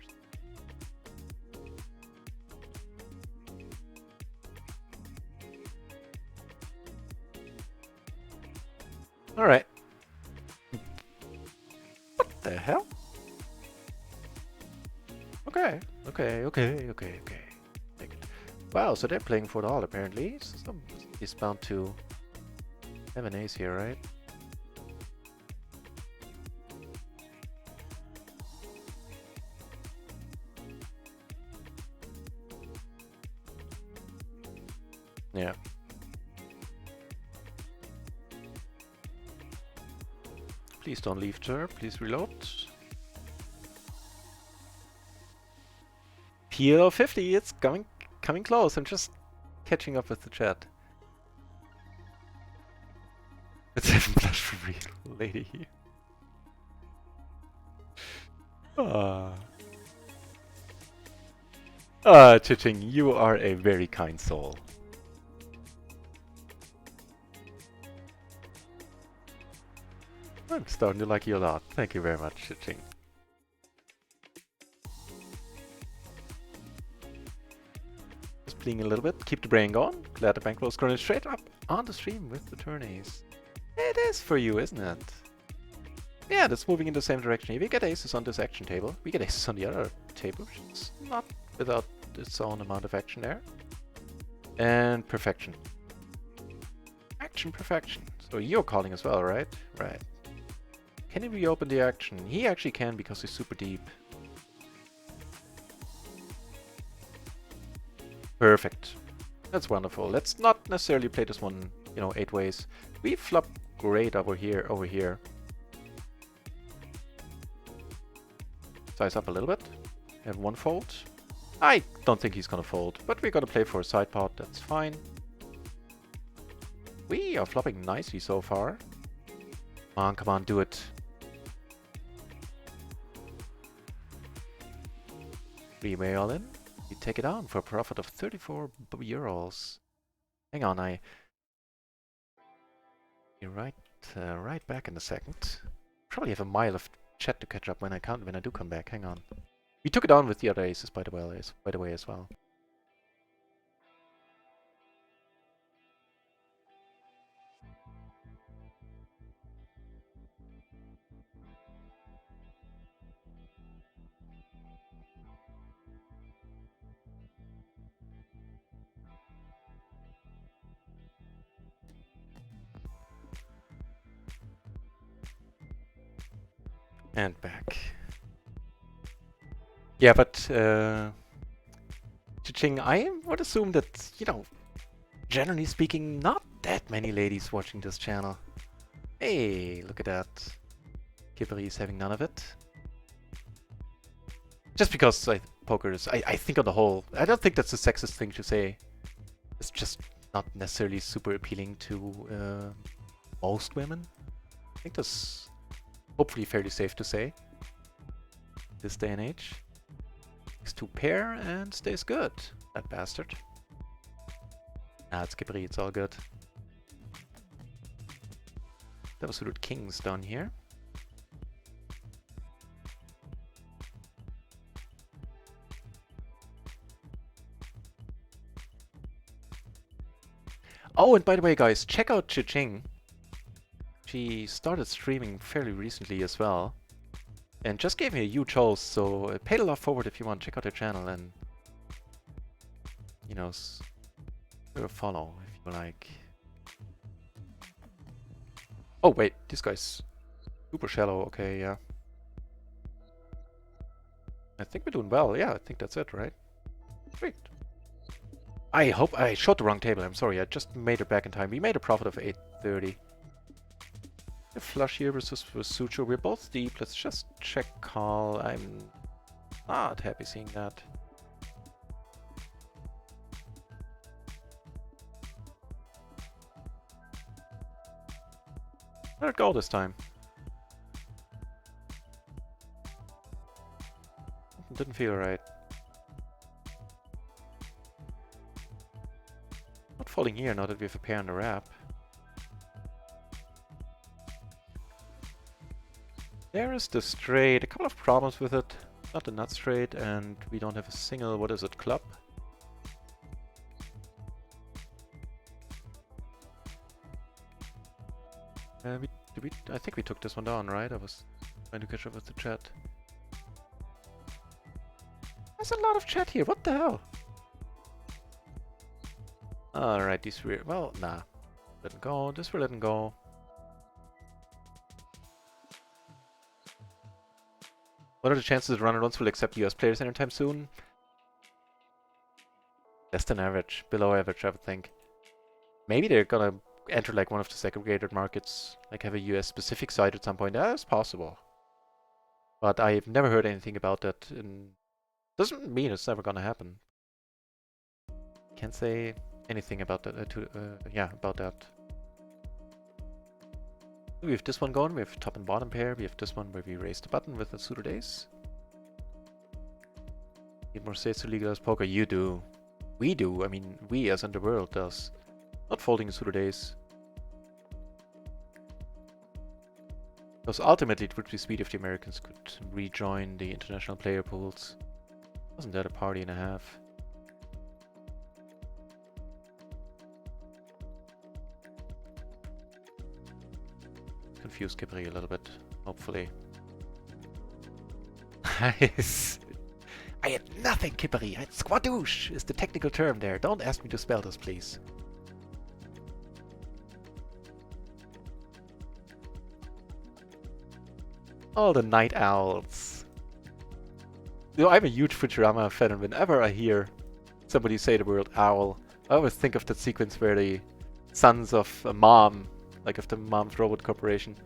Speaker 1: Alright. What the hell? Okay. Take it. Wow, so they're playing for the all apparently. So somebody's bound to have an ace here, right? Yeah. Please don't leave her. Please reload. PLO 50, it's coming close. I'm just catching up with the chat. It's 7 flush for real, lady. Chiching, you are a very kind soul. I'm starting to like you a lot. Thank you very much, Chiching. Just playing a little bit, keep the brain going. Glad the bankroll's going straight up on the stream with the turn ace. It is for you, isn't it? Yeah, that's moving in the same direction. If we get aces on this action table, we get aces on the other table. It's not without its own amount of action there. And perfection. Action perfection. So you're calling as well, right? Right. Can he reopen the action? He actually can because he's super deep. Perfect. That's wonderful. Let's not necessarily play this one, you know, 8 ways. We flop great over here. Size up a little bit. Have one fold. I don't think he's gonna fold, but we're gonna play for a side pot. That's fine. We are flopping nicely so far. Come on, do it. 3-way all in. You take it on for a profit of 34 euros. Hang on, You're right back in a second. Probably have a mile of chat to catch up when I do come back. Hang on. We took it on with the other aces, by the way, as well. And back. Yeah, but Chiching, I would assume that, you know, generally speaking, not that many ladies watching this channel. Hey, look at that. Kippery is having none of it. Just because poker is, I think on the whole, I don't think that's a sexist thing to say. It's just not necessarily super appealing to most women. I think that's hopefully fairly safe to say. This day and age. Takes 2 pair and stays good. That bastard. Ah, it's Kippery, it's all good. That was suited kings down here. Oh, and by the way, guys, check out Chiching. She started streaming fairly recently as well. And just gave me a huge host, so pay the love forward if you want. Check out her channel and, you know, give her a follow if you like. Oh, wait, this guy's super shallow. Okay, yeah. I think we're doing well. Yeah, I think that's it, right? Great. I hope I showed the wrong table. I'm sorry. I just made it back in time. We made a profit of 830. A flush here versus Sucho. We're both deep. Let's just check call. I'm not happy seeing that. Let it go this time. Didn't feel right. Not folding here now that we have a pair on the wrap. There is the straight, a couple of problems with it. Not the nut straight, and we don't have a single, what is it, club? I think we took this one down, right? I was trying to catch up with the chat. There's a lot of chat here, what the hell? Alright, these three, well, nah. Let them go, this we're letting go. What are the chances that run-and-runs will accept US players anytime soon? Less than average, below average I would think. Maybe they're gonna enter like one of the segregated markets, like have a US specific site at some point. That's possible. But I've never heard anything about that, and doesn't mean it's never gonna happen. Can't say anything about that, yeah, about that. We have this one going, we have top and bottom pair, we have this one where we raise the button with a suited ace. Need more states to legalize poker? You do. We do, I mean, we as in the world does. Not folding a suited ace. Because ultimately it would be sweet if the Americans could rejoin the international player pools. Wasn't that a party and a half? Confuse Kipri a little bit, hopefully. Nice. I had nothing, Kipri. Squadouche is the technical term there. Don't ask me to spell this, please. All the night owls. You know, I'm a huge Futurama fan, and whenever I hear somebody say the word owl, I always think of that sequence where the sons of a mom, like of the Mom's Robot Corporation,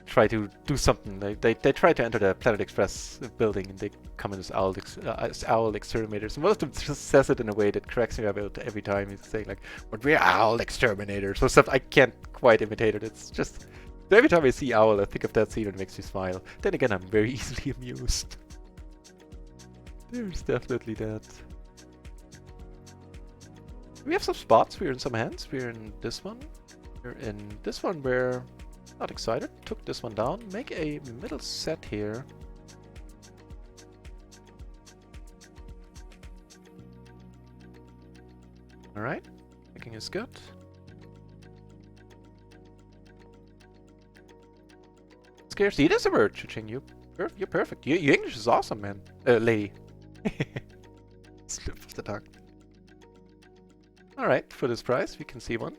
Speaker 1: try to do something. They try to enter the Planet Express building, and they come in as owl exterminators. And one of them just says it in a way that cracks me up every time. He's saying like, "But we're owl exterminators," or stuff. I can't quite imitate it. It's just every time I see owl, I think of that scene and it makes me smile. Then again, I'm very easily amused. There's definitely that. We have some spots. We're in some hands. We're in this one. We're in this one where not excited. Took this one down. Make a middle set here. Alright. Thinking is good. Scarcity, it is a word, Chiching. You're perfect. Your English is awesome, man. Lady. Slip of the tongue. Alright, for this price, we can see one.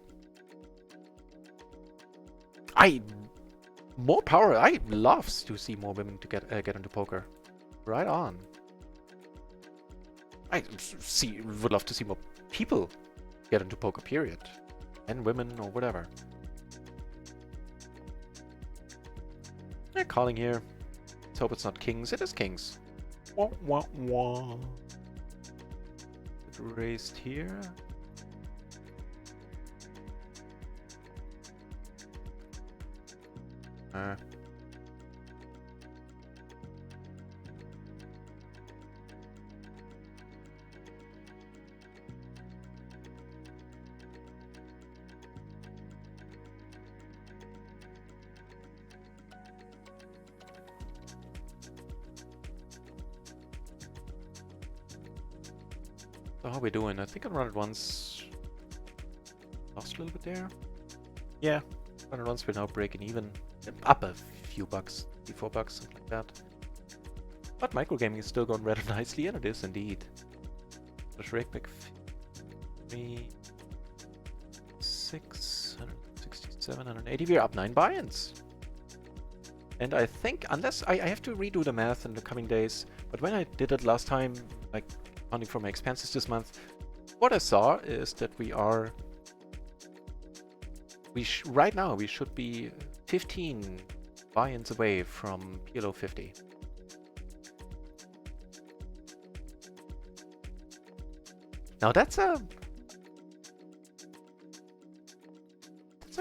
Speaker 1: More power. I love to see more women to get into poker. Right on. Would love to see more people get into poker, period. And women or whatever. They're calling here. Let's hope it's not kings. It is kings. Wah, wah, wah. Raised here. So how are we doing? I think I run it once. Lost a little bit there. Yeah, run it once. We're now breaking even. Up a few bucks, $4, something like that. But microgaming is still going rather nicely, and it is indeed. Let's rake back 3, 667, 180. We're up 9 buy-ins. And I think, unless I have to redo the math in the coming days, but when I did it last time, like counting for my expenses this month, what I saw is that we are. Right now we should be 15 buy-ins away from PLO 50. Now that's a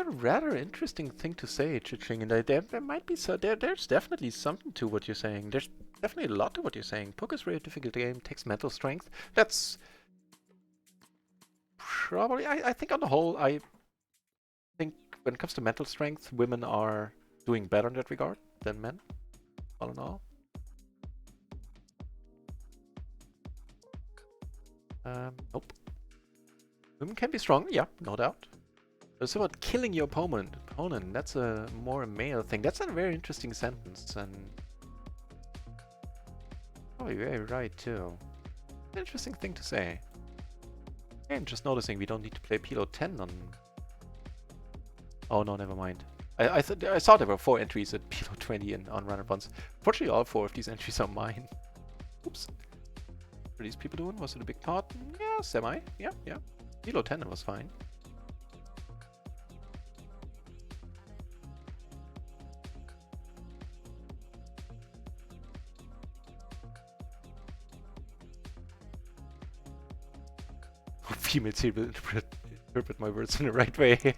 Speaker 1: rather interesting thing to say, Chiching, and there might be there's definitely something to what you're saying. There's definitely a lot to what you're saying. Poker's a very difficult game, takes mental strength. That's probably, I think on the whole, I think when it comes to mental strength, women are doing better in that regard than men, all in all. Nope. Women can be strong, yeah, no doubt. It's about killing your opponent. That's a more male thing. That's a very interesting sentence, and probably very right too. Interesting thing to say. I'm just noticing we don't need to play PLO 10 on... Oh no, never mind. I thought there were 4 entries at PLO 20 and on runner bonds. Fortunately, all 4 of these entries are mine. Oops. What are these people doing? Was it a big pot? Yeah, semi. Yeah. PLO 10 was fine. Females here will interpret my words in the right way.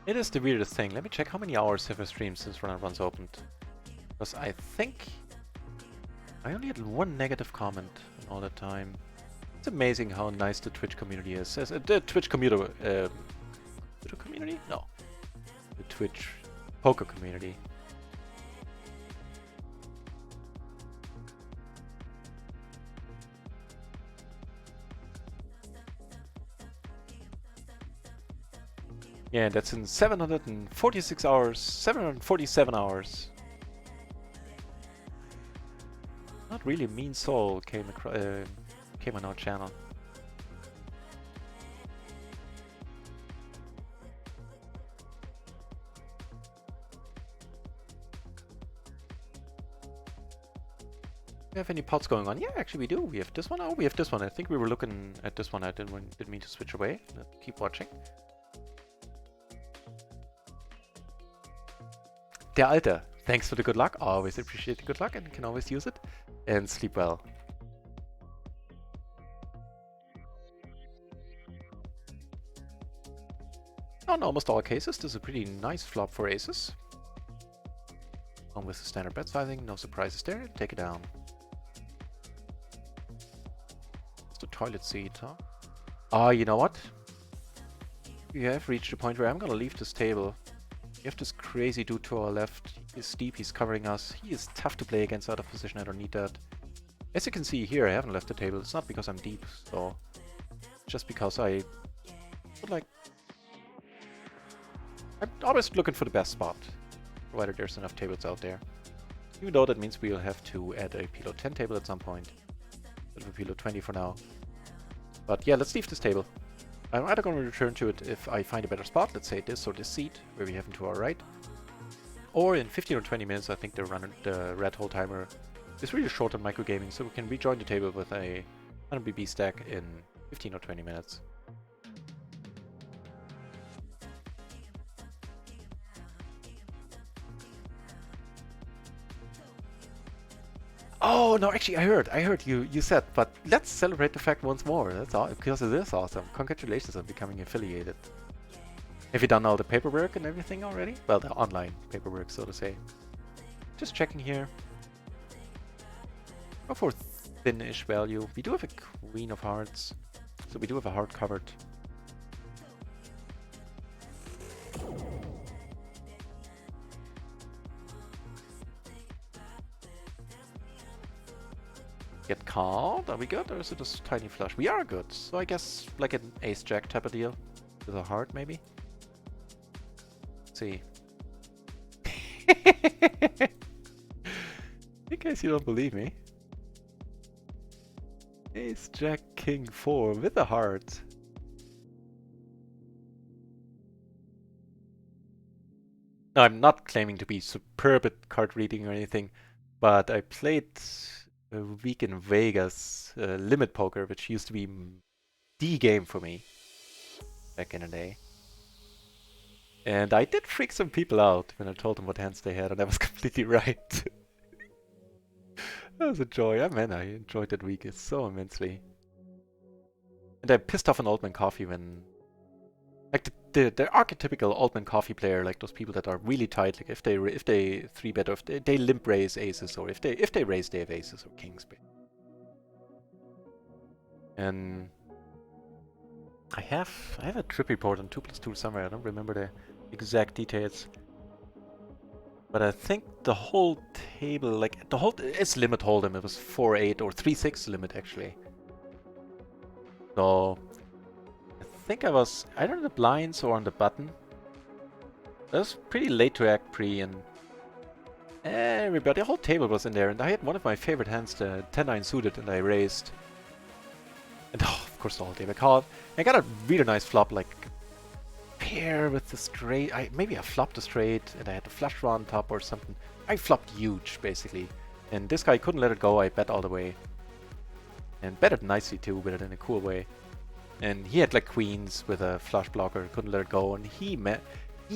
Speaker 1: It is the weirdest thing. Let me check how many hours have I streamed since Run Runs opened. Because I think I only had 1 negative comment in all that time. It's amazing how nice the Twitch community is. The Twitch community, community? No. The Twitch poker community. Yeah, that's in 746 hours, 747 hours. Not really mean soul came on our channel. Do we have any pots going on? Yeah, actually we do. We have this one. Oh, we have this one. I think we were looking at this one. I didn't mean to switch away. Let's keep watching. Der Alte, thanks for the good luck. Always appreciate the good luck and can always use it. And sleep well. On almost all cases, this is a pretty nice flop for aces. Along with the standard bet sizing, no surprises there. Take it down. It's the toilet seat, huh? Ah, you know what? We have reached a point where I'm gonna leave this table. We have this crazy dude to our left. He's deep, he's covering us. He is tough to play against out of position, I don't need that. As you can see here, I haven't left the table. It's not because I'm deep, so... just because I would like... I'm always looking for the best spot, provided there's enough tables out there. Even though that means we'll have to add a PLO 10 table at some point. But for PLO 20 for now. But yeah, let's leave this table. I'm either going to return to it if I find a better spot, let's say this or this seat, where we have him to our right. Or in 15 or 20 minutes, I think the red hole timer is really short on microgaming, so we can rejoin the table with a 100 BB stack in 15 or 20 minutes. Oh, no, actually, I heard you said, but let's celebrate the fact once more. That's all, because it is awesome. Congratulations on becoming affiliated. Have you done all the paperwork and everything already? Well, the online paperwork, so to say. Just checking here. Go for thin-ish value. We do have a queen of hearts, so we do have a heart covered. Get called? Are we good, or is it just tiny flush? We are good, so I guess like an ace-jack type of deal. With a heart, maybe? Let's see. In case you don't believe me. Ace-jack king 4 with a heart. No, I'm not claiming to be superb at card reading or anything, but I played a week in Vegas, Limit Poker, which used to be the game for me back in the day. And I did freak some people out when I told them what hands they had, and I was completely right. That was a joy. Man, I enjoyed that week so immensely. And I pissed off an Old Man Coffee when... Like the archetypical Old Man Coffee player, like those people that are really tight, like if they 3-bet or if they limp raise aces, or if they raise they have aces or kings. And I have a trip report on 2+2 somewhere. I don't remember the exact details. But I think the whole table, like the whole, it's limit hold'em. It was 4-8 or 3-6 limit actually. So I think I was either in the blinds or on the button. It was pretty late to act pre, and everybody, the whole table was in there. And I had one of my favorite hands, the 10-9 suited, and I raised. And oh, of course, the whole game I called. I got a really nice flop, like pair with the straight. Maybe I flopped a straight, and I had a flush draw on top or something. I flopped huge, basically. And this guy couldn't let it go. I bet all the way. And bet it nicely, too, but it in a cool way. And he had, like, queens with a flush blocker. Couldn't let it go. And he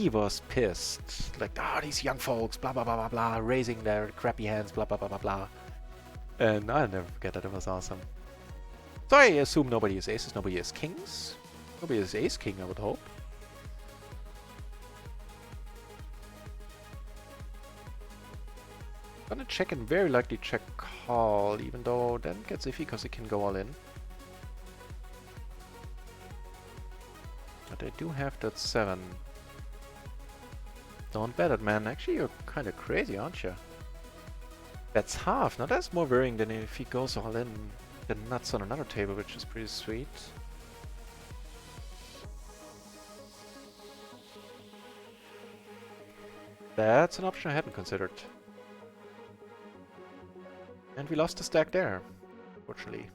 Speaker 1: was pissed. Like, these young folks, blah, blah, blah, blah, blah, raising their crappy hands, blah, blah, blah, blah, blah. And I'll never forget that. It was awesome. So I assume nobody is aces, nobody is kings. Nobody is ace-king, I would hope. Gonna check and very likely check call, even though then it gets iffy because it can go all in. But I do have that 7. Don't bet it, man. Actually, you're kind of crazy, aren't you? That's half. Now that's more worrying than if he goes all in. The nuts on another table, which is pretty sweet. That's an option I hadn't considered. And we lost the stack there, unfortunately.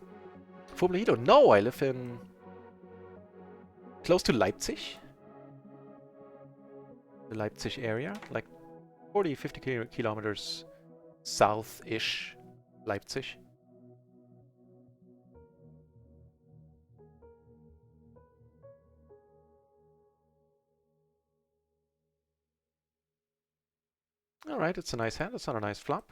Speaker 1: Fublehido, no, I live in... close to Leipzig. The Leipzig area, like 40-50 kilometers south-ish Leipzig. Alright, it's a nice hand, it's not a nice flop.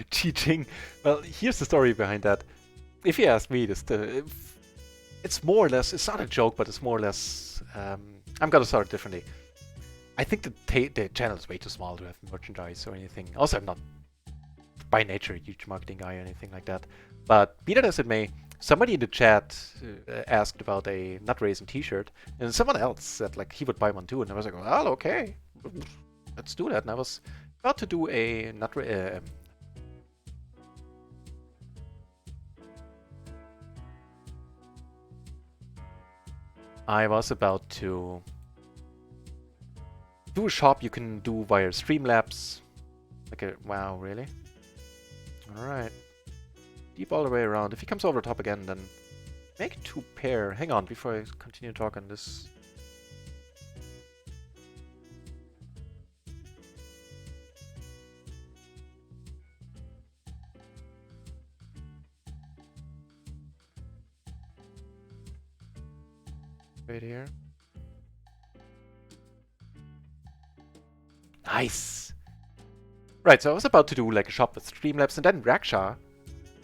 Speaker 1: Cheating. Well, here's the story behind that. If you ask me, it's more or less, it's not a joke, but it's more or less, I'm gonna start it differently. I think the channel is way too small to have merchandise or anything. Also, I'm not by nature a huge marketing guy or anything like that. But be that as it may, somebody in the chat asked about a nut raisin t-shirt, and someone else said like he would buy one too, and I was like, well, okay, let's do that. And I was about to do a nut I was about to do a shop you can do via Streamlabs. Like wow, really? Alright. Deep all the way around. If he comes over the top again, then make 2 pair. Hang on, before I continue talking this. Right here. Nice! Right, so I was about to do like a shop with Streamlabs, and then Raksha,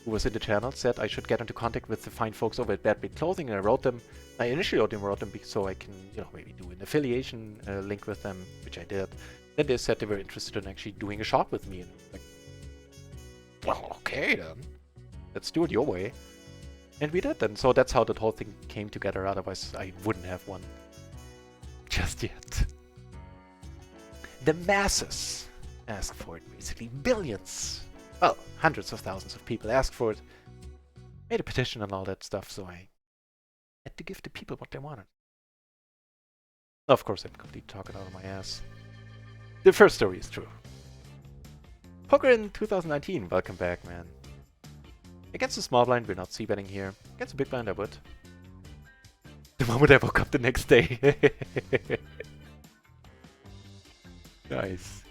Speaker 1: who was in the channel, said I should get into contact with the fine folks over at Bad Beat Clothing, and I wrote them. I initially wrote them so I can, you know, maybe do an affiliation link with them, which I did. Then they said they were interested in actually doing a shop with me, and I'm like, well, okay then. Let's do it your way. And we did, and so that's how that whole thing came together, otherwise I wouldn't have one just yet. The masses ask for it, basically. Billions! Well, hundreds of thousands of people asked for it. Made a petition and all that stuff, so I had to give the people what they wanted. Of course, I'm completely talking out of my ass. The first story is true. Poker in 2019, welcome back, man. Against the small blind, we're not c-betting here. Against the big blind, I would. The moment I woke up the next day. Nice.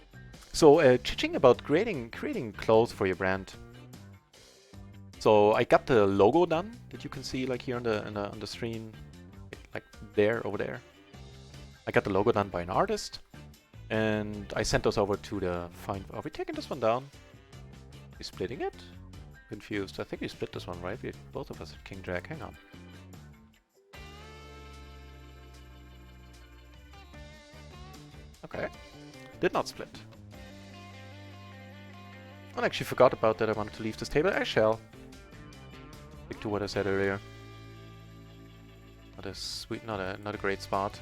Speaker 1: So, chit-ching about creating clothes for your brand. So I got the logo done that you can see like here on the screen, like there, over there. I got the logo done by an artist, and I sent those over to the fine. Are we taking this one down? Are we splitting it? Confused. I think we split this one, right? We both of us had King Jack. Hang on. Okay. Did not split. I actually forgot about that. I wanted to leave this table. I shall. Stick to what I said earlier. Not a sweet, not a great spot.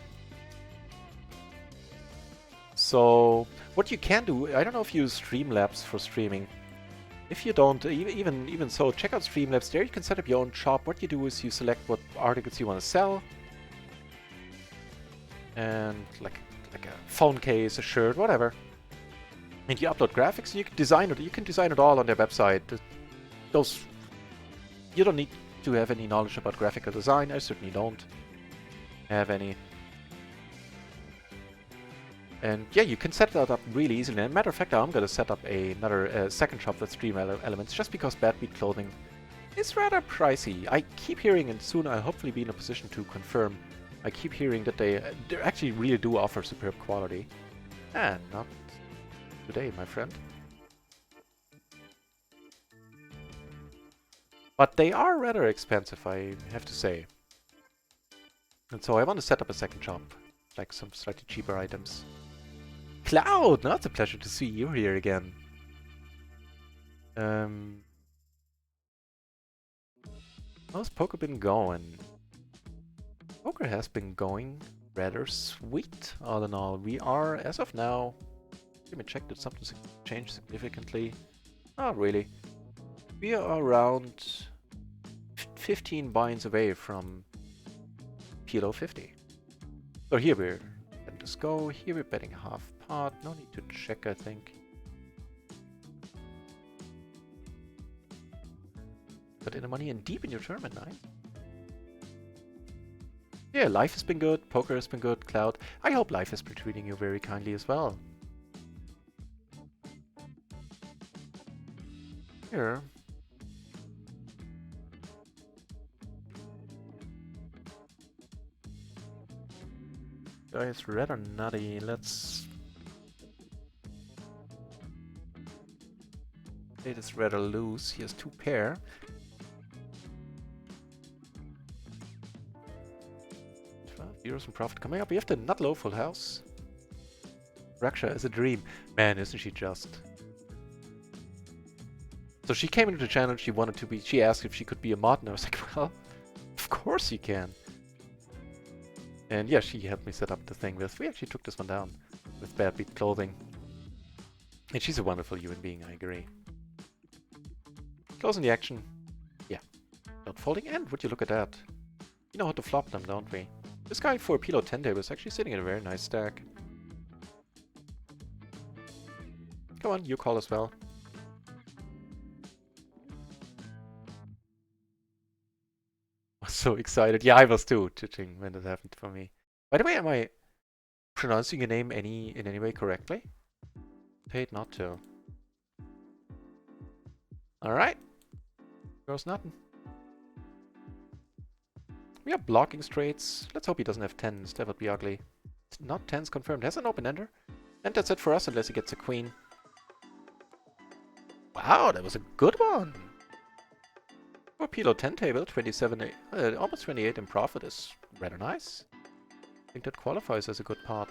Speaker 1: So what you can do, I don't know if you use Streamlabs for streaming. If you don't, even so, check out Streamlabs. There you can set up your own shop. What you do is you select what articles you want to sell, and like a phone case, a shirt, whatever. And you upload graphics, and you can design it. You can design it all on their website. Those, you don't need to have any knowledge about graphical design. I certainly don't have any. And yeah, you can set that up really easily. And matter of fact, I'm going to set up another second shop with Stream Elements, just because Bad Beat Clothing is rather pricey. I keep hearing, and soon I'll hopefully be in a position to confirm, I keep hearing that they actually really do offer superb quality. And not today, my friend. But they are rather expensive, I have to say. And so I want to set up a second shop, like some slightly cheaper items. Cloud! No, it's a pleasure to see you here again. How's poker been going? Poker has been going rather sweet, all in all. We are, as of now... Let me check, did something change significantly? Not really. We are around 15 binds away from PLO 50. So here we're letting this go. Here we're betting half pot. No need to check, I think. Put in the money and deep in your tournament, nice. Yeah, life has been good. Poker has been good. Cloud. I hope life has been treating you very kindly as well. Here. Guys, red or nutty? Let's... It is red or loose. He has two pair. €12 in profit coming up. We have the nut low full house. Raksha is a dream. Man, isn't she just... So she came into the channel, she wanted to be... She asked if she could be a mod, and I was like, well, of course you can. And yeah, she helped me set up the thing with... We actually took this one down with Bad Beat Clothing. And she's a wonderful human being, I agree. Closing the action. Yeah. Not folding, and would you look at that? You know how to flop them, don't we? This guy for a PLO 10 table is actually sitting in a very nice stack. Come on, you call as well. I was so excited. Yeah, I was too, chitching when that happened for me. By the way, am I pronouncing your name in any way correctly? Paid not to. Alright. Goes nothing. We are blocking straights. Let's hope he doesn't have 10s. That would be ugly. Not 10s confirmed. Has an open ender. And that's it for us unless he gets a queen. Wow, that was a good one. For PLO 10 table, 27, almost 28 in profit is rather nice. I think that qualifies as a good pot.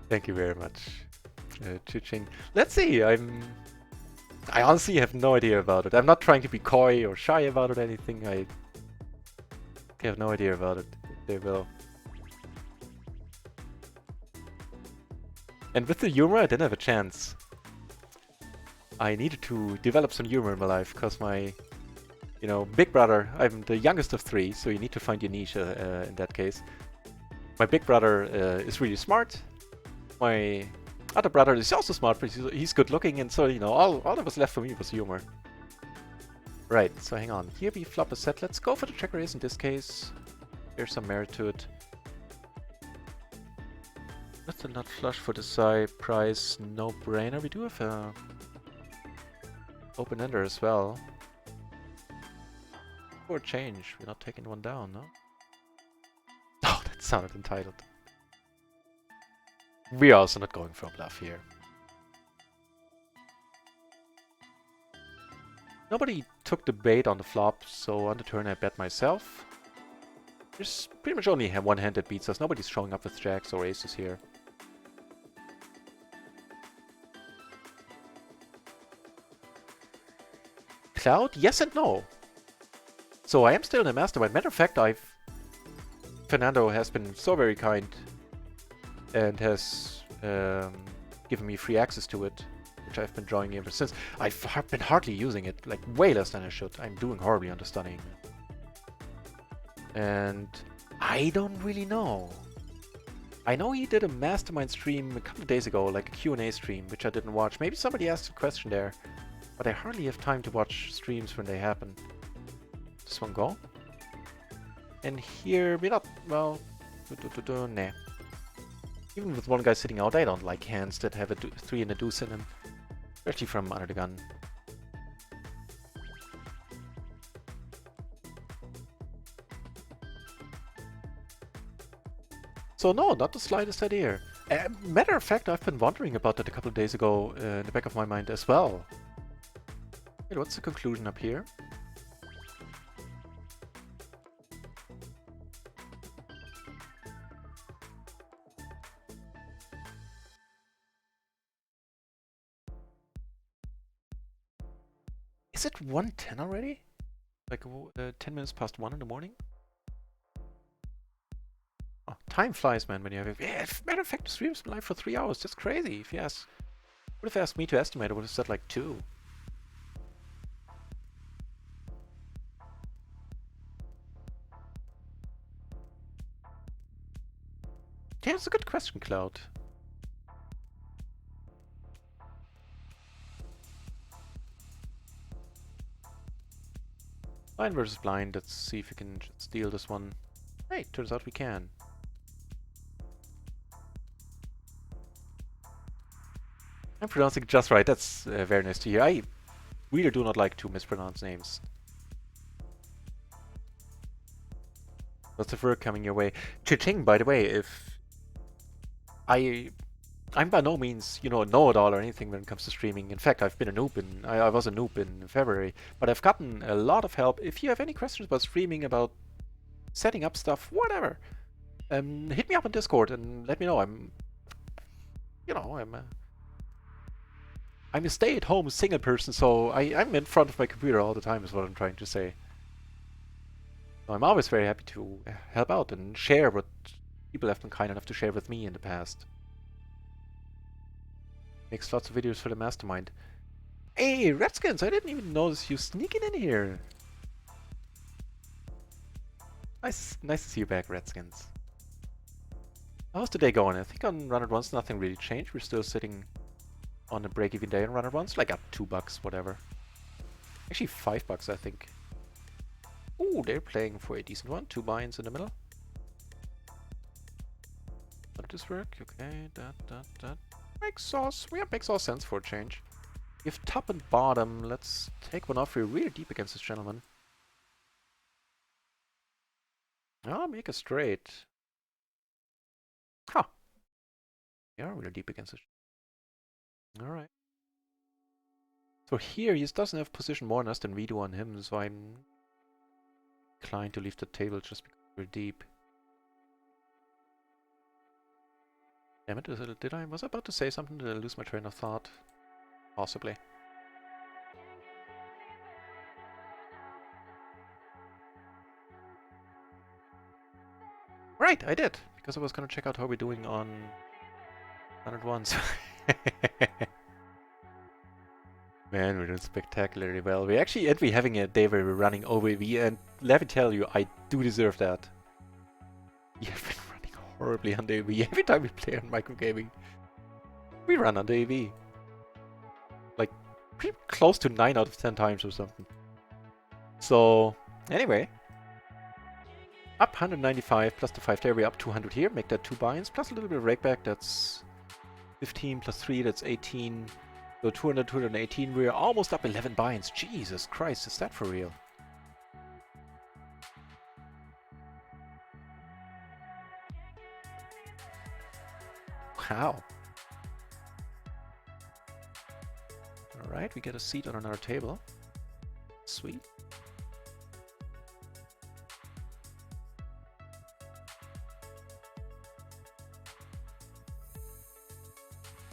Speaker 1: Thank you very much, Chiching. Let's see, I honestly have no idea about it. I'm not trying to be coy or shy about it or anything. I have no idea about it. They will. And with the humor, I didn't have a chance. I needed to develop some humor in my life, because my You know, big brother, I'm the youngest of three, so you need to find your niche in that case. My big brother is really smart. My other brother is also smart, but he's good looking, and so, you know, all that was left for me was humor. Right, so hang on. Here we flop a set. Let's go for the check raise in this case. There's some merit to it. That's a nut flush for the side price. No brainer. We do have a open ender as well. For a change, we're not taking one down, no? Oh, that sounded entitled. We're also not going for a bluff here. Nobody took the bait on the flop, so on the turn I bet myself. There's pretty much only one hand that beats us. Nobody's showing up with jacks or aces here. Cloud? Yes and no. So I am still in a mastermind. Matter of fact, Fernando has been so very kind and has given me free access to it, which I've been drawing ever since. I've been hardly using it, like way less than I should. I'm doing horribly on the stunning. And I don't really know. I know he did a mastermind stream a couple of days ago, like a Q&A stream, which I didn't watch. Maybe somebody asked a question there, but I hardly have time to watch streams when they happen. This one go? And here we're not, well, nah. Even with one guy sitting out, I don't like hands that have a 3 and a deuce in them, especially from under the gun. So no, not the slightest idea. Matter of fact, I've been wondering about that a couple of days ago in the back of my mind as well. Wait, what's the conclusion up here? Is it 1:10 already? Like 10 minutes past 1 in the morning? Oh, time flies, man, when you have it. Yeah, matter of fact, the stream's been live for 3 hours. That's crazy. If you would have asked me to estimate, I would have said like 2. Yeah, it's a good question, Cloud. Blind versus blind. Let's see if we can steal this one. Hey, turns out we can. I'm pronouncing it just right. That's very nice to hear. I really do not like to mispronounce names. Lots of work coming your way. Cha-ching, by the way, if I'm by no means, you know, know-it-all or anything when it comes to streaming. In fact, I've been a noob I was a noob in February, but I've gotten a lot of help. If you have any questions about streaming, about setting up stuff, whatever, hit me up on Discord and let me know. I'm a stay-at-home single person, so I'm in front of my computer all the time is what I'm trying to say. So I'm always very happy to help out and share what people have been kind enough to share with me in the past. Makes lots of videos for the mastermind. Hey, Redskins, I didn't even notice you sneaking in here. Nice to see you back, Redskins. How's the day going? I think on Run It Once nothing really changed. We're still sitting on a break-even day on Run It Once, like up $2, whatever. Actually $5, I think. Ooh, they're playing for a decent one. 2 buy-ins in the middle. How did this work? Okay, that. Makes all sense for a change. We have top and bottom. Let's take one off. We're really deep against this gentleman. Oh, make a straight. Huh. We are really deep against this. Alright. So here, he doesn't have position more on us than we do on him, so I'm inclined to leave the table just because we're deep. Damn it, was I about to say something? Did I lose my train of thought? Possibly. Right, I did, because I was gonna check out how we're doing on 101. Man, we're doing spectacularly well. We're actually having a day where we're running OVV, and let me tell you, I do deserve that. We have been running horribly on the AV. Every time we play on microgaming, we run on the AV. Like, pretty close to 9 out of 10 times or something. So, anyway. Up 195 plus the 5 there, we're up 200 here. Make that 2 buy-ins, plus a little bit of rakeback, that's 15 plus 3, that's 18. So 200, 218, we're almost up 11 buy-ins. Jesus Christ, is that for real? Wow. Alright, we get a seat on another table. Sweet.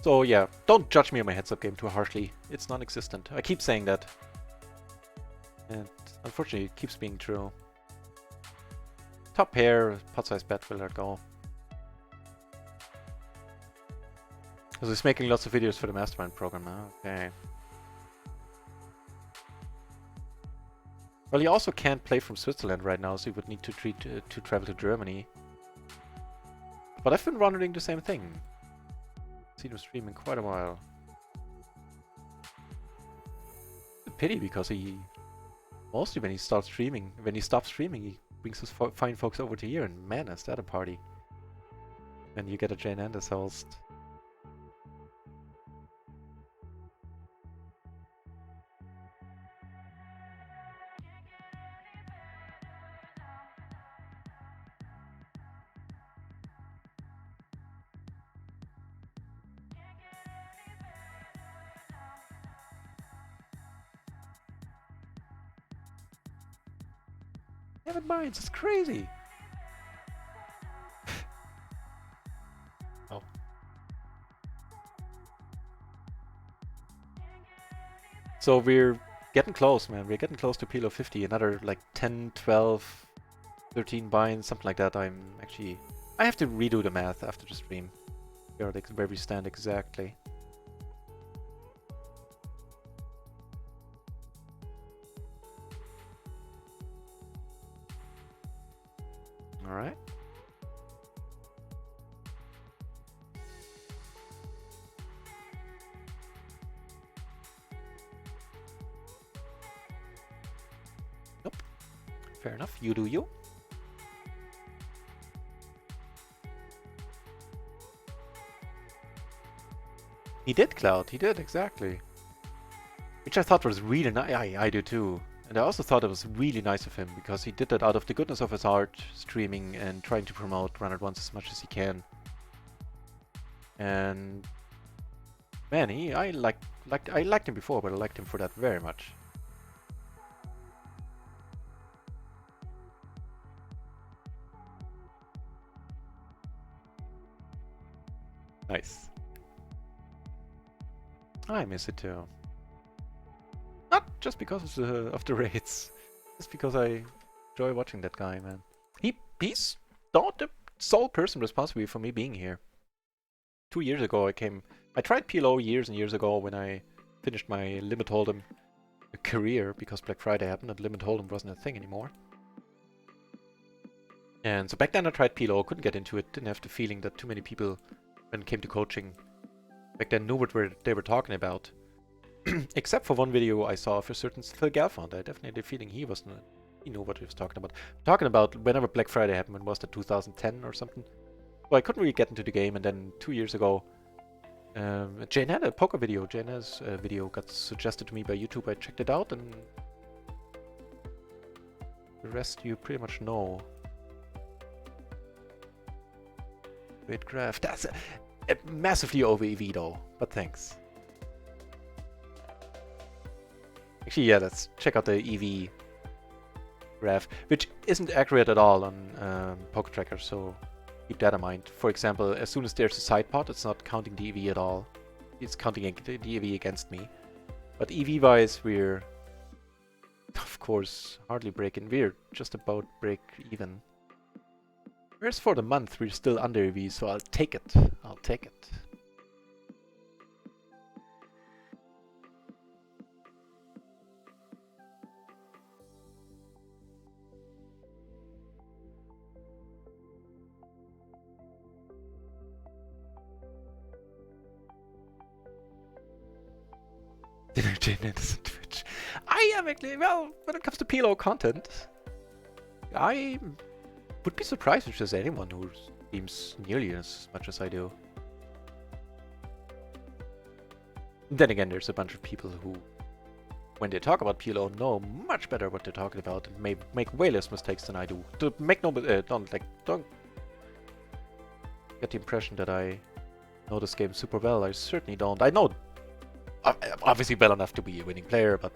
Speaker 1: So yeah, don't judge me on my heads-up game too harshly. It's non-existent. I keep saying that. And unfortunately, it keeps being true. Top pair, pot-sized bet will let go. So he's making lots of videos for the Mastermind program now. Okay. Well, he also can't play from Switzerland right now, so he would need to travel to Germany. But I've been wondering the same thing. Seen him stream in quite a while. It's a pity because he mostly when he stops streaming, he brings his fine folks over to here, and man, is that a party! And you get a Jane Anders host. Seven minds, it's crazy! Oh. So we're getting close, man. We're getting close to PLO 50. Another like 10, 12, 13 binds, something like that. I have to redo the math after the stream. Where we stand exactly. Alright. Nope. Fair enough. You do you. He did, Cloud. He did, exactly. Which I thought was really nice. I do too. And I also thought it was really nice of him, because he did that out of the goodness of his heart, streaming and trying to promote Run It Once as much as he can. And man, I liked him before, but I liked him for that very much. Nice. I miss it too. Not just because of the raids, just because I enjoy watching that guy, man. He's not the sole person responsible for me being here. 2 years ago I tried PLO years and years ago when I finished my Limit Hold'em career, because Black Friday happened and Limit Hold'em wasn't a thing anymore. And so back then I tried PLO, couldn't get into it, didn't have the feeling that too many people, when it came to coaching, back then knew what they were talking about. Except for one video I saw of a certain Phil Galfond. I definitely had the feeling he knew what he was talking about. Talking about whenever Black Friday happened, when was that, 2010 or something? Well, I couldn't really get into the game, and then 2 years ago, Jane had a poker video. Jane's video got suggested to me by YouTube. I checked it out, and the rest you pretty much know. Great graph. That's a massively over EV though, but thanks. Actually, yeah, let's check out the EV graph, which isn't accurate at all on Poker Tracker, so keep that in mind. For example, as soon as there's a side pot, it's not counting the EV at all. It's counting the EV against me. But EV-wise, we're, of course, hardly breaking. We're just about break even. Whereas for the month, we're still under EV, so I'll take it. I'll take it. Twitch. I am actually, well, when it comes to PLO content, I would be surprised if there's anyone who streams nearly as much as I do. Then again, there's a bunch of people who, when they talk about PLO, know much better what they're talking about and may make way less mistakes than I do. To make no, don't get the impression that I know this game super well. I certainly don't. I know, obviously, well enough to be a winning player, but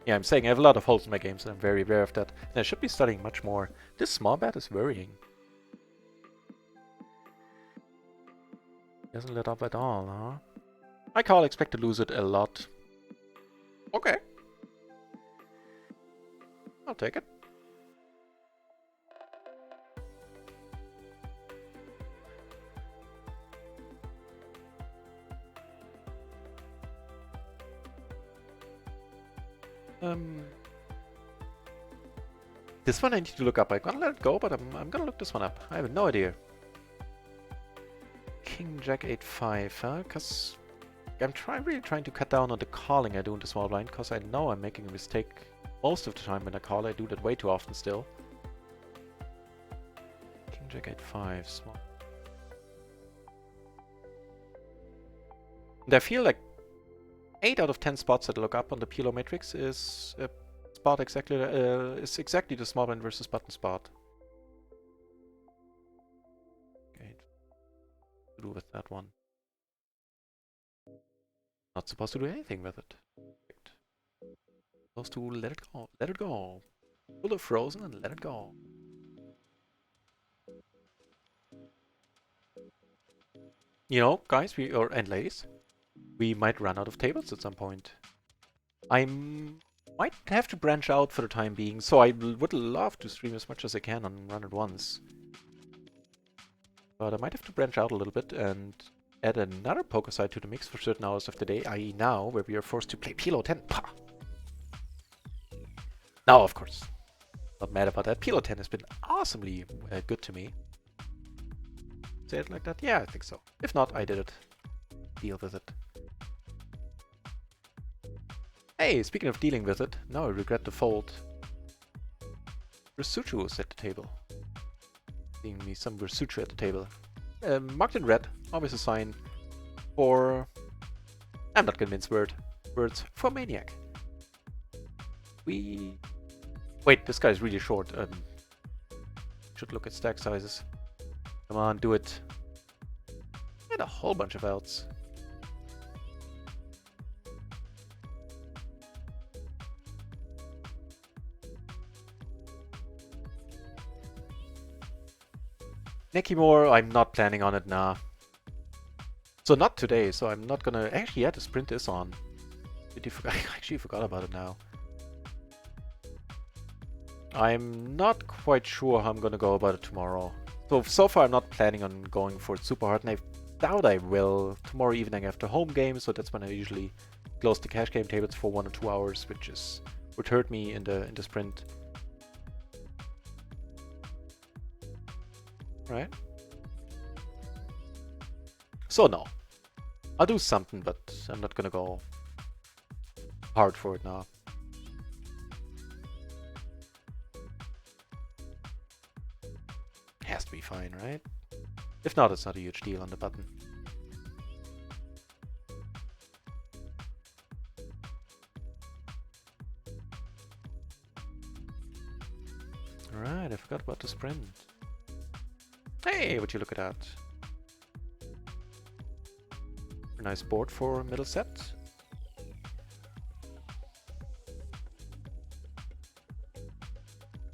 Speaker 1: yeah, I'm saying I have a lot of holes in my games, and I'm very aware of that. And I should be studying much more. This small bet is worrying. Doesn't let up at all, huh? I call, expect to lose it a lot. Okay. I'll take it. This one I need to look up. I'm gonna let it go, but I'm gonna look this one up. I have no idea. King Jack 8-5, huh? Because I'm really trying to cut down on the calling I do in the small blind, because I know I'm making a mistake most of the time when I call. I do that way too often still. King Jack 8-5, small. And I feel like 8 out of 10 spots that I look up on the PLO matrix is a spot exactly the small blind versus button spot. Okay, to do with that one. Not supposed to do anything with it. Supposed to let it go. Let it go. Pull the frozen and let it go. You know, guys, and ladies, we might run out of tables at some point. I might have to branch out for the time being, so I would love to stream as much as I can on Run It Once. But I might have to branch out a little bit and add another poker side to the mix for certain hours of the day, i.e. now, where we are forced to play PLO 10. Pah! Now, of course, not mad about that. PLO 10 has been awesomely good to me. Say it like that? Yeah, I think so. If not, I did it. Deal with it. Hey, speaking of dealing with it, now I regret the fold. Versuchu is at the table. Seeing me some Versuchu at the table. Marked in red, always a sign for... I'm not convinced words for Maniac. Wait, this guy is really short. Should look at stack sizes. Come on, do it. And a whole bunch of outs. Nekimore, I'm not planning on it now. So not today, so I'm not gonna... Actually, yeah, the sprint is on. I actually forgot about it now. I'm not quite sure how I'm gonna go about it tomorrow. So far I'm not planning on going for it super hard, and I doubt I will. Tomorrow evening after home game, so that's when I usually close the cash game tables for 1 or 2 hours, which would hurt me in the sprint. Right? So no. I'll do something, but I'm not gonna go hard for it now. Has to be fine, right? If not, it's not a huge deal on the button. Alright, I forgot about the sprint. Hey, would you look at that? A nice board for middle set.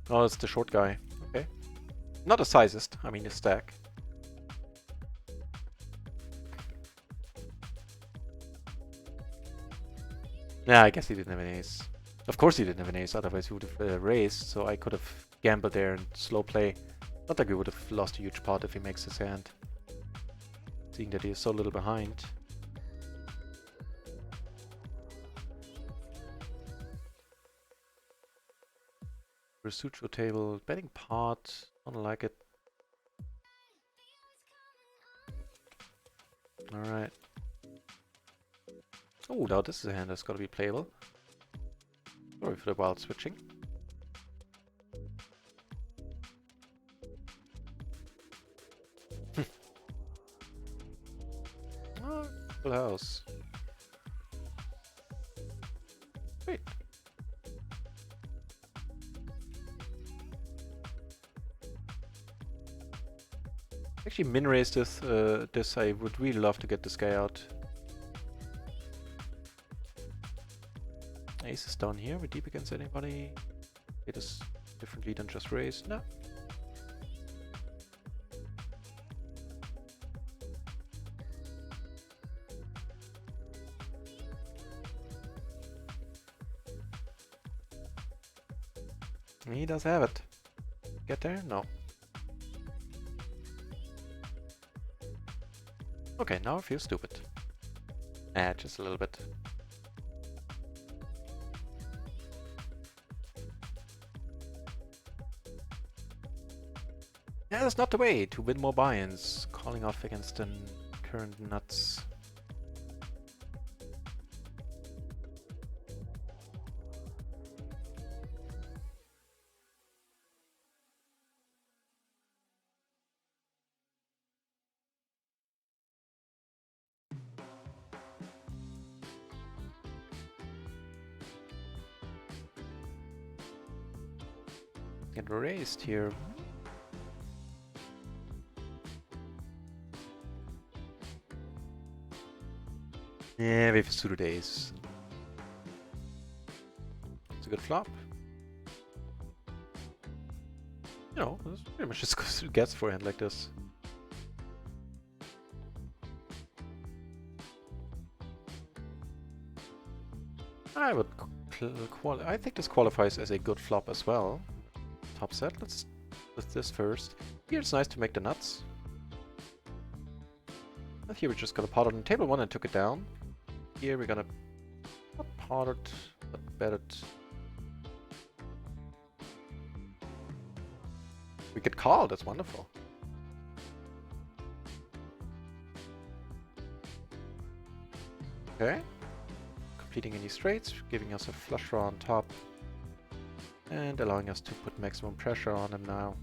Speaker 1: Oh, it's the short guy. Okay. Not a sizist, I mean a stack. Yeah, I guess he didn't have an ace. Of course he didn't have an ace, otherwise he would have raised, so I could have gambled there and slow play. Not like we would have lost a huge pot if he makes his hand. Seeing that he is so little behind. Versucho table, betting pot, I don't like it. Alright. Oh, now this is a hand that's gotta be playable. Sorry for the wild switching. Oh, full house. Wait. Actually, min raise this. I would really love to get this guy out. Ace is down here. We're deep against anybody. It is differently than just raise. No. He does have it. Get there? No. Okay, now I feel stupid. Just a little bit. Yeah, that's not the way to win more buy-ins. Calling off against the current nuts. Get raised here. Yeah, we have suited ace. It's a good flop. You know, that's pretty much as good as it gets for a hand like this. I think this qualifies as a good flop as well. Top set. Let's do this first. Here it's nice to make the nuts. And here we just got a pot on table 1 and took it down. Here we're gonna not pot it, but bet it. We get called. That's wonderful. Okay. Completing any straights, giving us a flush draw on top. And allowing us to put maximum pressure on him now.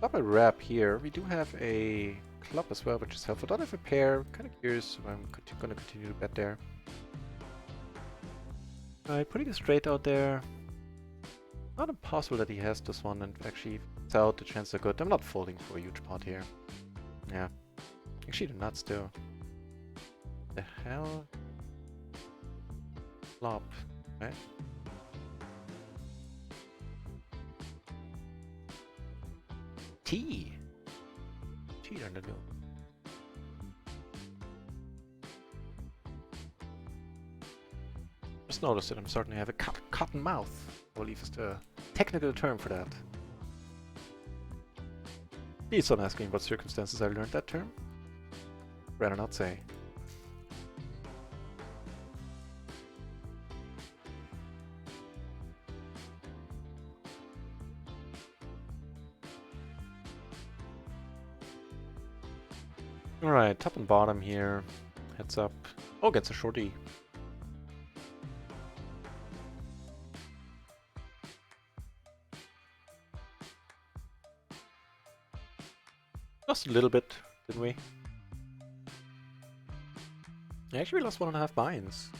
Speaker 1: Double wrap here. We do have a club as well, which is helpful. Don't have a pair. Kind of curious if I'm going to continue to bet there. Alright, putting a straight out there. Not impossible that he has this one, and actually, if it's out, the chances are good. I'm not folding for a huge pot here. Yeah. Actually, the nuts too. The hell? Flop. Okay. T under the Just noticed that I'm starting to have a cotton mouth. I believe is the technical term for that. Please don't ask me what circumstances I learned that term. Rather not say. Alright, top and bottom here. Heads up. Oh, gets a shorty. Lost a little bit, didn't we? Actually, we lost 1.5 buy-ins.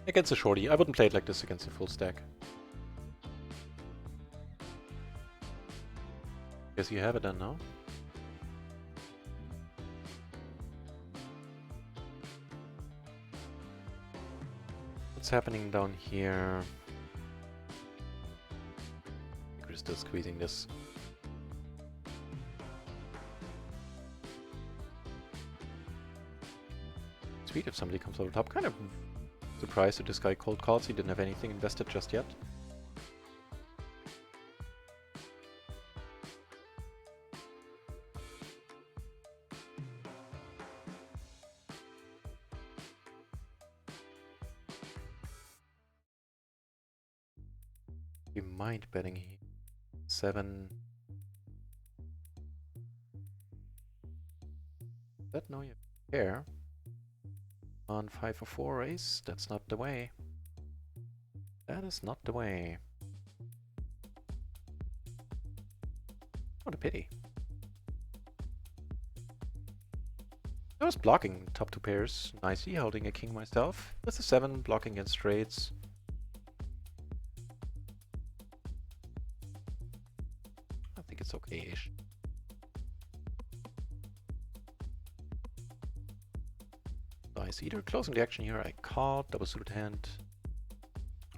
Speaker 1: Against a shorty. I wouldn't play it like this against a full stack. Guess you have it then, no? What's happening down here? We're still squeezing this. Sweet if somebody comes over top. Kind of surprised that this guy cold calls. He didn't have anything invested just yet. You mind betting 7. That no, you pair. On 5 or 4 ace, that's not the way. That is not the way. What a pity. I was blocking top 2 pairs nicely, holding a king myself. With a 7, blocking against straights. I think it's okay-ish. Nice either. Closing the action here, I called, double suited hand.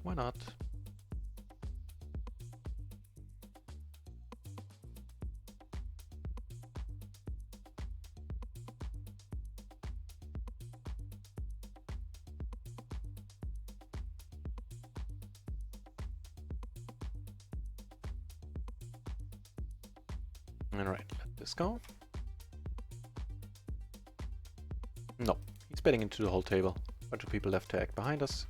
Speaker 1: Why not? Alright, let this go. No, he's betting into the whole table. Bunch of people left to act behind us.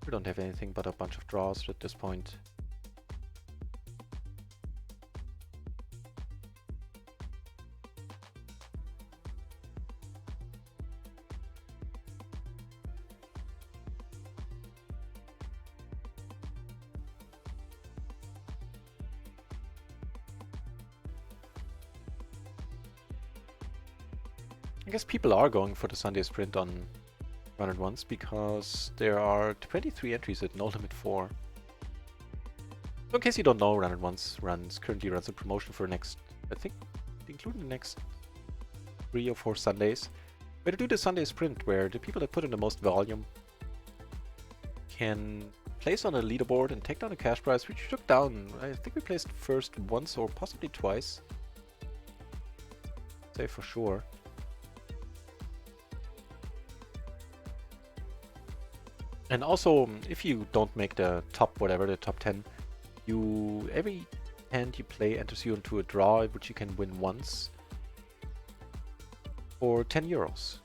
Speaker 1: We don't have anything but a bunch of draws at this point. I guess people are going for the Sunday sprint on Run It Once because there are 23 entries at no limit 4. So in case you don't know, Run It Once currently runs a promotion for next, I think, including the next 3 or 4 Sundays, where to do the Sunday sprint, where the people that put in the most volume can place on a leaderboard and take down a cash prize, which we took down. I think we placed first once or possibly twice. Say for sure. And also, if you don't make the top, whatever, the top 10, every hand you play enters you into a draw, which you can win once for 10 euros.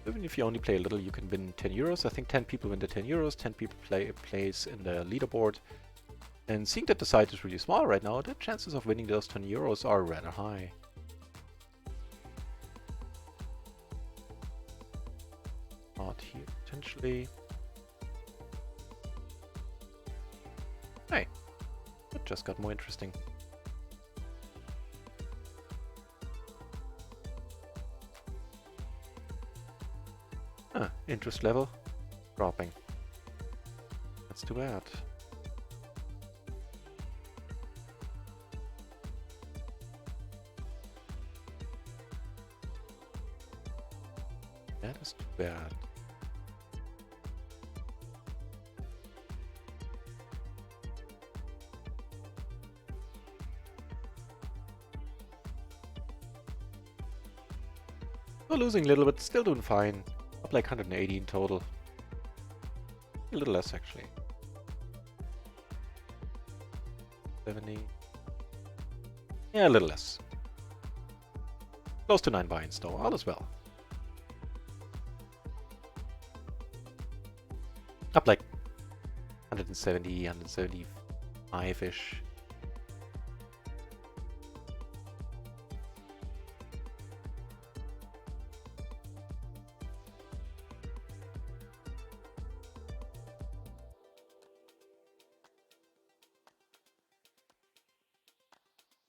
Speaker 1: Even if you only play a little, you can win 10 euros. I think 10 people win the 10 euros, 10 people place in the leaderboard. And seeing that the site is really small right now, the chances of winning those 10 euros are rather high. Not here, potentially. Hey, it just got more interesting. Interest level dropping. That's too bad. That is too bad. We're losing a little bit, still doing fine. Up like 180 in total. A little less actually. 70. Yeah, a little less. Close to 9 buy-ins though, all is well. Up like 170, 175-ish.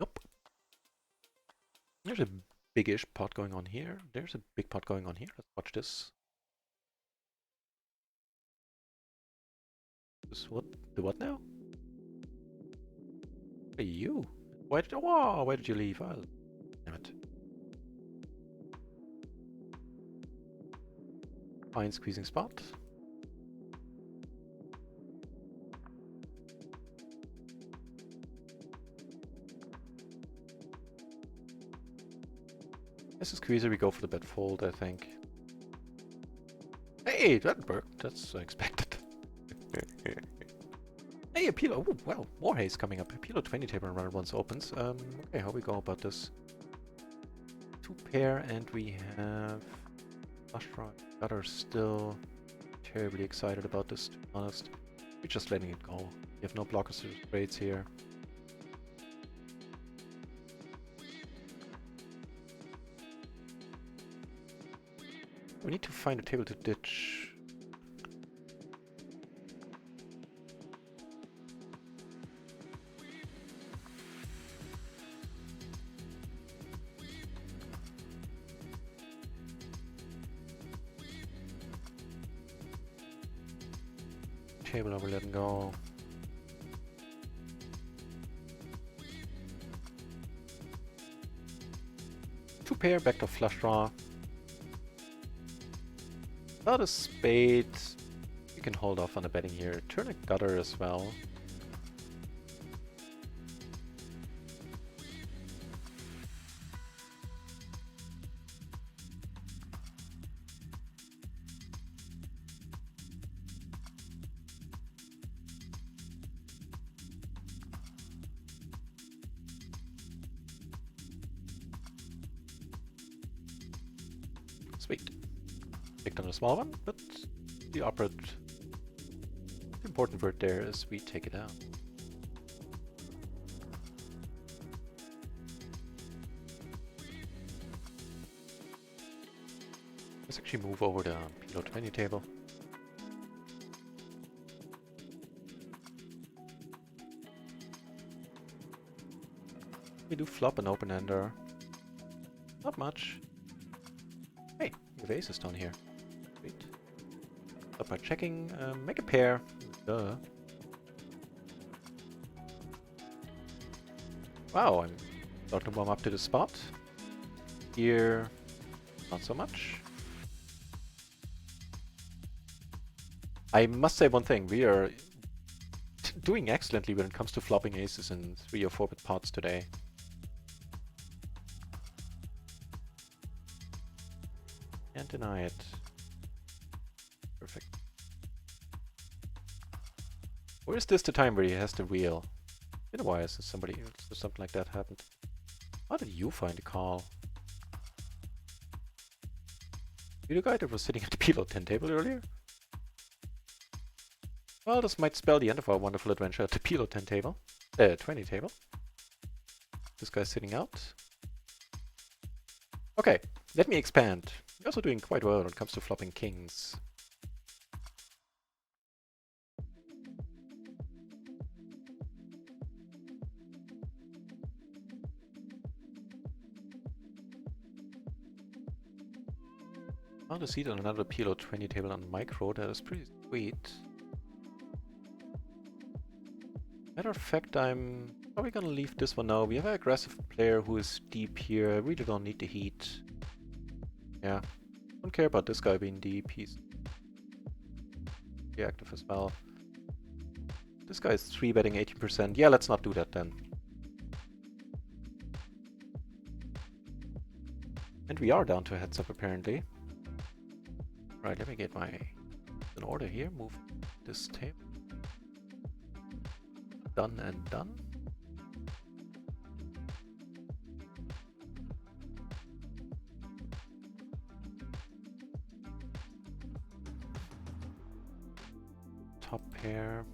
Speaker 1: Nope. There's a big-ish pot going on here. There's a big pot going on here. Let's watch this. What? The what now? What are you? Why did you leave? Oh, damn it. Fine squeezing spot. As a squeezer, we go for the bet fold, I think. Hey, that worked. That's expected. Hey, a PLO. Oh, well, more haze coming up. A PLO 20 table and Run It Once opens. Okay, how we go about this? 2 pair, and we have flush draw. Gutter still terribly excited about this, to be honest. We're just letting it go. You have no blockers to trades here. We need to find a table to ditch. Table over, letting go. Two pair, backdoor flush draw. Not a spade. You can hold off on the betting here. Turn a gutter as well. Sweet. Picked on a small one, but the important word there is we take it out. Let's actually move over the PLO 20 table. We do flop an open-ender. Not much. Hey, we have aces down here. Sweet. Stop by checking. Make a pair. Duh. Wow, I'm starting to warm up to the spot. Here, not so much. I must say one thing. We are doing excellently when it comes to flopping aces in 3 or 4-bit pots today. Can't deny it. Perfect. Or is this the time where he has the wheel? Been a while since something like that happened. How did you find a call? You the guy that was sitting at the PLO 10 table earlier? Well, this might spell the end of our wonderful adventure at the PLO 10 table. 20 table. This guy's sitting out. Okay, let me expand. You're also doing quite well when it comes to flopping kings. Found a seat on another PLO 20 table on micro. That is pretty sweet. Matter of fact, I'm probably gonna leave this one now. We have an aggressive player who is deep here. I really don't need the heat. Yeah, don't care about this guy being deep. He's active as well. This guy is 3-betting 80%. Yeah, let's not do that then. And we are down to heads up apparently. Right, let me get my in order here. Move this table. Done and done. Top pair.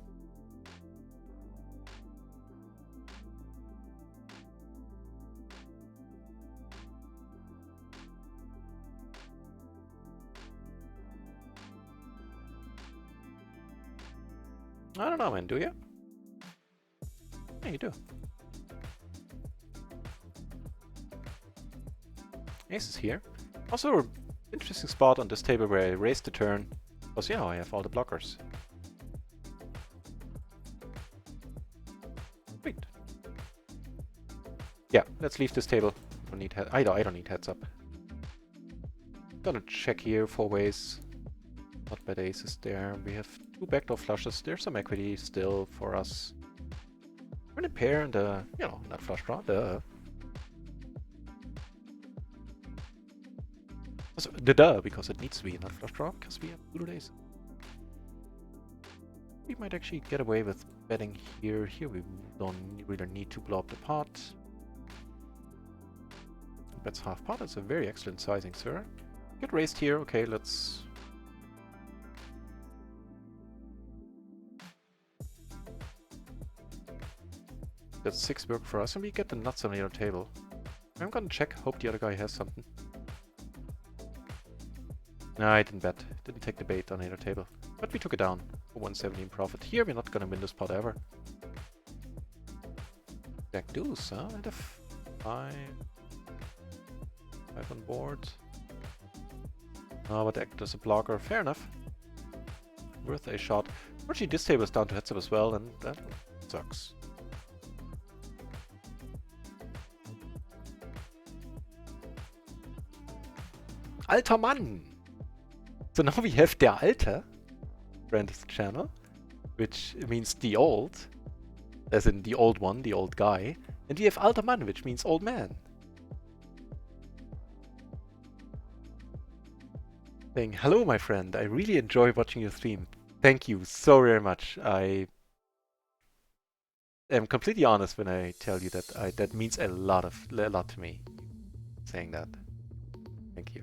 Speaker 1: I don't know, man. Do you? Yeah, you do. Ace is here. Also, an interesting spot on this table where I raised the turn. Because, you know, I have all the blockers. Sweet. Yeah, let's leave this table. I don't need heads up. Gonna check here 4 ways. Not bad aces there. We have 2 backdoor flushes. There's some equity still for us. Turn a pair and you know, not flush draw. Also, because it needs to be not flush draw, because we have suited aces. We might actually get away with betting here. Here we don't really need to blow up the pot. Bets half pot. That's a very excellent sizing, sir. Get raised here. Okay, let's... That's 6 work for us, and we get the nuts on the other table. I'm gonna check, hope the other guy has something. No, I didn't bet. Didn't take the bait on the other table. But we took it down for 117 profit. Here we're not gonna win this pot ever. Jack deuce, huh? And a 5. 5 on board. Oh, but act as a blocker. Fair enough. Worth a shot. Fortunately, this table is down to heads up as well, and that sucks. Alter Mann! So now we have Der Alte, brand of the channel, which means the old, as in the old one, the old guy, and we have Alter Mann, which means old man. Saying, hello my friend, I really enjoy watching your stream. Thank you so very much. I am completely honest when I tell you that that means a lot to me, saying that. Thank you.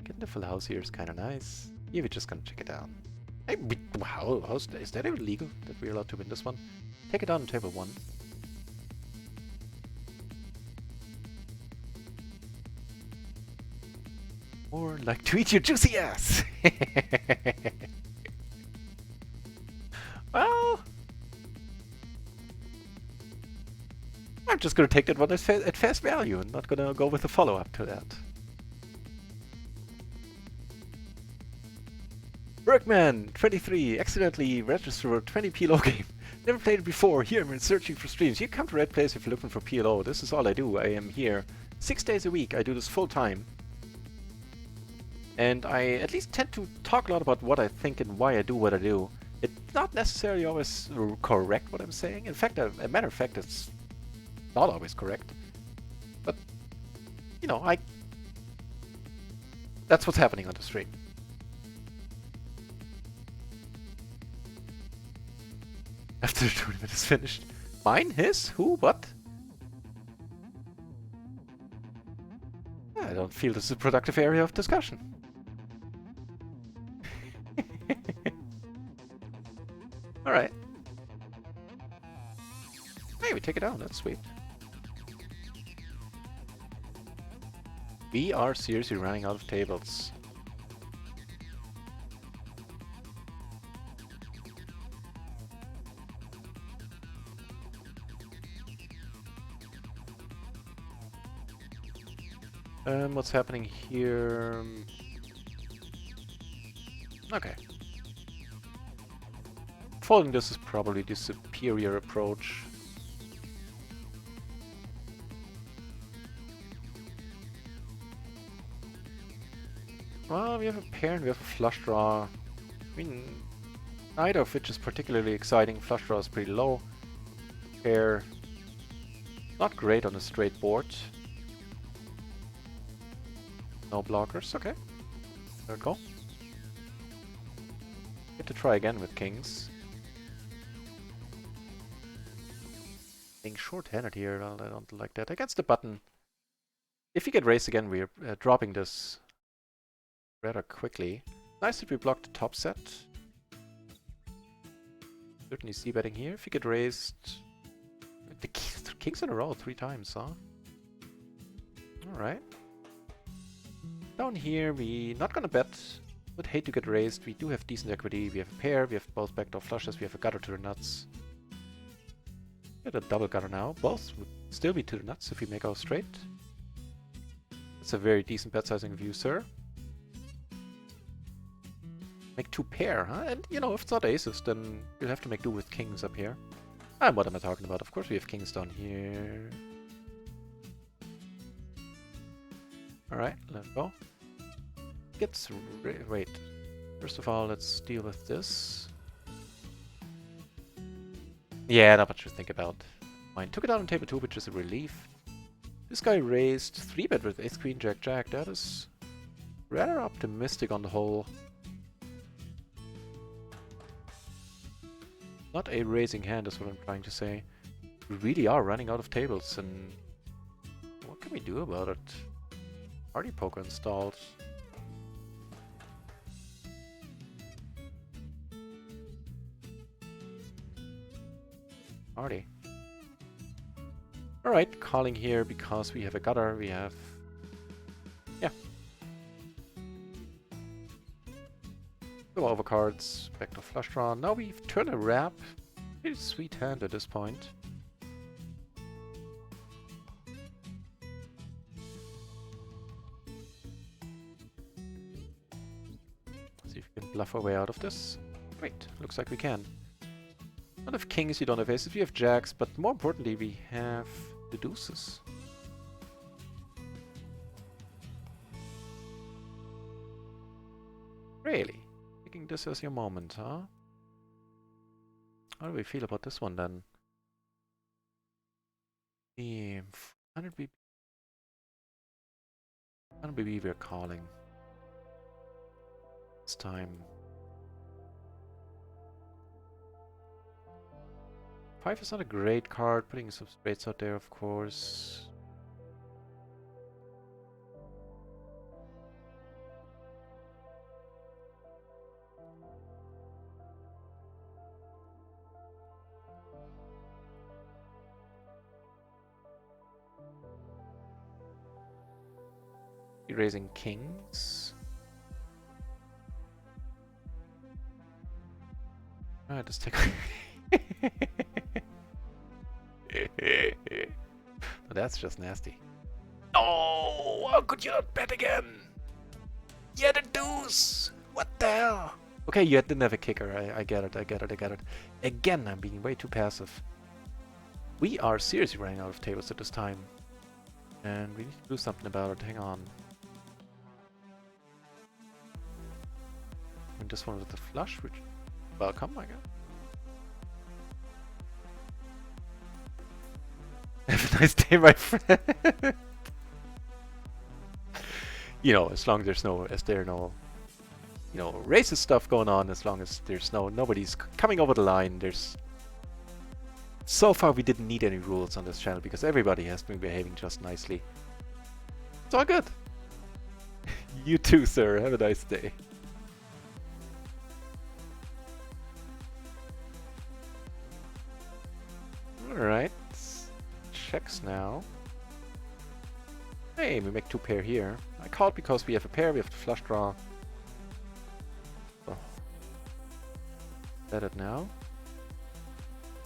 Speaker 1: Getting the full house here is kind of nice. Yeah, we're just gonna check it out. Hey, wow, is that even legal that we're allowed to win this one? Take it down on table 1. Or like to eat your juicy ass! Well, I'm just gonna take that one at face value and not gonna go with a follow-up to that. Bergman, 23, accidentally registered for a 20 PLO game. Never played it before. Here I'm searching for streams. You come to the right place if you're looking for PLO. This is all I do. I am here 6 days a week. I do this full time. And I at least tend to talk a lot about what I think and why I do what I do. It's not necessarily always correct what I'm saying. In fact, a matter of fact, it's not always correct. But, you know, that's what's happening on the stream. After the tournament is finished. Mine? His? Who? What? I don't feel this is a productive area of discussion. Alright. Hey, we take it down. That's sweet. We are seriously running out of tables. What's happening here? Okay. Folding this is probably the superior approach. Well, we have a pair and we have a flush draw. I mean, neither of which is particularly exciting. Flush draw is pretty low. Pair, not great on a straight board. No blockers, okay. There we go. Get to try again with kings. Being short-handed here, well, I don't like that. Against the button. If we get raised again, we're dropping this rather quickly. Nice that we blocked the top set. Certainly c-betting here. If we get raised... The kings in a row 3 times, huh? Alright. Down here, we not gonna bet. Would hate to get raised. We do have decent equity. We have a pair. We have both backdoor flushes. We have a gutter to the nuts. Get a double gutter now. Both would still be to the nuts if we make our straight. That's a very decent bet sizing view, sir. Make 2 pair, huh? And you know, if it's not aces, then you'll have to make do with kings up here. And what am I talking about? Of course, we have kings down here. Alright, let's go. Wait. First of all, let's deal with this. Yeah, not much to think about. Mine took it out on table 2, which is a relief. This guy raised 3-bet with ace, queen, jack, jack. That is rather optimistic on the whole. Not a raising hand is what I'm trying to say. We really are running out of tables, and what can we do about it? Party poker installed. Party. Alright, calling here because we have a gutter, we have... Yeah. Go over cards, back to flush draw. Now we've turned a wrap. Pretty sweet hand at this point. See if we can bluff our way out of this. Great, looks like we can. We don't have kings, you don't have aces, we have jacks, but more importantly we have the deuces. Really? Taking this as your moment, huh? How do we feel about this one then? The 100 BB. 100 BB we're calling. This time. 5 is not a great card, putting some straights out there, of course. Raising kings. Alright, let's take... That's just nasty. Oh, how could you not bet again? You had a deuce! What the hell? Okay, you didn't have a kicker. I get it, I get it, I get it. Again, I'm being way too passive. We are seriously running out of tables at this time. And we need to do something about it. Hang on. And this one with the flush, which... Welcome, I guess. Have a nice day, my friend. You know, as long as there are no, you know, racist stuff going on, as long as there's nobody's coming over the line, there's... So far we didn't need any rules on this channel because everybody has been behaving just nicely. It's all good. You too, sir. Have a nice day. Alright. Checks now. Hey, we make 2 pair here. I called because we have a pair, we have to flush draw. Oh. Bet it now.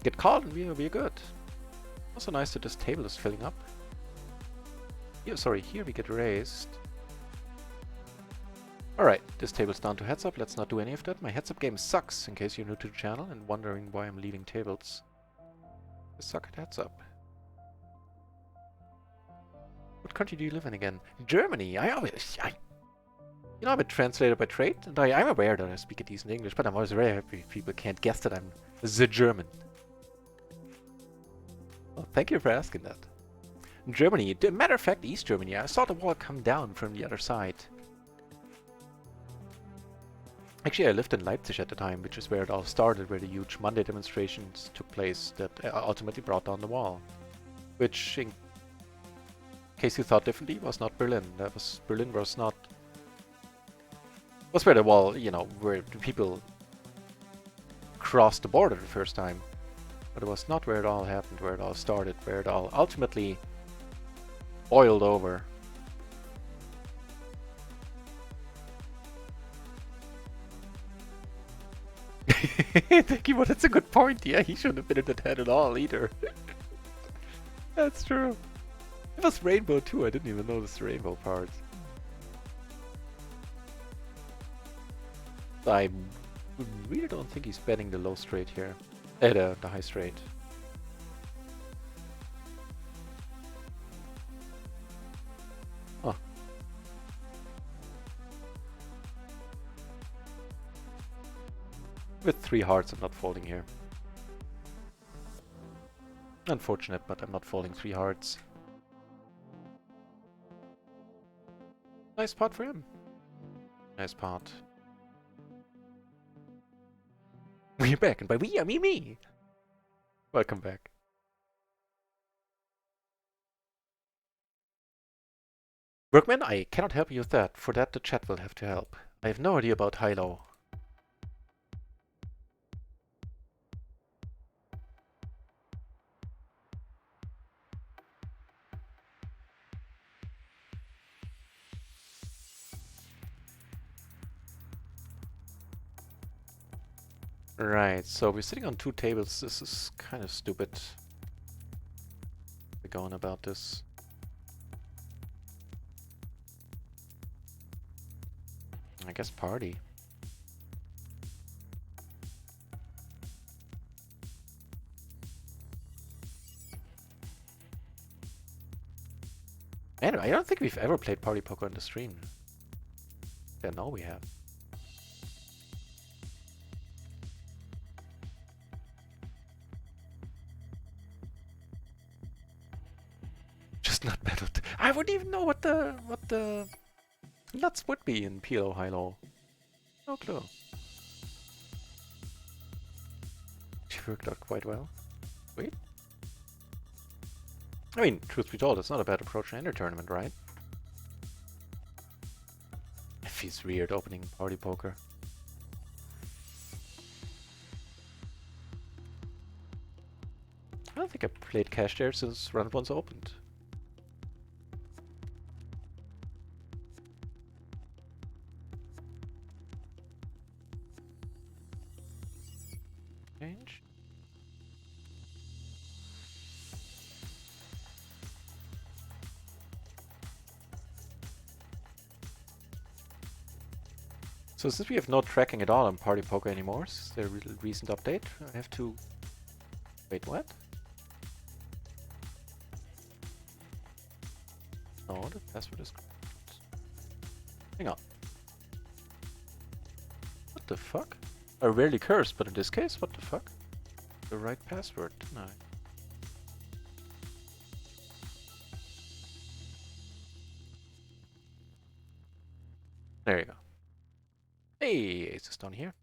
Speaker 1: Get called and we're good. Also nice that this table is filling up. Here, sorry, here we get raised. Alright, this table's down to heads up. Let's not do any of that. My heads up game sucks, in case you're new to the channel and wondering why I'm leaving tables. I suck at heads up. What country do you live in again? Germany! You know, I'm a translator by trade, and I'm aware that I speak a decent English, but I'm always very happy if people can't guess that I'm the German. Well, thank you for asking that. Germany, matter of fact, East Germany, I saw the wall come down from the other side. Actually, I lived in Leipzig at the time, which is where it all started, where the huge Monday demonstrations took place that ultimately brought down the wall. Which, in case you thought differently, was not Berlin. Berlin was not... was where the wall, you know, where the people crossed the border the first time. But it was not where it all happened, where it all started, where it all ultimately boiled over. Thank you, but that's a good point. Yeah, he shouldn't have been in that head at all either. That's true. It was rainbow too, I didn't even notice the rainbow part. I really don't think he's betting the low straight here. The high straight. Oh. With 3 hearts, I'm not folding here. Unfortunate, but I'm not folding 3 hearts. Nice pot for him. Nice pot. We're back, and by we, I mean me! Welcome back. Workman, I cannot help you with that. For that, the chat will have to help. I have no idea about high-low. Right, so we're sitting on 2 tables. This is kind of stupid. We're going about this. I guess party. And I don't think we've ever played party poker on the stream. Yeah, no, we have. Just not battled. I wouldn't even know what the nuts would be in PLO high-low. No clue. She worked out quite well. Wait. I mean, truth be told, it's not a bad approach to enter tournament, right? It feels weird opening party poker. I don't think I played cash there since round 1's opened. Change. So since we have no tracking at all on party poker anymore, since the recent update, I have to... Wait, what? No, the password is... Hang on. What the fuck? I rarely curse, but in this case, what the fuck? The right password, didn't I? There you go. Hey, ace is down here.